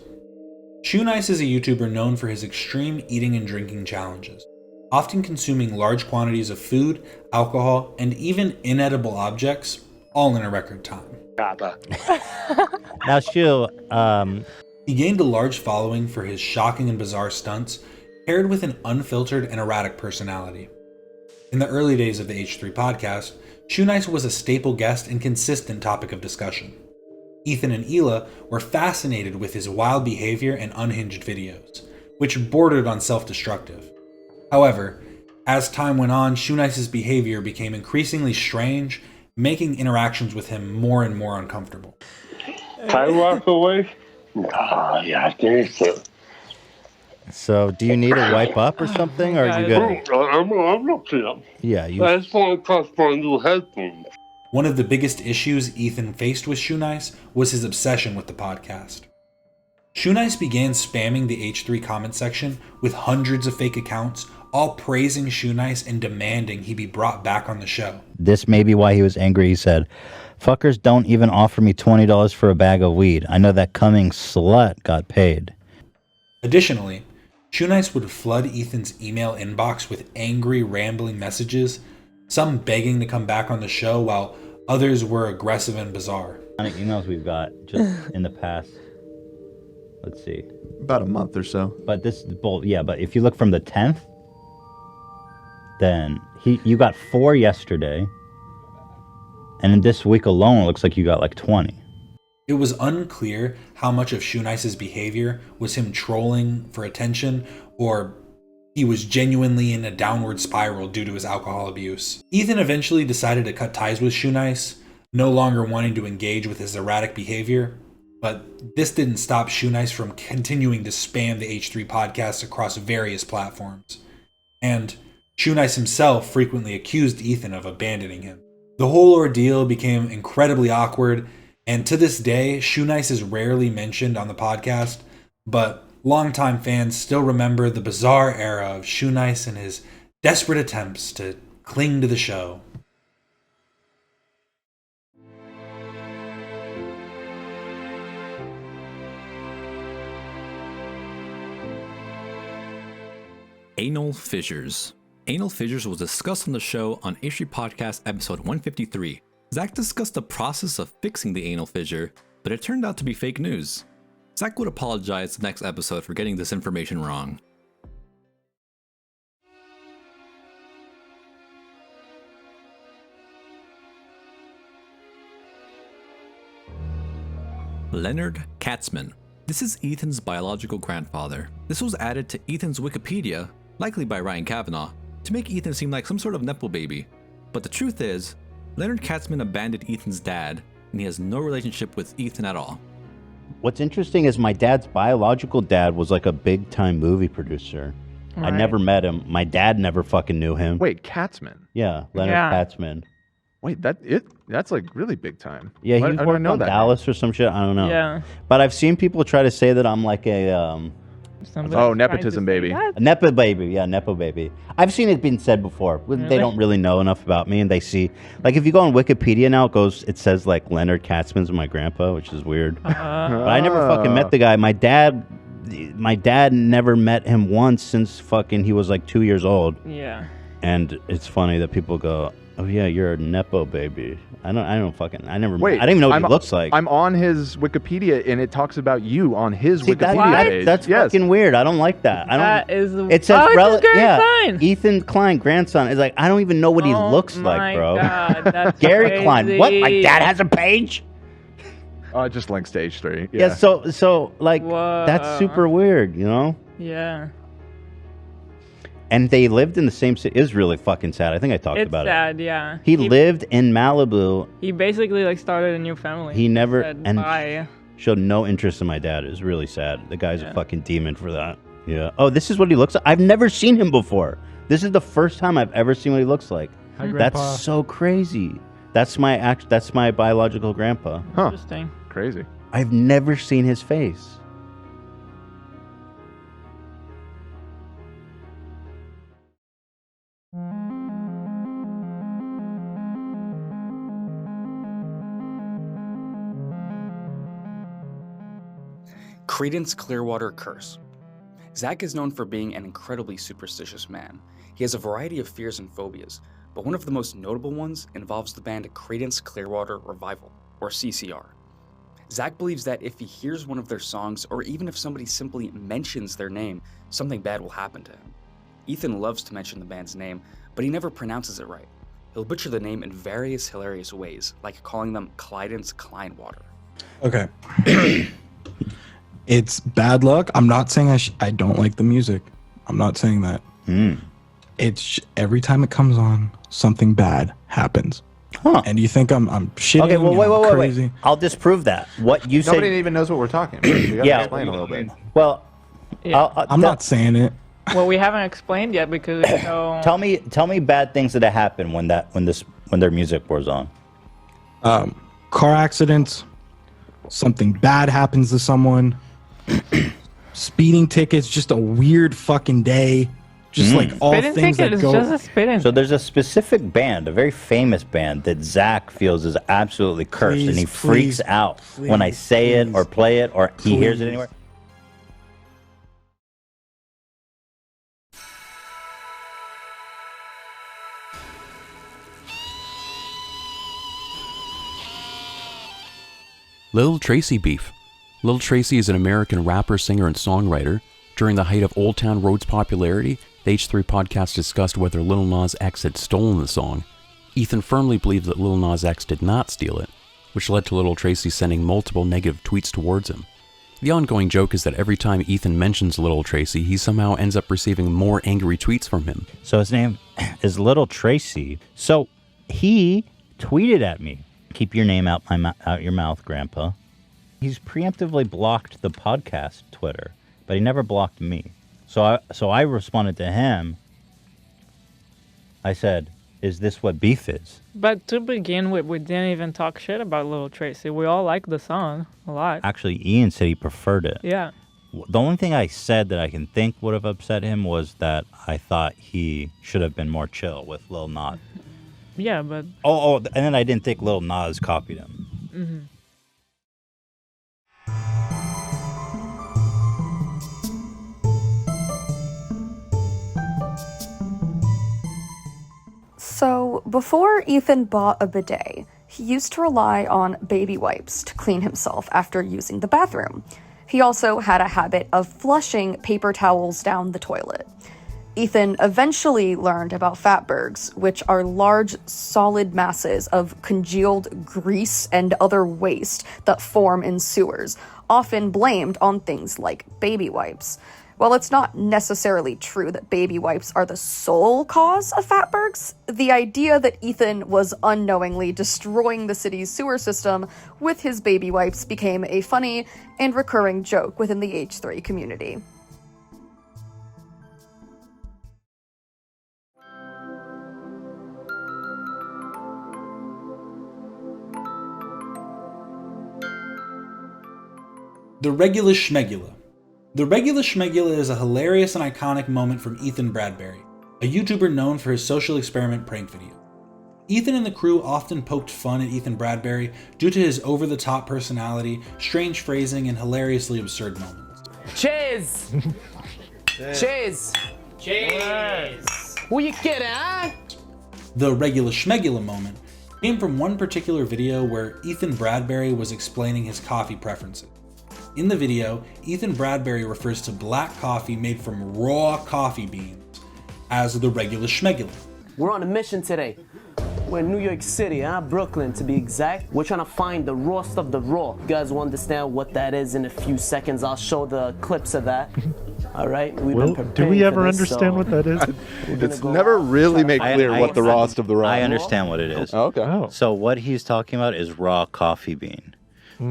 Shoenice is a YouTuber known for his extreme eating and drinking challenges, often consuming large quantities of food, alcohol, and even inedible objects, all in a record time. Now, Shu, he gained a large following for his shocking and bizarre stunts, paired with an unfiltered and erratic personality. In the early days of the H3 podcast, Shoenice was a staple guest and consistent topic of discussion. Ethan and Hila were fascinated with his wild behavior and unhinged videos, which bordered on self-destructive. However, as time went on, Shoenice's behavior became increasingly strange, making interactions with him more and more uncomfortable. Can I walk away? Oh, yeah, I think so. So, do you need a wipe up or something, or are you good? I'm looking up. Yeah, you. I just want to cost my new headphones. One of the biggest issues Ethan faced with Shoenice was his obsession with the podcast. Shoenice began spamming the H3 comment section with hundreds of fake accounts, all praising Shoenice and demanding he be brought back on the show. This may be why he was angry. He said, "Fuckers don't even offer me $20 for a bag of weed. I know that coming slut got paid." Additionally, Shoenice would flood Ethan's email inbox with angry, rambling messages, some begging to come back on the show, while others were aggressive and bizarre. How many emails we've got just in the past? Let's see. About a month or so. But this, well, yeah, but if you look from the 10th, then you got 4 yesterday, and in this week alone, it looks like you got like 20. It was unclear how much of Shoenice's behavior was him trolling for attention, or he was genuinely in a downward spiral due to his alcohol abuse. Ethan eventually decided to cut ties with Shoenice, no longer wanting to engage with his erratic behavior, but this didn't stop Shoenice from continuing to spam the H3 podcast across various platforms. And Shoenice himself frequently accused Ethan of abandoning him. The whole ordeal became incredibly awkward, and to this day, Shoenice is rarely mentioned on the podcast, but longtime fans still remember the bizarre era of Shoenice and his desperate attempts to cling to the show. Anal fissures. Anal fissures was discussed on the show on H3 Podcast episode 153. Zach discussed the process of fixing the anal fissure, but it turned out to be fake news. Zach would apologize the next episode for getting this information wrong. Leonard Katzman. This is Ethan's biological grandfather. This was added to Ethan's Wikipedia, likely by Ryan Kavanaugh, to make Ethan seem like some sort of nepo baby. But the truth is, Leonard Katzman abandoned Ethan's dad, and he has no relationship with Ethan at all. What's interesting is my dad's biological dad was like a big-time movie producer. I Right. never met him. My dad never fucking knew him. Wait, Katzman? Yeah, Leonard Katzman. Wait, that's like really big time. Yeah, he I was don't working know on that. Dallas or some shit. I don't know. Yeah. But I've seen people try to say that I'm like a Oh, nepotism baby. a nepo baby. Yeah, nepo baby. I've seen it being said before. Really? They don't really know enough about me, and they see, like, if you go on Wikipedia now, it says like Leonard Katzman's my grandpa, which is weird. But I never fucking met the guy. My dad never met him once since fucking he was like 2 years old. Yeah. And it's funny that people go, "Oh yeah, you're a nepo baby." I don't fucking. I never. Wait, I don't even know what he looks like. I'm on his Wikipedia, and it talks about you on his See, Wikipedia page. That's fucking weird. I don't like that. I don't. That is the. It says oh, it's Gary yeah, Klein. Ethan Klein, grandson. It's like I don't even know what he looks like, my bro. God, that's Gary Klein. What? My crazy. dad has a page. It just links to H3. Yeah. So like that's super weird, you know. Yeah. And they lived in the same city. It was really fucking sad. I think I talked It's about sad, it. yeah. He lived in Malibu. He basically like started a new family. He never said and bye. Showed no interest in my dad. It was really sad. The guy's a fucking demon for that. Yeah. Oh, this is what he looks like. I've never seen him before. This is the first time I've ever seen what he looks like. Hi, Grandpa. That's so crazy. That's my biological grandpa. Huh. Interesting. Crazy. I've never seen his face. Creedence Clearwater Curse. Zach is known for being an incredibly superstitious man. He has a variety of fears and phobias, but one of the most notable ones involves the band Creedence Clearwater Revival, or CCR. Zach believes that if he hears one of their songs, or even if somebody simply mentions their name, something bad will happen to him. Ethan loves to mention the band's name, but he never pronounces it right. He'll butcher the name in various hilarious ways, like calling them Clydence Kleinwater. Okay. It's bad luck. I'm not saying I don't like the music. I'm not saying that. It's every time it comes on, something bad happens. Huh. And you think I'm shitting? Okay, well, I'm wait. crazy. I'll disprove that. What you said. Nobody even knows what we're talking about. You gotta explain a little bit. Well, I'm not saying it. Well, we haven't explained yet because tell me bad things that happen when their music was on. Car accidents. Something bad happens to someone. Speeding tickets. Just a weird fucking day. Just like all spitting things ticket that is go. just a spitting. So there's a specific band, a very famous band that Zach feels is absolutely cursed, and he freaks out when I say it or play it or he hears it anywhere. Lil Tracy beef. Lil Tracy is an American rapper, singer, and songwriter. During the height of Old Town Road's popularity, the H3 podcast discussed whether Lil Nas X had stolen the song. Ethan firmly believed that Lil Nas X did not steal it, which led to Lil Tracy sending multiple negative tweets towards him. The ongoing joke is that every time Ethan mentions Lil Tracy, he somehow ends up receiving more angry tweets from him. So his name is Lil Tracy. So he tweeted at me, "Keep your name out your mouth, Grandpa." He's preemptively blocked the podcast Twitter, but he never blocked me. So I responded to him. I said, "Is this what beef is?" But to begin with, we didn't even talk shit about Lil Tracy. We all like the song a lot. Actually, Ian said he preferred it. Yeah. The only thing I said that I can think would have upset him was that I thought he should have been more chill with Lil Nas. Yeah, but... Oh, and then I didn't think Lil Nas copied him. Mm-hmm. So, before Ethan bought a bidet, he used to rely on baby wipes to clean himself after using the bathroom. He also had a habit of flushing paper towels down the toilet. Ethan eventually learned about fatbergs, which are large, solid masses of congealed grease and other waste that form in sewers, often blamed on things like baby wipes. While it's not necessarily true that baby wipes are the sole cause of fatbergs, the idea that Ethan was unknowingly destroying the city's sewer system with his baby wipes became a funny and recurring joke within the H3 community. The Regular Schmegula. The Regular Schmegula is a hilarious and iconic moment from Ethan Bradbury, a YouTuber known for his social experiment prank video. Ethan and the crew often poked fun at Ethan Bradbury due to his over-the-top personality, strange phrasing, and hilariously absurd moments. Cheers! Cheers! Cheers! Who you kidding, huh? The Regular Schmegula moment came from one particular video where Ethan Bradbury was explaining his coffee preferences. In the video, Ethan Bradbury refers to black coffee made from raw coffee beans as the Regular Schmegula. We're on a mission today. We're in New York City, Brooklyn to be exact. We're trying to find the rawest of the raw. You guys will understand what that is in a few seconds. I'll show the clips of that. All right? Do we ever understand what that is? It's never really made clear what the rawest of the raw is. I understand what it is. Okay. So what he's talking about is raw coffee bean.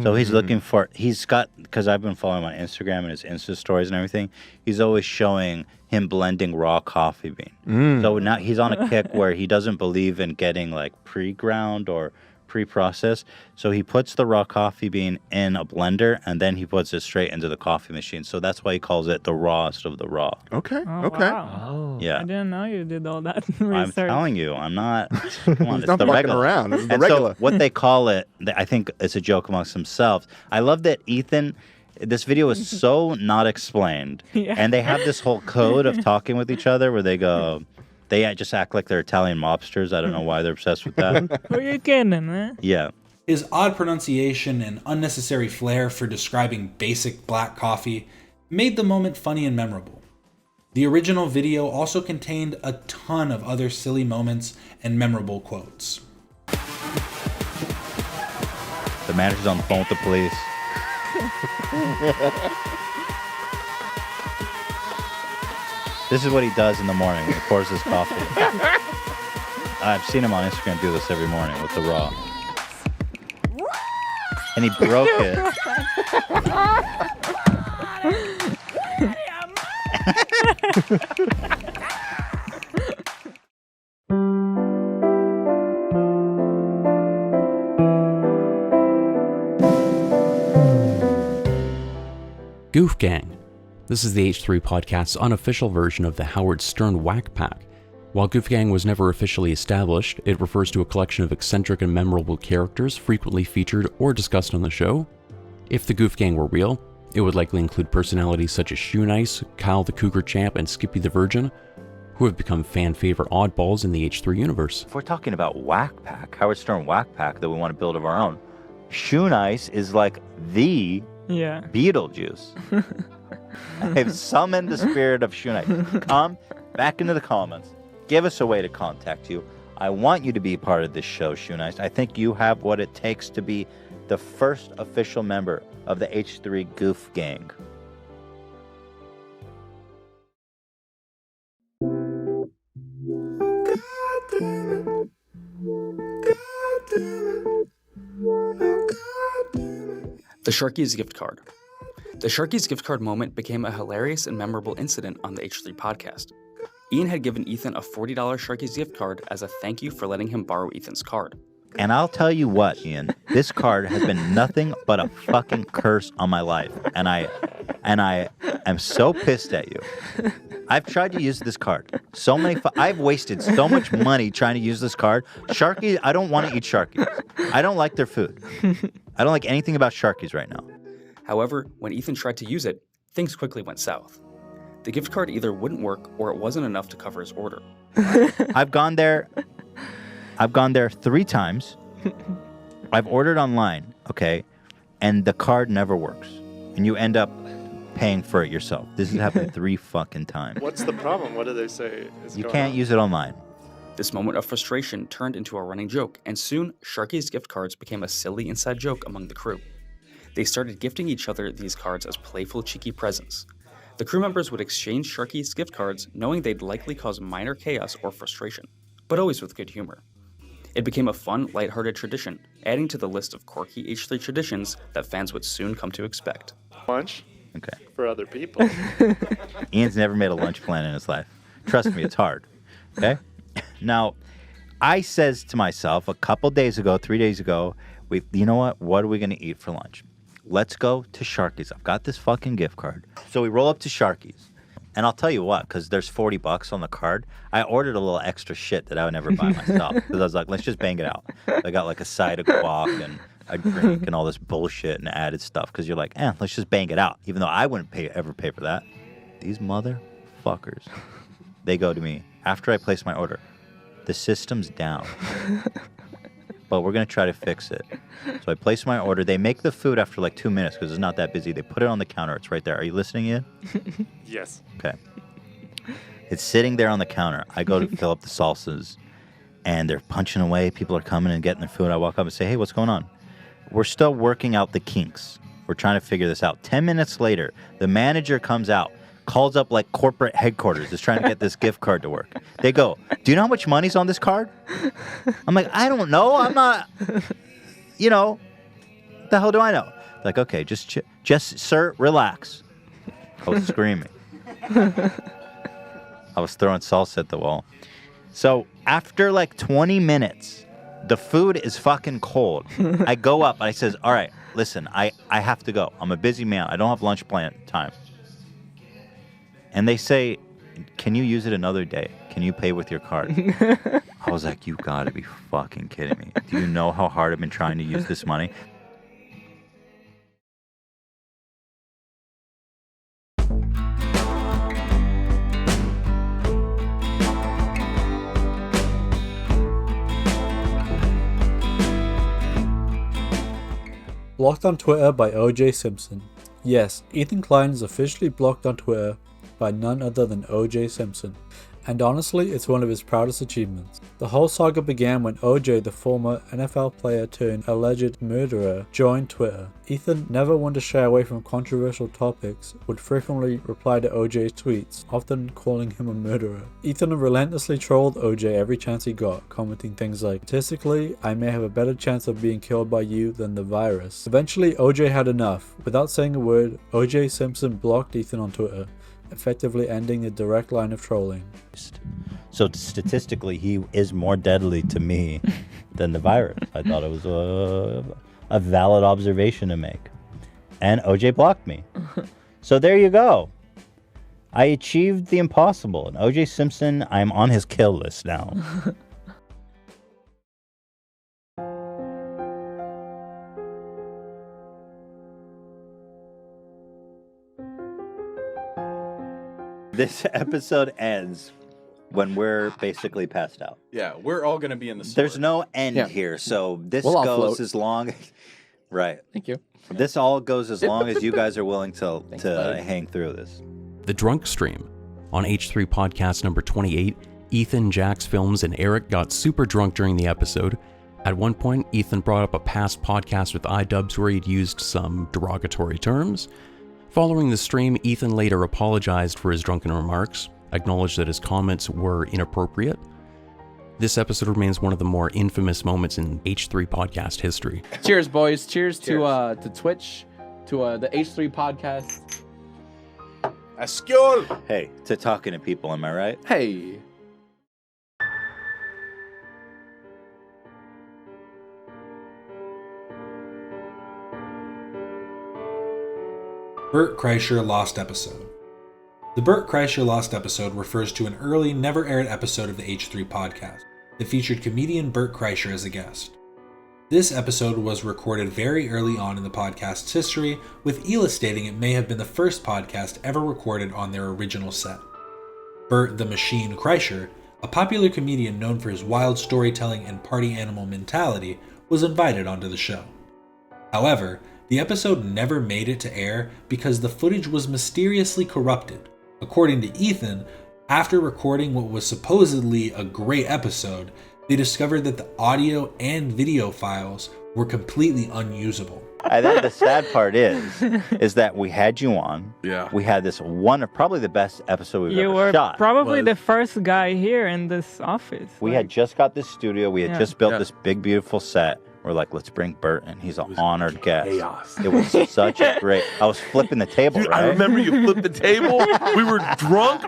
So he's looking for, because I've been following him on Instagram and his Insta stories and everything, he's always showing him blending raw coffee bean. So now he's on a kick where he doesn't believe in getting like pre-ground or pre-processed. So he puts the raw coffee bean in a blender and then he puts it straight into the coffee machine. So that's why he calls it the rawest of the raw. Okay. Wow. Yeah. I didn't know you did all that I'm research. telling you, I'm not. Come on, He's it's not the fucking regular. around. This is the And regular. so what they call it, I think it's a joke amongst themselves. I love that Ethan. This video is so not explained, and they have this whole code of talking with each other where they go. They just act like they're Italian mobsters. I don't know why they're obsessed with that. Who you kidding, man? Yeah. His odd pronunciation and unnecessary flair for describing basic black coffee made the moment funny and memorable. The original video also contained a ton of other silly moments and memorable quotes. The manager's on the phone with the police. This is what he does in the morning when he pours his coffee. I've seen him on Instagram do this every morning with the raw. And he broke it. Goof Gang. This is the H3 podcast's unofficial version of the Howard Stern Whack Pack. While Goof Gang was never officially established, it refers to a collection of eccentric and memorable characters frequently featured or discussed on the show. If the Goof Gang were real, it would likely include personalities such as Shoenice, Kyle the Cougar Champ, and Skippy the Virgin, who have become fan favorite oddballs in the H3 universe. If we're talking about Whack Pack, Howard Stern Whack Pack that we want to build of our own, Shoenice is like the Beetlejuice. I've summoned the spirit of Shoutout. Come back into the comments. Give us a way to contact you. I want you to be part of this show, Shoutout. I think you have what it takes to be the first official member of the H3 Goof Gang. The Sharky's gift card. The Sharky's gift card moment became a hilarious and memorable incident on the H3 podcast. Ian had given Ethan a $40 Sharky's gift card as a thank you for letting him borrow Ethan's card. And I'll tell you what, Ian, this card has been nothing but a fucking curse on my life. And I am so pissed at you. I've tried to use this card. I've wasted so much money trying to use this card. Sharky, I don't want to eat Sharkies. I don't like their food. I don't like anything about Sharkies right now. However, when Ethan tried to use it, things quickly went south. The gift card either wouldn't work or it wasn't enough to cover his order. I've gone there 3 times. I've ordered online, okay, and the card never works. And you end up paying for it yourself. This has happened 3 fucking times. What's the problem? What do they say is You going can't on? use it online. This moment of frustration turned into a running joke, and soon Sharky's gift cards became a silly inside joke among the crew. They started gifting each other these cards as playful, cheeky presents. The crew members would exchange Sharky's gift cards knowing they'd likely cause minor chaos or frustration, but always with good humor. It became a fun, lighthearted tradition, adding to the list of quirky H3 traditions that fans would soon come to expect. Lunch Okay. for other people. Ian's never made a lunch plan in his life. Trust me, it's hard. Okay? Now, I says to myself a couple days ago, 3 days ago, you know what? What are we going to eat for lunch? Let's go to Sharky's. I've got this fucking gift card. So we roll up to Sharky's. And I'll tell you what, because there's $40 on the card, I ordered a little extra shit that I would never buy myself. Because I was like, let's just bang it out. I got like a side of guac and a drink and all this bullshit and added stuff. Because you're like, let's just bang it out. Even though I wouldn't ever pay for that. These motherfuckers, they go to me after I place my order. The system's down. But we're going to try to fix it. So I place my order. They make the food after like 2 minutes because it's not that busy. They put it on the counter. It's right there. Are you listening, Ian? Yes. Okay. It's sitting there on the counter. I go to fill up the salsas, and they're punching away. People are coming and getting their food. I walk up and say, hey, what's going on? We're still working out the kinks. We're trying to figure this out. 10 minutes later, the manager comes out, calls up like corporate headquarters, is trying to get this gift card to work. They go, do you know how much money's on this card? I'm like, I don't know. I'm not, the hell do I know? Like, okay, just sir, relax. I was screaming. I was throwing salsa at the wall. So after like 20 minutes, the food is fucking cold. I go up and I says, all right, listen, I have to go. I'm a busy man. I don't have lunch plan time. And they say, can you use it another day? Can you pay with your card? I was like, you gotta be fucking kidding me. Do you know how hard I've been trying to use this money? Blocked on Twitter by OJ Simpson. Yes, Ethan Klein is officially blocked on Twitter by none other than OJ Simpson, and honestly, it's one of his proudest achievements. The whole saga began when OJ, the former NFL player turned alleged murderer, joined Twitter. Ethan, never one to shy away from controversial topics, would frequently reply to OJ's tweets, often calling him a murderer. Ethan relentlessly trolled OJ every chance he got, commenting things like, statistically, I may have a better chance of being killed by you than the virus. Eventually, OJ had enough. Without saying a word, OJ Simpson blocked Ethan on Twitter, effectively ending the direct line of trolling. So statistically, he is more deadly to me than the virus. I thought it was a valid observation to make. And OJ blocked me. So there you go. I achieved the impossible. And OJ Simpson, I'm on his kill list now. This episode ends when we're basically passed out. Yeah, we're all going to be in the store. There's no end here, so this We'll all goes float. as long... Right. Thank you. This all goes as long as you guys are willing to buddy. hang through this. The Drunk Stream. On H3 Podcast number 28, Ethan, Jax Films, and Eric got super drunk during the episode. At one point, Ethan brought up a past podcast with iDubbbz where he'd used some derogatory terms. Following the stream, Ethan later apologized for his drunken remarks, acknowledged that his comments were inappropriate. This episode remains one of the more infamous moments in H3 podcast history. Cheers, boys. Cheers. To Twitch, to the H3 podcast. Ascule. Hey, to talking to people, am I right? Hey. Bert Kreischer Lost Episode. The Bert Kreischer Lost Episode refers to an early, never-aired episode of the H3 podcast that featured comedian Bert Kreischer as a guest. This episode was recorded very early on in the podcast's history, with Hila stating it may have been the first podcast ever recorded on their original set. Bert the Machine Kreischer, a popular comedian known for his wild storytelling and party animal mentality, was invited onto the show. However, the episode never made it to air because the footage was mysteriously corrupted. According to Ethan, after recording what was supposedly a great episode, they discovered that the audio and video files were completely unusable. I think the sad part is that we had you on. Yeah. We had this one of probably the best episode we've You ever were shot. probably the first guy here in this office. We had just got this studio. We had Yeah. just built this big, beautiful set. We're like, let's bring Bert in. He's an honored guest. chaos. It was such a great... I was flipping the table, Dude, right? I remember you flipped the table. We were drunk.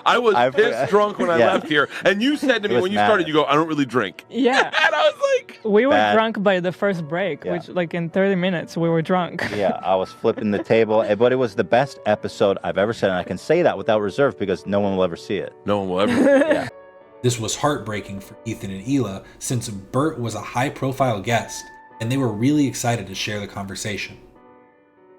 I was pissed drunk when I Yeah. left here. And you said to It me was when you mad. started, you go, I don't really drink. Yeah. And I was like... We were Bad. drunk by the first break, Yeah. which like in 30 minutes we were drunk. Yeah, I was flipping the table, but it was the best episode I've ever said, and I can say that without reserve because no one will ever see it. No one will ever see it. Yeah. This was heartbreaking for Ethan and Hila since Bert was a high-profile guest, and they were really excited to share the conversation.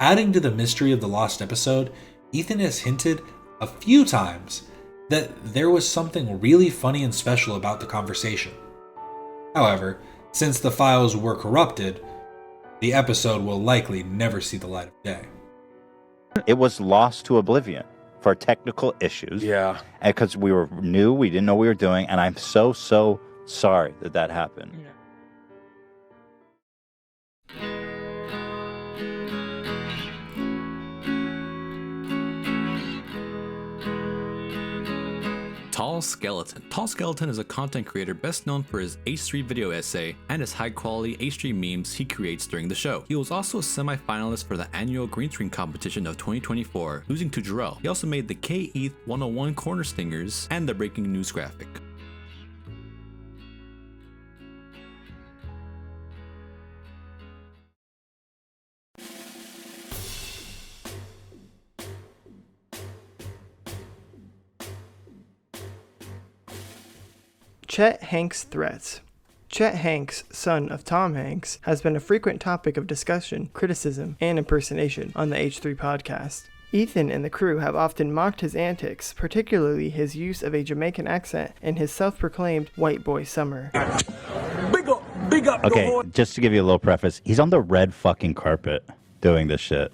Adding to the mystery of the lost episode, Ethan has hinted a few times that there was something really funny and special about the conversation. However, since the files were corrupted, the episode will likely never see the light of day. It was lost to oblivion for technical issues. Yeah. And because we were new, we didn't know what we were doing, and I'm so sorry that happened. Yeah. Tall Skeleton. Tall Skeleton is a content creator best known for his H3 video essay and his high quality H3 memes he creates during the show. He was also a semi-finalist for the annual green screen competition of 2024, losing to Jorel. He also made the KETH 101 corner stingers and the breaking news graphic. Chet Hanks threats. Chet Hanks, son of Tom Hanks, has been a frequent topic of discussion, criticism, and impersonation on the H3 podcast. Ethan and the crew have often mocked his antics, particularly his use of a Jamaican accent and his self-proclaimed white boy summer. Big up. Okay, just to give you a little preface, he's on the red fucking carpet doing this shit.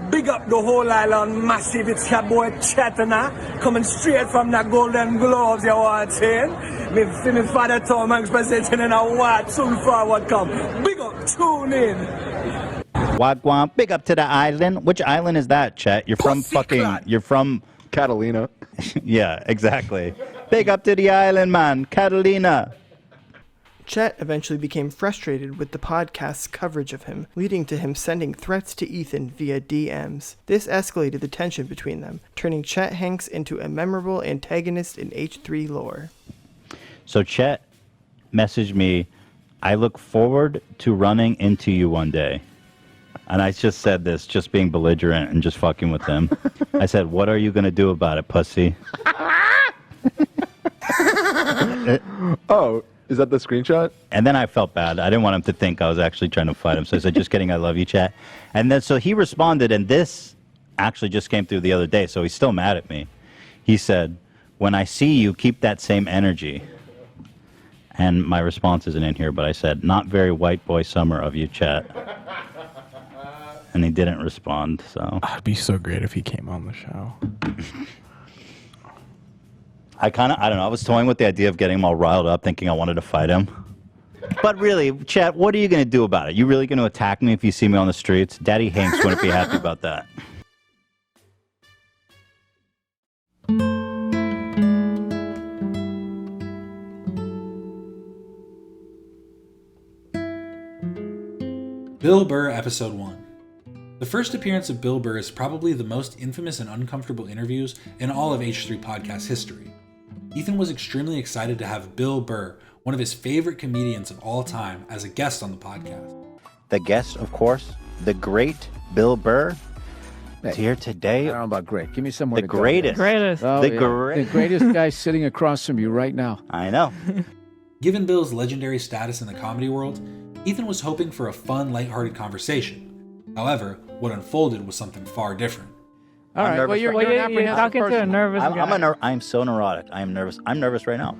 Big up the whole island massive. It's your boy Chetna coming straight from the Golden Globes, you want saying? Me father Tom Hanks presenting in a what soon forward come. Big up, tune in. Wagwan, big up to the island. Which island is that, Chet? You're from you're from Catalina. Yeah, exactly. Big up to the island, man. Catalina. Chet eventually became frustrated with the podcast's coverage of him, leading to him sending threats to Ethan via DMs. This escalated the tension between them, turning Chet Hanks into a memorable antagonist in H3 lore. So Chet messaged me, I look forward to running into you one day. And I just said this, just being belligerent and just fucking with him. I said, what are you going to do about it, pussy? Oh, is that the screenshot? And then I felt bad. I didn't want him to think I was actually trying to fight him. So I said, just kidding, I love you, Chat. And then so he responded, and this actually just came through the other day, so he's still mad at me. He said, when I see you, keep that same energy. And my response isn't in here, but I said, not very white boy summer of you, Chat. And he didn't respond, so. It'd be so great if he came on the show. I don't know, I was toying with the idea of getting him all riled up, thinking I wanted to fight him. But really, Chat, what are you going to do about it? You really going to attack me if you see me on the streets? Daddy Hanks wouldn't be happy about that. Bill Burr, Episode 1. The first appearance of Bill Burr is probably the most infamous and uncomfortable interviews in all of H3 podcast history. Ethan was extremely excited to have Bill Burr, one of his favorite comedians of all time, as a guest on the podcast. The guest, of course, the great Bill Burr, is here today. I don't know about great. Give me somewhere the to greatest. go. Oh, the yeah. greatest. The greatest guy sitting across from you right now. I know. Given Bill's legendary status in the comedy world, Ethan was hoping for a fun, lighthearted conversation. However, what unfolded was something far different. All right, well, you're talking to a nervous guy. I'm so neurotic. I am nervous. I'm nervous right now.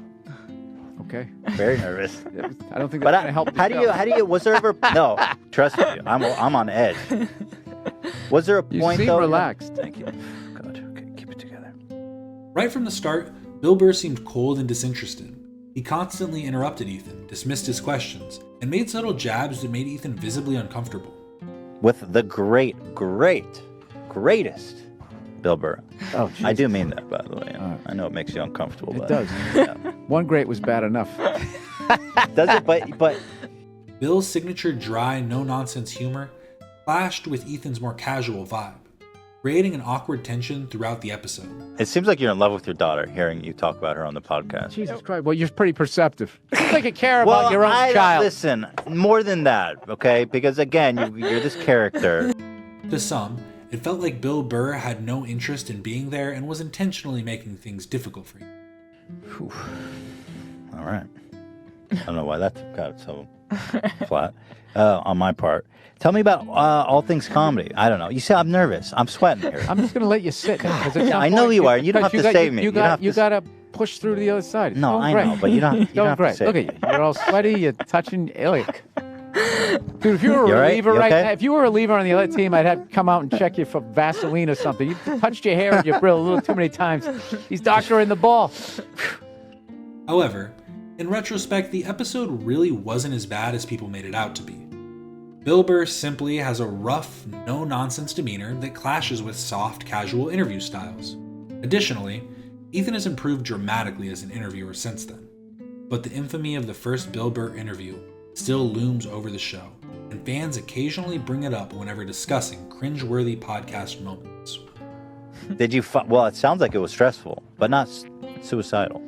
Okay. Very nervous. I don't think that's going to help. How do you, was there ever, no, trust me, I'm on edge. Was there a point seem though? relaxed. Thank you. God, okay, keep it together. Right from the start, Bill Burr seemed cold and disinterested. He constantly interrupted Ethan, dismissed his questions, and made subtle jabs that made Ethan visibly uncomfortable. With the greatest Bill Burr. Oh, I do mean that, by the way. I know it makes you uncomfortable. It but, does. Yeah. One great was bad enough. Does it? But Bill's signature dry, no-nonsense humor clashed with Ethan's more casual vibe, creating an awkward tension throughout the episode. It seems like you're in love with your daughter, hearing you talk about her on the podcast. Jesus Christ. Well, you're pretty perceptive. You think you care about your own child. Listen, more than that, okay? Because again, you're this character. To some, it felt like Bill Burr had no interest in being there and was intentionally making things difficult for you. All right. I don't know why that got so flat on my part. Tell me about all things comedy. I don't know. You see, I'm nervous. I'm sweating here. I'm just going to let you sit. I know you are. You don't have to save me. You got to push through to the other side. No, I know, but you don't have to save me. Look at you. You're all sweaty. You're touching Illick. Dude, if you were a reliever if you were a reliever on the other team, I'd have come out and check you for Vaseline or something. You touched your hair and your brill a little too many times. He's doctoring the ball. However, in retrospect, the episode really wasn't as bad as people made it out to be. Bill Burr simply has a rough, no-nonsense demeanor that clashes with soft, casual interview styles. Additionally, Ethan has improved dramatically as an interviewer since then, but the infamy of the first Bill Burr interview still looms over the show, and fans occasionally bring it up whenever discussing cringeworthy podcast moments. Did you? Well, it sounds like it was stressful, but not suicidal.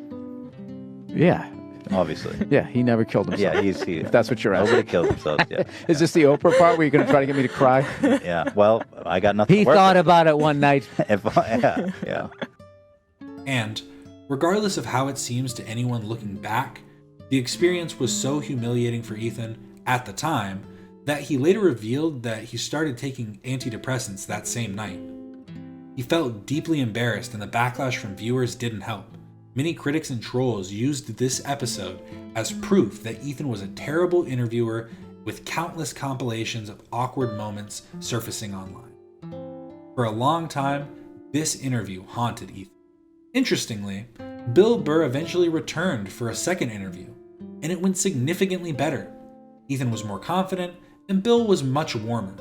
Yeah. Obviously. Yeah, he never killed himself. Yeah, he. If that's what you're asking. Nobody killed themselves. Yeah. Is this the Oprah part where you're going to try to get me to cry? Yeah. Well, I got nothing. He to work thought with. about it one night. Yeah. And, regardless of how it seems to anyone looking back, the experience was so humiliating for Ethan at the time that he later revealed that he started taking antidepressants that same night. He felt deeply embarrassed, and the backlash from viewers didn't help. Many critics and trolls used this episode as proof that Ethan was a terrible interviewer, with countless compilations of awkward moments surfacing online. For a long time, this interview haunted Ethan. Interestingly, Bill Burr eventually returned for a second interview, and it went significantly better. Ethan was more confident, and Bill was much warmer,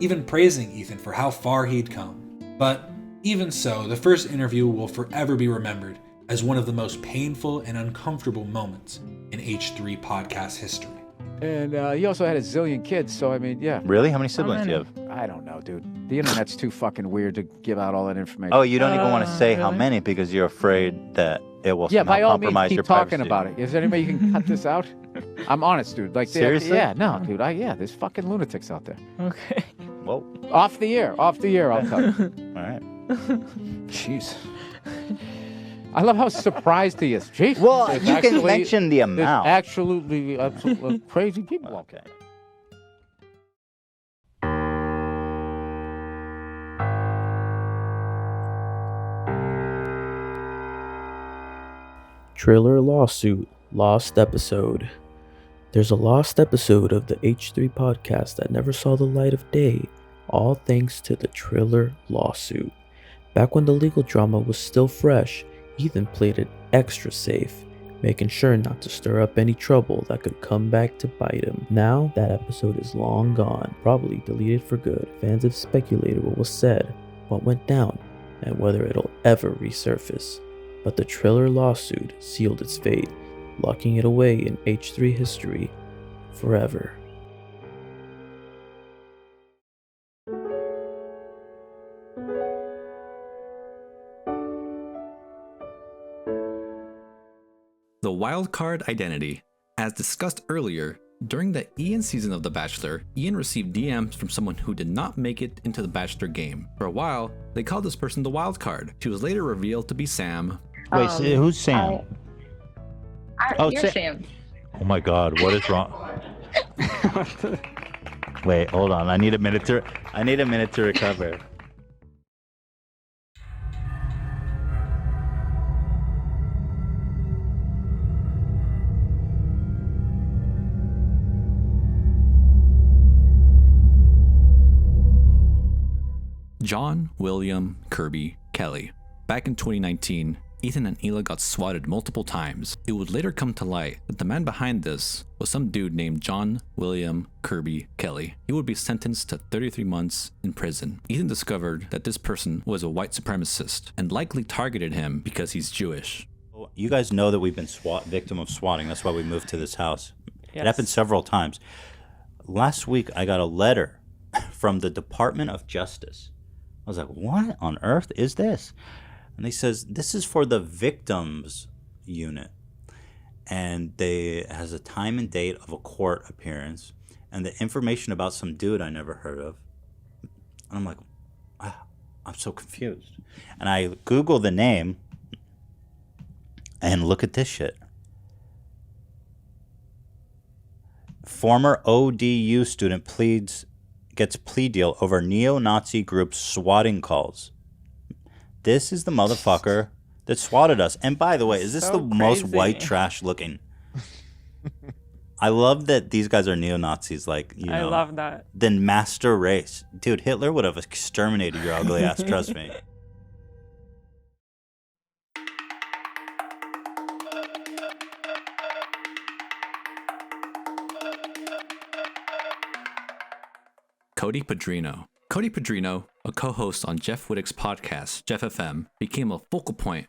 even praising Ethan for how far he'd come. But even so, the first interview will forever be remembered as one of the most painful and uncomfortable moments in H3 podcast history. And he also had a zillion kids, so I mean, yeah. Really? How many siblings do you have? I don't know, dude. The internet's too fucking weird to give out all that information. Oh, you don't even want to say how many because you're afraid that it will Yeah, by somehow all means, compromise keep your talking privacy. about it. Is there any way you can cut this out? I'm honest, dude. Like, Seriously? Yeah, no, dude. Yeah, there's fucking lunatics out there. Okay. Whoa. Off the air, I'll cut it. All right. Jeez. I love how surprised he is. Jeez. Well, there's you can mention the amount. There's absolutely crazy people. Okay. Trailer lawsuit, lost episode. There's a lost episode of the H3 podcast that never saw the light of day, all thanks to the Trailer lawsuit. Back when the legal drama was still fresh, Ethan played it extra safe, making sure not to stir up any trouble that could come back to bite him. Now, that episode is long gone, probably deleted for good. Fans have speculated what was said, what went down, and whether it'll ever resurface. But the Trailer lawsuit sealed its fate, locking it away in H3 history forever. The wildcard identity. As discussed earlier, during the Ian season of The Bachelor, Ian received DMs from someone who did not make it into the Bachelor game. For a while, they called this person the wildcard. She was later revealed to be Sam. Wait, so who's Sam? You're Sam. Oh my God, what is wrong? Wait, hold on. I need a minute to recover. John, William, Kirby, Kelly. Back in 2019, Ethan and Hila got swatted multiple times. It would later come to light that the man behind this was some dude named John, William, Kirby, Kelly. He would be sentenced to 33 months in prison. Ethan discovered that this person was a white supremacist and likely targeted him because he's Jewish. You guys know that we've been victim of swatting. That's why we moved to this house. Yes. It happened several times. Last week, I got a letter from the Department of Justice. I was like, what on earth is this? And they says, this is for the victims unit. And they has a time and date of a court appearance and the information about some dude I never heard of. And I'm like, I'm so confused. And I Google the name and look at this shit. Former ODU student gets plea deal over neo-Nazi group swatting calls. This is the motherfucker that swatted us. And by the way, is this So the most crazy. white trash looking? I love that these guys are neo-Nazis, like, you know. I love that. Then master race. Dude, Hitler would have exterminated your ugly ass, trust me. Cody Padrino. Cody Padrino, a co-host on Jeff Wittick's podcast, Jeff FM, became a focal point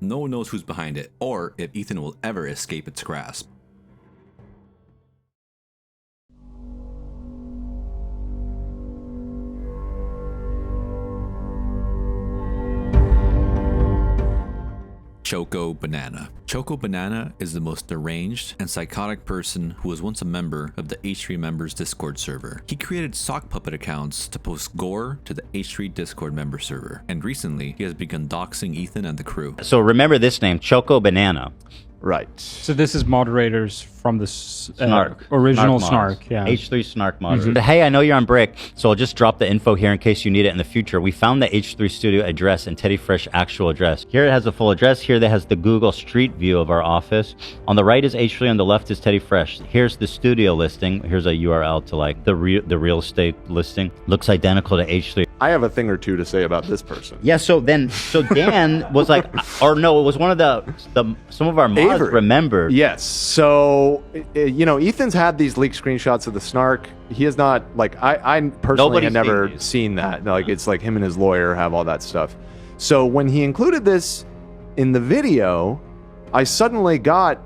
No one knows who's behind it, or if Ethan will ever escape its grasp. Choco Banana. Choco Banana is the most deranged and psychotic person who was once a member of the H3 members Discord server. He created sock puppet accounts to post gore to the H3 Discord member server, and recently he has begun doxing Ethan and the crew. So remember this name, Choco Banana. Right. So this is moderators from the Snark. original Snark Snark. Yeah. H3 Snark moderator. Hey, I know you're on break, so I'll just drop the info here in case you need it in the future. We found the H3 studio address and Teddy Fresh actual address. Here it has the full address. Here that has the Google Street view of our office. On the right is H3, on the left is Teddy Fresh. Here's the studio listing. Here's a URL to like the real estate listing. Looks identical to H3. I have a thing or two to say about this person. Yeah, so Dan was like, or no, it was one of the some of our mods remembered. Yes, so Ethan's had these leaked screenshots of the Snark. He has not, like, I personally had never seen that. Like, it's like him and his lawyer have all that stuff. So when he included this in the video, I suddenly got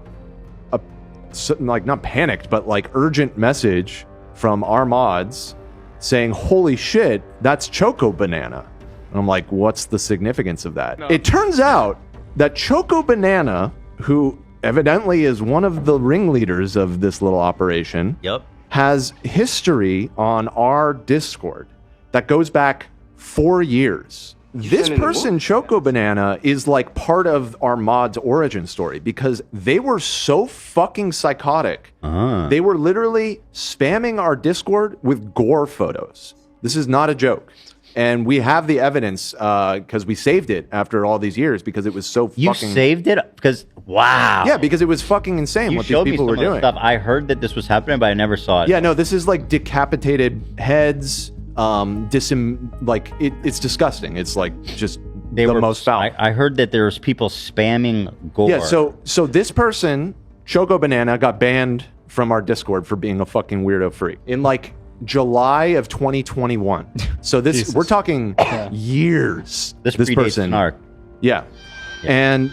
not panicked, but like urgent message from our mods saying, holy shit, that's Choco Banana. And I'm like, what's the significance of that? No. It turns out that Choco Banana, who evidently is one of the ringleaders of this little operation, has history on our Discord that goes back 4 years. This person, Choco Banana, is like part of our mod's origin story because they were so fucking psychotic. They were literally spamming our Discord with gore photos. This is not a joke. And we have the evidence because we saved it after all these years because it was so fucking... You saved it? Because, wow. Yeah, because it was fucking insane what these people were doing. Stuff. I heard that this was happening, but I never saw it. Yeah, no, this is like decapitated heads, it's disgusting. It's like just most foul. I heard that there's people spamming gore. Yeah, so this person, Choco Banana, got banned from our Discord for being a fucking weirdo freak in like July of 2021. So this we're talking years. This person, Snark. Yeah, and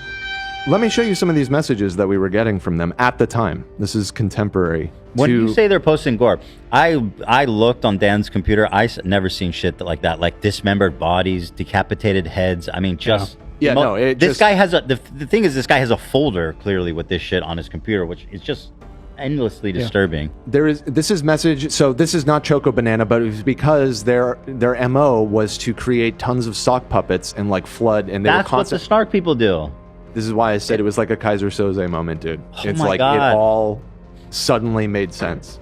let me show you some of these messages that we were getting from them at the time. This is contemporary. When you say they're posting gore, I looked on Dan's computer. I never seen shit like that, like dismembered bodies, decapitated heads. I mean, just this guy has the thing is this guy has a folder clearly with this shit on his computer, which is just endlessly disturbing. This is message. So this is not Choco Banana, but it was because their MO was to create tons of sock puppets and like flood, and that's what the Snark people do. This is why I said it was like a Kaiser Soze moment, dude. It's like God. It all suddenly made sense.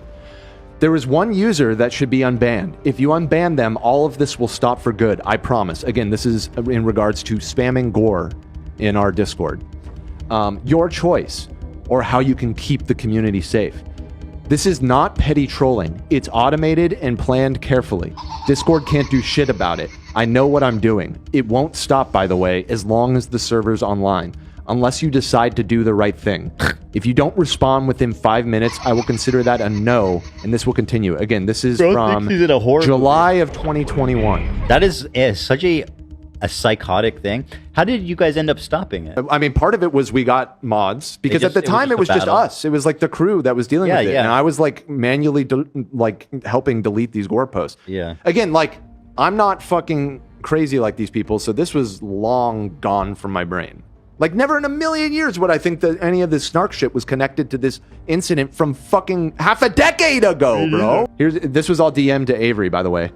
There is one user that should be unbanned. If you unban them, all of this will stop for good. I promise. Again, this is in regards to spamming gore in our Discord. Your choice, or how you can keep the community safe. This is not petty trolling. It's automated and planned carefully. Discord can't do shit about it. I know what I'm doing. It won't stop, by the way, as long as the server's online, unless you decide to do the right thing. If you don't respond within 5 minutes, I will consider that a no, and this will continue. Again, this is from July of 2021. That is such a psychotic thing. How did you guys end up stopping it? I mean, part of it was we got mods because at the time it was just us. It was like the crew that was dealing with it, and I was like manually helping delete these gore posts. Yeah. Again, like I'm not fucking crazy like these people, so this was long gone from my brain. Like never in a million years would I think that any of this Snark shit was connected to this incident from fucking half a decade ago, bro. This was all DM to Avery, by the way.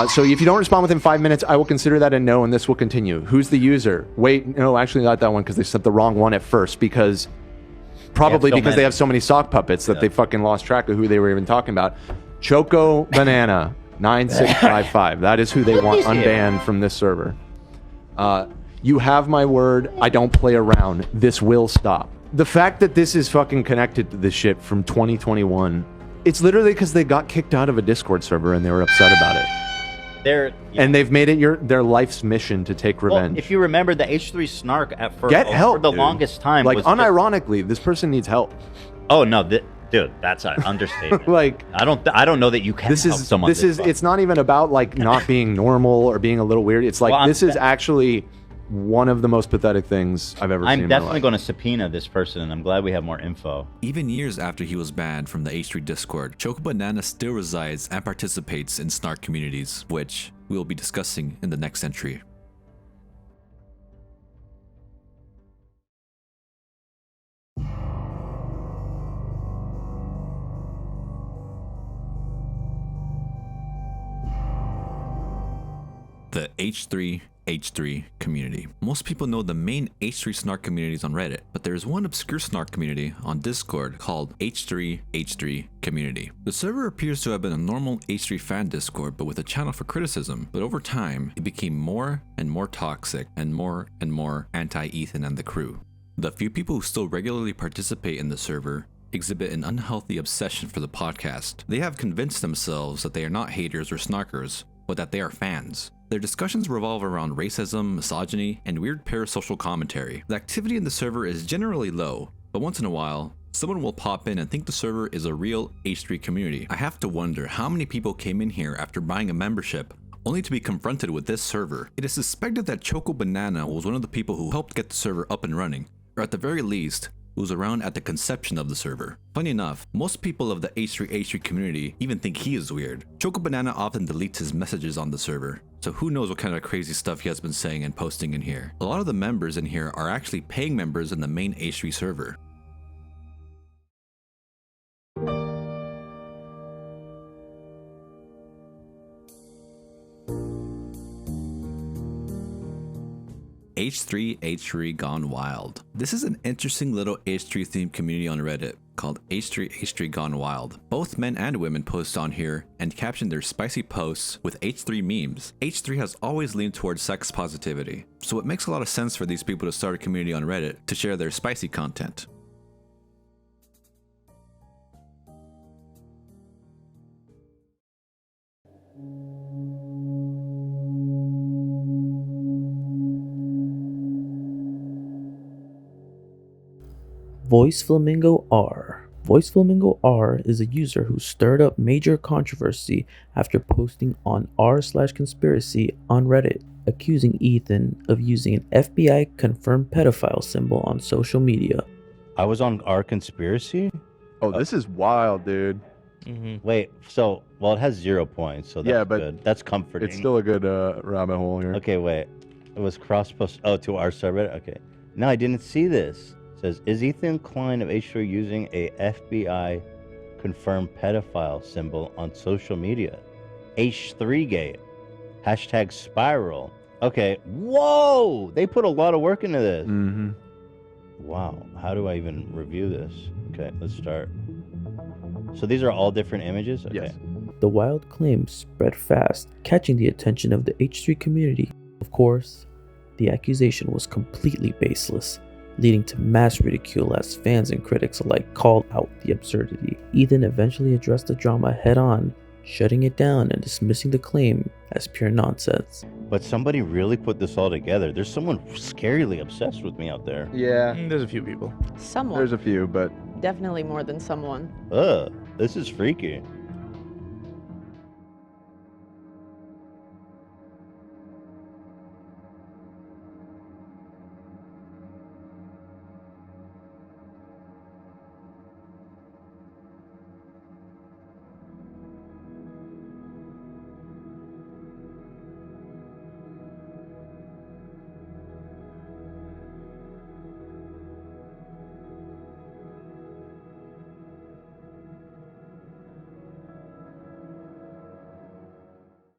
So if you don't respond within 5 minutes, I will consider that a no, and this will continue. Who's the user? Wait, no, actually not that one because they sent the wrong one at first because they have so many sock puppets that they fucking lost track of who they were even talking about. Choco Banana 9655. That is who they want unbanned from this server. You have my word. I don't play around. This will stop. The fact that this is fucking connected to this shit from 2021, it's literally because they got kicked out of a Discord server and they were upset about it. And they've made it their life's mission to take revenge. Well, if you remember, the H3 Snark for the longest time, like unironically, this person needs help. Oh no, dude, that's an understatement. Like I don't know that you can help someone. It's not even about like not being normal or being a little weird. It's like this is actually one of the most pathetic things I've ever seen. I'm definitely going to subpoena this person, and I'm glad we have more info. Even years after he was banned from the H3 Discord, Choco Banana still resides and participates in snark communities, which we will be discussing in the next entry. The H3H3 community. Most people know the main H3 snark communities on Reddit, but there is one obscure snark community on Discord called H3H3 Community. The server appears to have been a normal H3 fan Discord, but with a channel for criticism, but over time, it became more and more toxic and more anti-Ethan and the crew. The few people who still regularly participate in the server exhibit an unhealthy obsession for the podcast. They have convinced themselves that they are not haters or snarkers, but that they are fans. Their discussions revolve around racism, misogyny, and weird parasocial commentary. The activity in the server is generally low, but once in a while, someone will pop in and think the server is a real H3 community. I have to wonder how many people came in here after buying a membership only to be confronted with this server. It is suspected that Choco Banana was one of the people who helped get the server up and running, or at the very least, who was around at the conception of the server. Funny enough, most people of the H3H3 community even think he is weird. Choco Banana often deletes his messages on the server, so who knows what kind of crazy stuff he has been saying and posting in here. A lot of the members in here are actually paying members in the main H3 server. H3H3 Gone Wild. This is an interesting little H3 themed community on Reddit called H3H3 Gone Wild. Both men and women post on here and caption their spicy posts with H3 memes. H3 has always leaned towards sex positivity, so it makes a lot of sense for these people to start a community on Reddit to share their spicy content. VoiceFlamingo-R. VoiceFlamingo-R is a user who stirred up major controversy after posting on r/conspiracy on Reddit, accusing Ethan of using an FBI confirmed pedophile symbol on social media. I was on r conspiracy? Oh, this is wild, dude. Wait, so, well, it has 0 points, so that's yeah, but good. That's comforting. It's still a good rabbit hole here. Okay, wait. It was cross-post. Oh, to our subreddit? Okay. No, I didn't see this. Says, is Ethan Klein of H3 using a FBI confirmed pedophile symbol on social media? H3Gate. Hashtag spiral. Okay. Whoa! They put a lot of work into this. Wow. How do I even review this? Okay, let's start. So these are all different images? Okay. Yes. The wild claims spread fast, catching the attention of the H3 community. Of course, the accusation was completely baseless, leading to mass ridicule as fans and critics alike called out the absurdity. Ethan eventually addressed the drama head-on, shutting it down and dismissing the claim as pure nonsense. But somebody really put this all together. There's someone scarily obsessed with me out there. Yeah. There's a few people. Someone. There's a few, but Definitely more than someone. This is freaky.